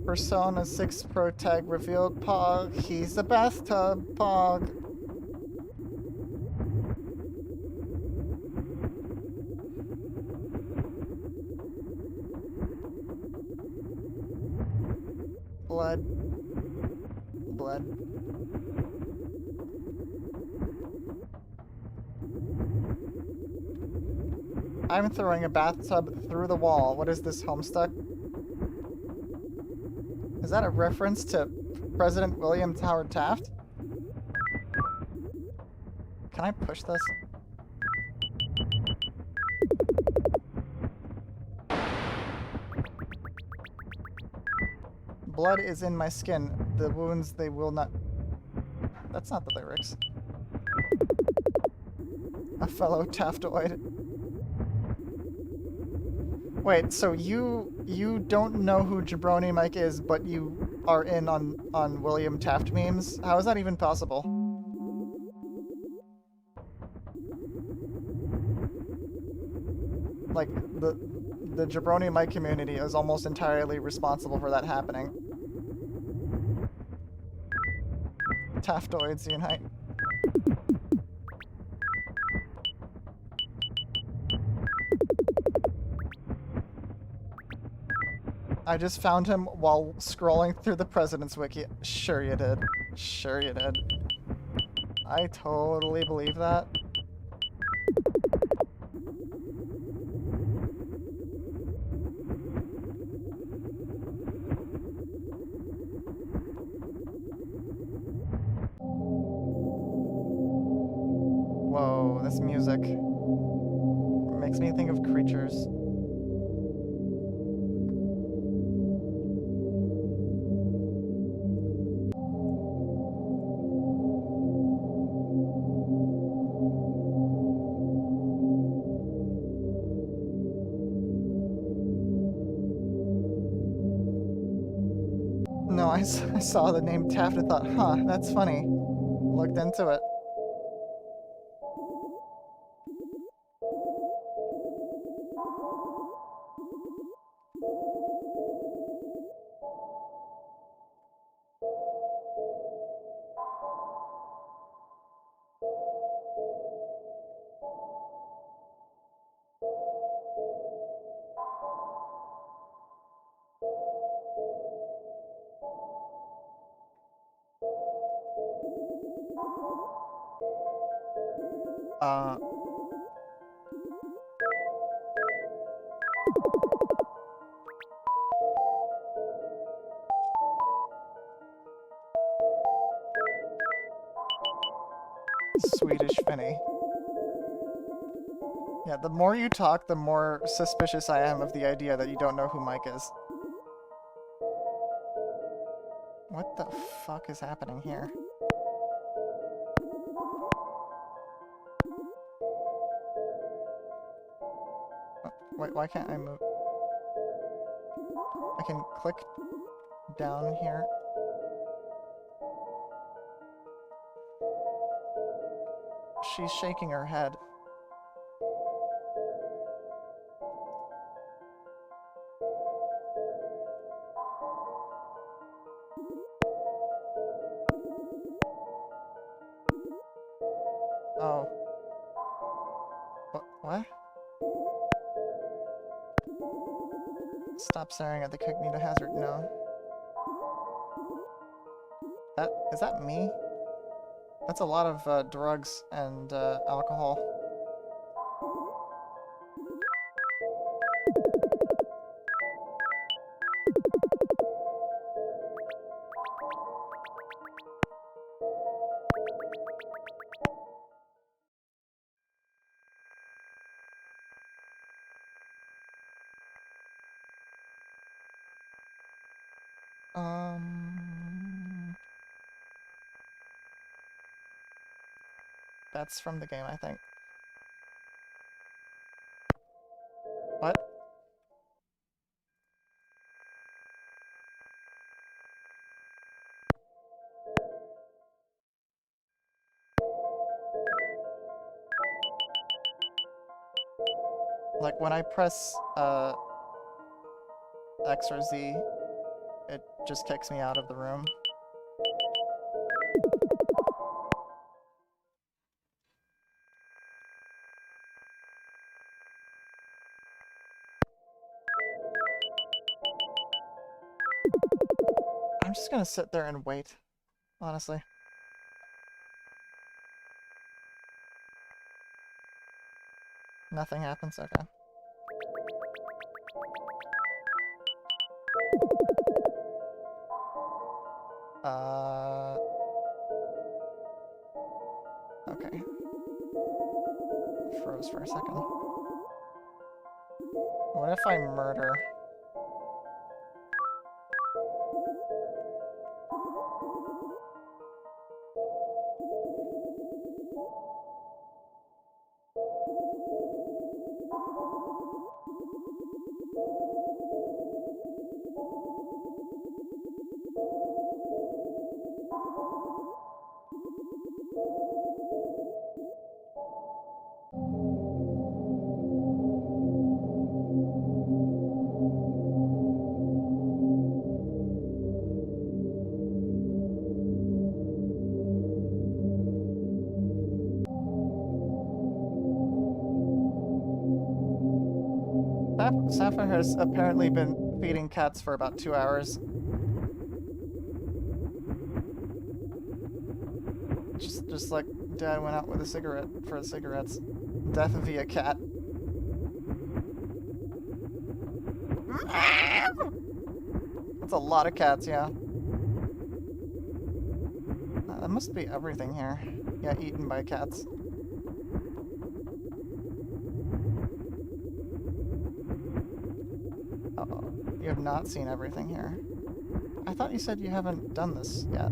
Persona 6 Pro Tag revealed Pog. He's a bathtub Pog. Blood. Blood. I'm throwing a bathtub through the wall. What is this, Homestuck? Is that a reference to President William Howard Taft? Can I push this? Blood is in my skin. The wounds they will not... That's not the lyrics. A fellow Taftoid. Wait, so you don't know who Jabroni Mike is, but you are in on William Taft memes? How is that even possible? Like, the Jabroni Mike community is almost entirely responsible for that happening. Taftoids unite. I just found him while scrolling through the President's Wiki. Sure you did. Sure you did. I totally believe that. Whoa, this music makes me think of creatures. No, I saw the name Taft and thought, huh, that's funny. Looked into it. Swedish Finny. Yeah, the more you talk, the more suspicious I am of the idea that you don't know who Mike is. What the fuck is happening here? Oh, wait, why can't I move? I can click down here. She's shaking her head. Oh. What? Stop staring at the cognito hazard. No. Is that me? That's a lot of drugs and alcohol. That's from the game, I think. What? Like when I press X or Z, it just kicks me out of the room. I'm just gonna sit there and wait, honestly. Nothing happens? Okay. Okay. Froze for a second. What if I murder? Sapphire has apparently been feeding cats for about 2 hours. Just like Dad went out with a cigarette for the cigarettes. Death via cat. That's a lot of cats, yeah. That must be everything here. Yeah, eaten by cats. Uh-oh. You have not seen everything here. I thought you said you haven't done this yet.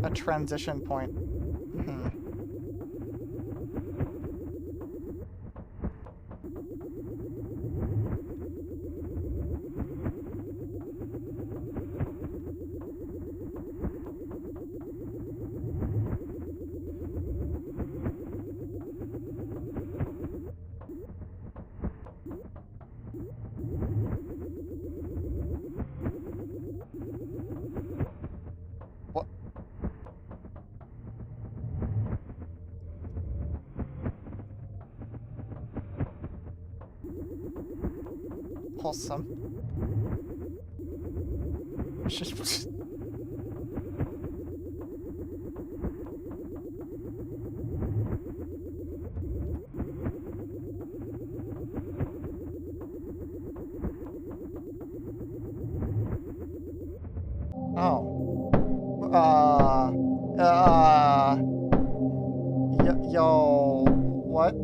A transition point. What? Wholesome. Oh. Yo, what?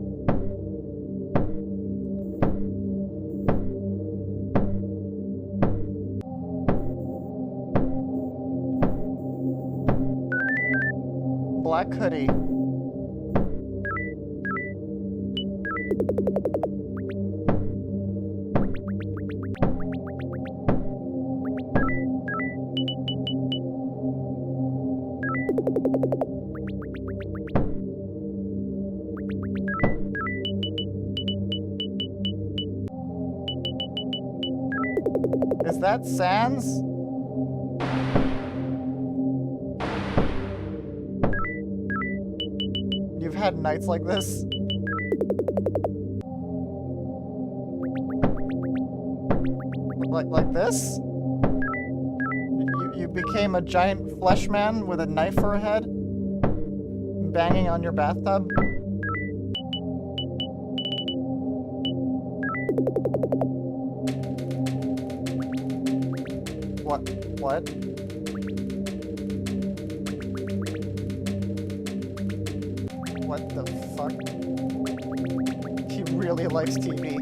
Black hoodie. Is that Sans? You've had nights like this? Like this? You became a giant flesh man with a knife for a head? Banging on your bathtub? What? What? What the fuck? He really likes TV.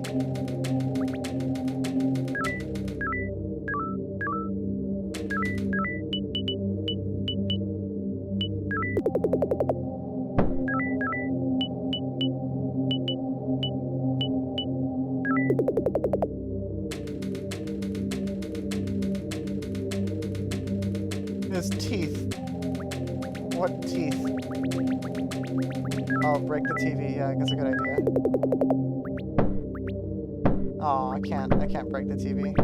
His teeth. What teeth? Oh, break the TV. Yeah, that's a good idea. Oh, I can't break the TV.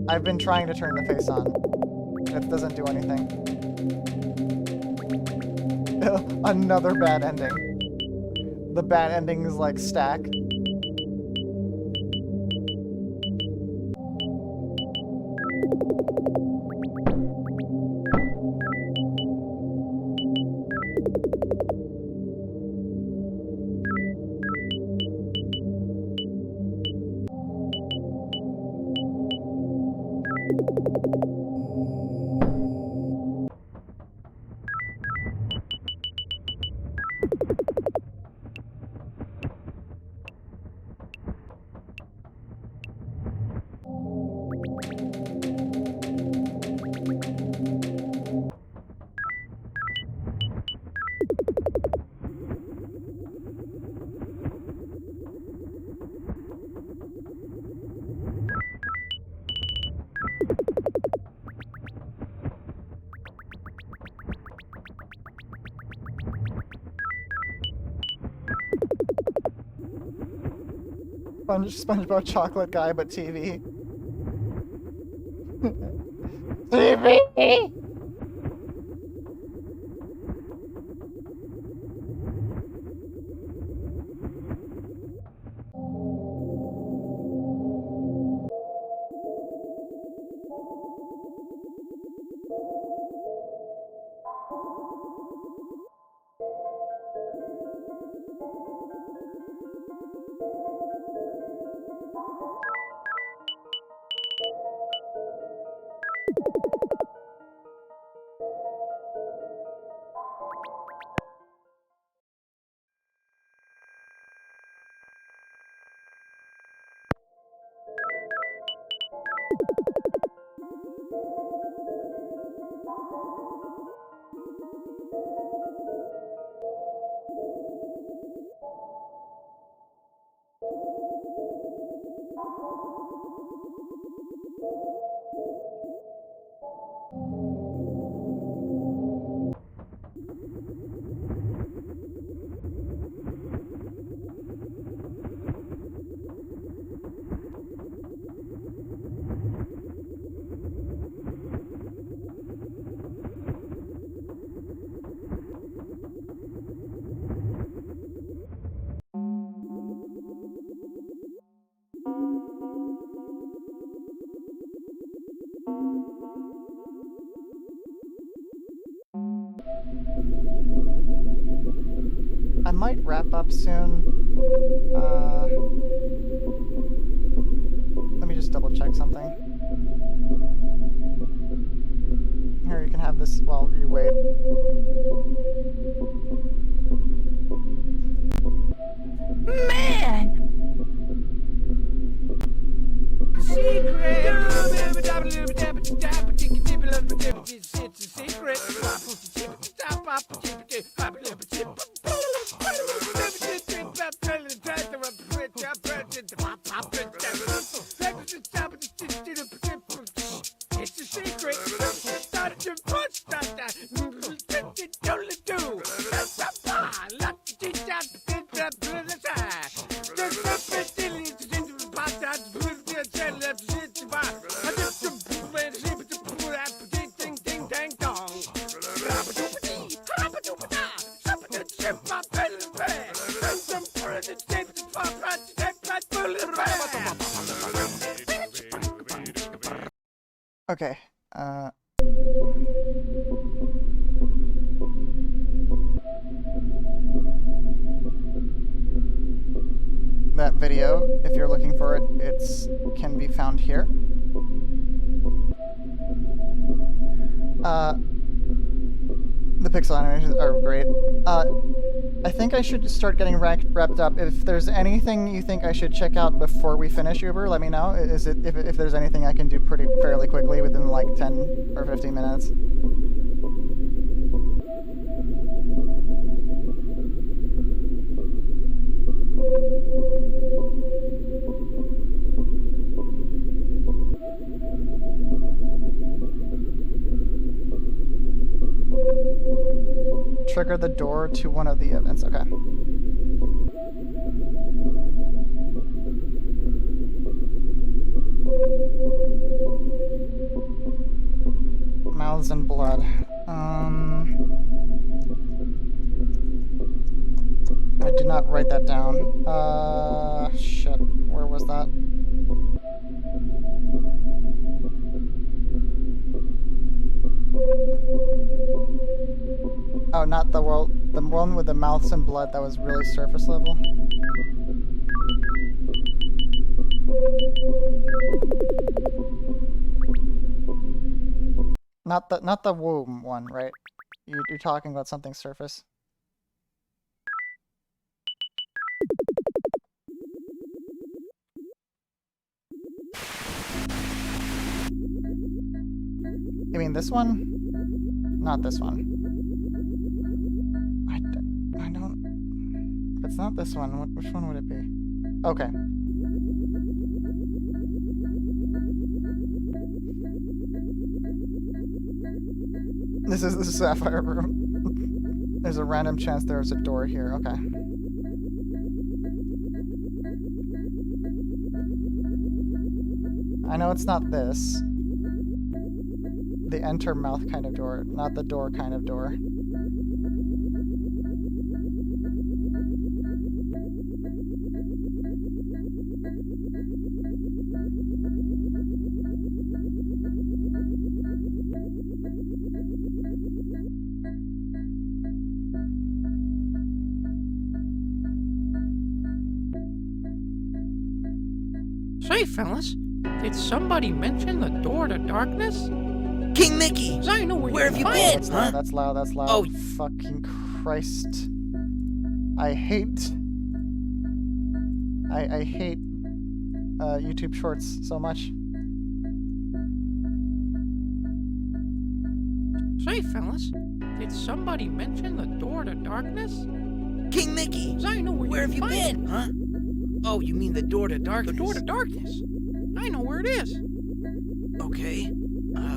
I've been trying to turn the face on. It doesn't do anything. Another bad ending. The bad endings like stack. SpongeBob chocolate guy, but TV. TV! I might wrap up soon. Let me just double check something. Here, you can have this while you wait. Man! It's a secret. Started to push that. Okay. That video, if you're looking for it, can be found here. The pixel animations are great. I think I should start getting wrapped up. If there's anything you think I should check out before we finish Uber, let me know. Is it if there's anything I can do fairly quickly within like 10 or 15 minutes? Trigger the door to one of the events. Okay. Mouths and blood. I did not write that down. Shit. Where was that? Oh, not the one with the mouths and blood that was really surface level. Not the womb one, right? You're talking about something surface. You mean this one? Not this one. I don't... If it's not this one, which one would it be? Okay. This is the Sapphire Room. There's a random chance there's a door here. Okay. I know it's not this. The enter mouth kind of door, not the door kind of door. Say, fellas, did somebody mention the door to darkness? King Mickey! 'Cause I know Where have you been? That's loud, that's loud, that's loud. Oh. Fucking Christ. I hate YouTube Shorts so much. Say, fellas, did somebody mention the door to darkness? King Mickey! 'Cause I know Where have you been? Huh? Oh, you mean the door to darkness? The door to darkness. I know where it is. Okay.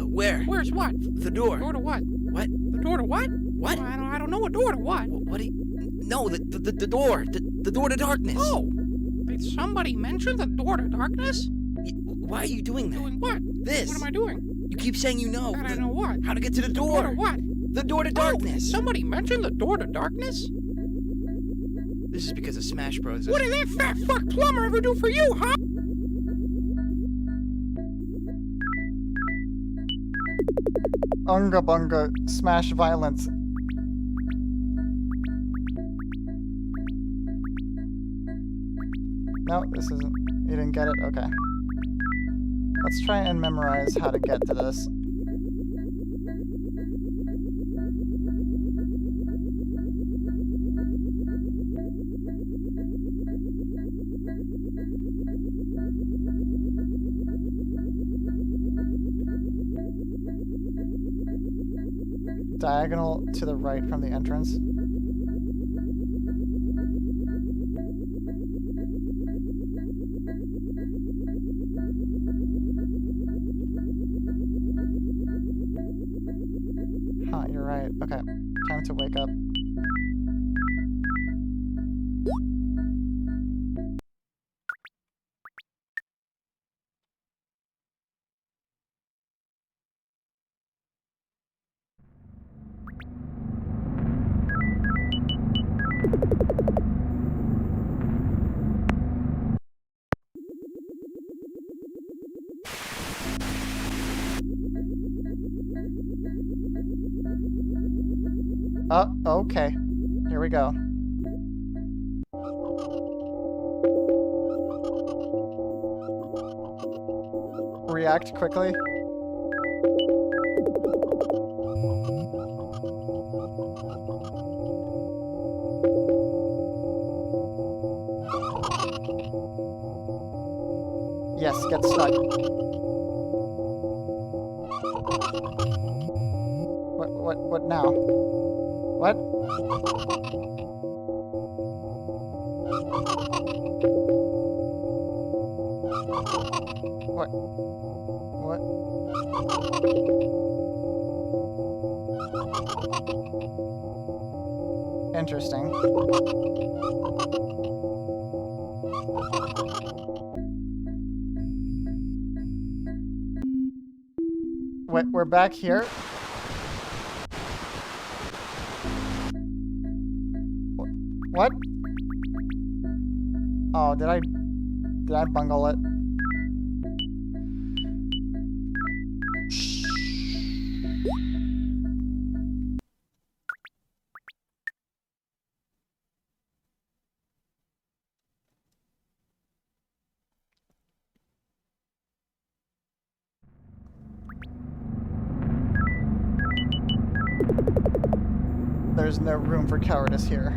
Where? Where's what? The door. Door to what? What? The door to what? What? I don't know a door to what. What do you... No, the door. The door to darkness. Oh! Did somebody mention the door to darkness? Why are you doing that? Doing what? This. What am I doing? You keep saying you know. I don't know what. How to get to the Door door. to what? The door to Oh, darkness. did somebody mention the door to darkness? This is because of Smash Bros. What did that fat fuck plumber ever do for you, huh? Unga bunga smash violence. No, this isn't. You didn't get it? Okay. Let's try and memorize how to get to this. Diagonal to the right from the entrance. Huh, you're right. Okay, time to wake up. Okay. Here we go. React quickly. Yes, get stuck. What now? What? What? What? Interesting. Wait, we're back here? What? Oh, did I bungle it? There's no room for cowardice here.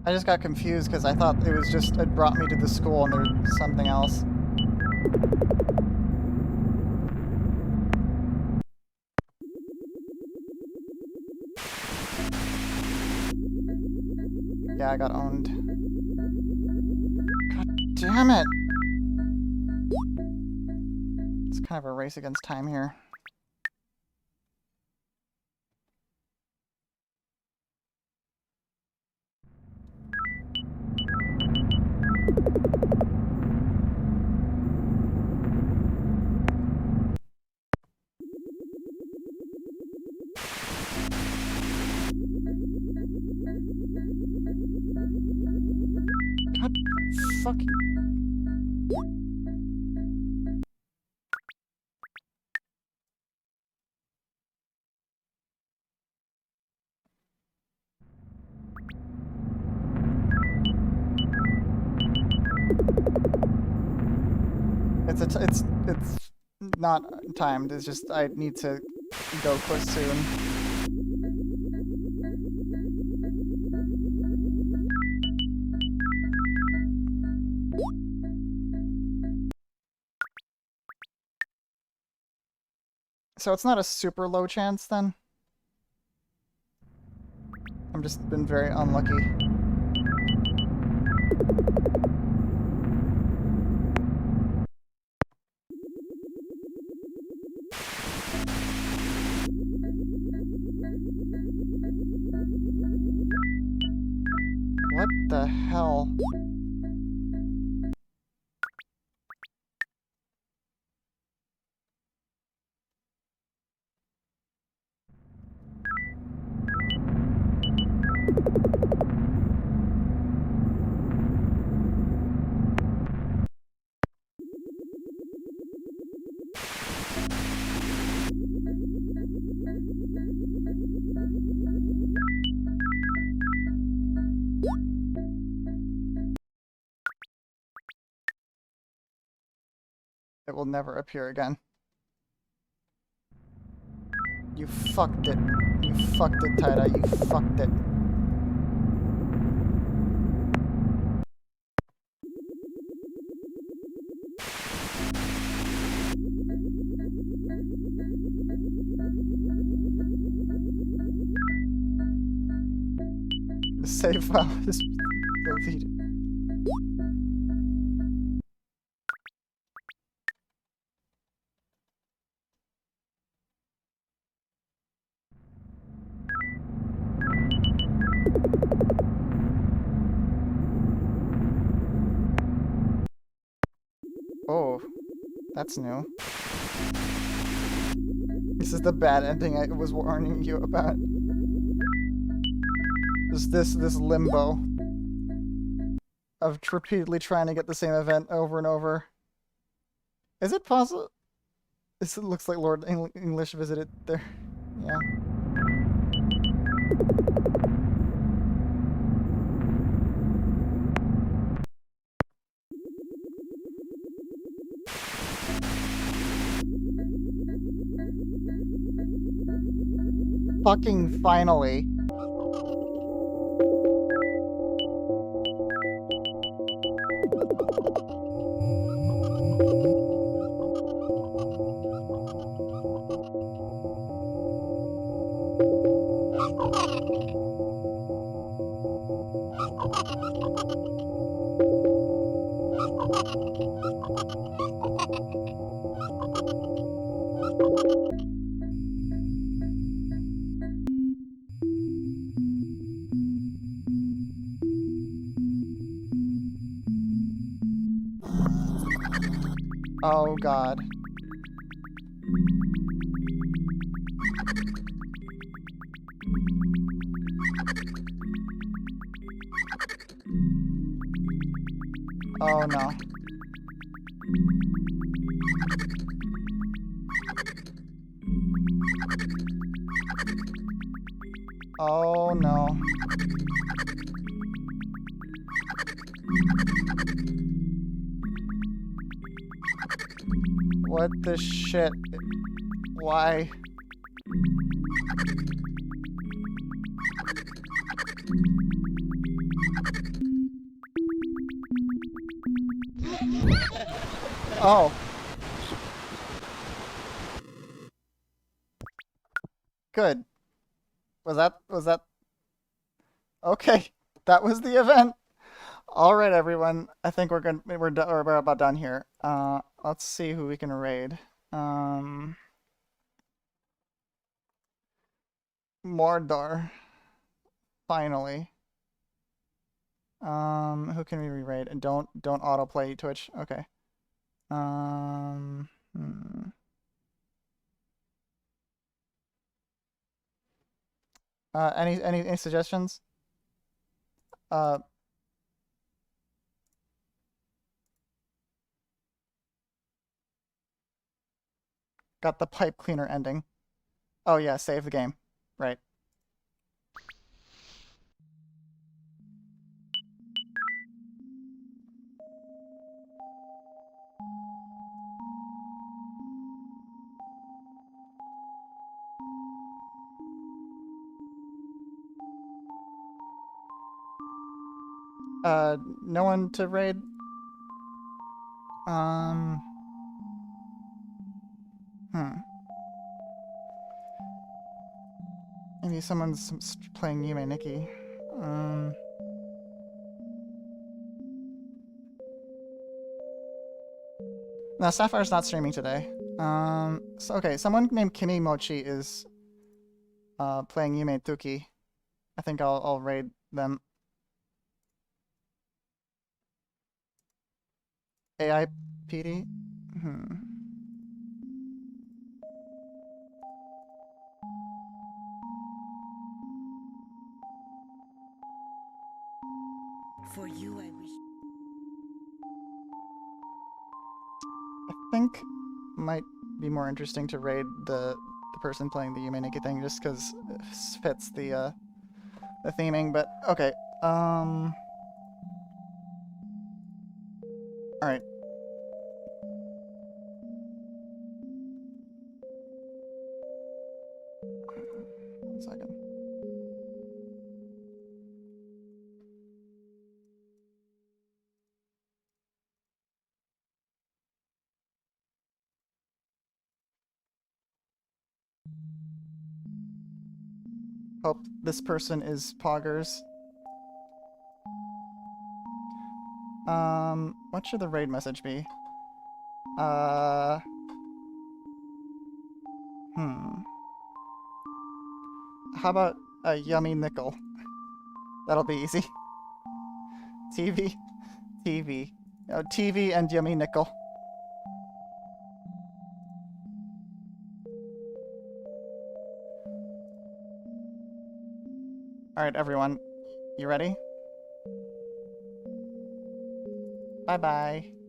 I just got confused because I thought it was just, it brought me to the school and there's something else. Yeah, I got owned. God damn it! It's kind of a race against time here. God fucking... It's not timed. It's just I need to go quick soon. So it's not a super low chance then? I've just been very unlucky. What the hell? It will never appear again. You fucked it. You fucked it, Taida. You fucked it. The save file is deleted. Oh, that's new. This is the bad ending I was warning you about. This limbo of repeatedly trying to get the same event over and over. Is it possible? This looks like Lord English visited there. Yeah. Fucking finally. Oh god. Oh no. Oh no. What the shit? Why? Oh. Good. Was that okay? That was the event. All right, everyone. I think we're about done here. Let's see who we can raid. Mordor. Finally. Who can we raid? And don't autoplay Twitch. Okay. Any suggestions? Got the pipe cleaner ending. Oh yeah, save the game. Right. No one to raid? Maybe someone's playing Yume Nikki. No, Sapphire's not streaming today. So okay, someone named Kimi Mochi is playing Yume Tuki. I think I'll raid them. AI PD? For you, I wish. I think might be more interesting to raid the person playing the Yume Nikki thing just because it fits the theming, but okay. Alright. second. Hope this person is Poggers. What should the raid message be? How about a yummy nickel? That'll be easy. TV. Oh, TV and yummy nickel. Alright, everyone. You ready? Bye-bye.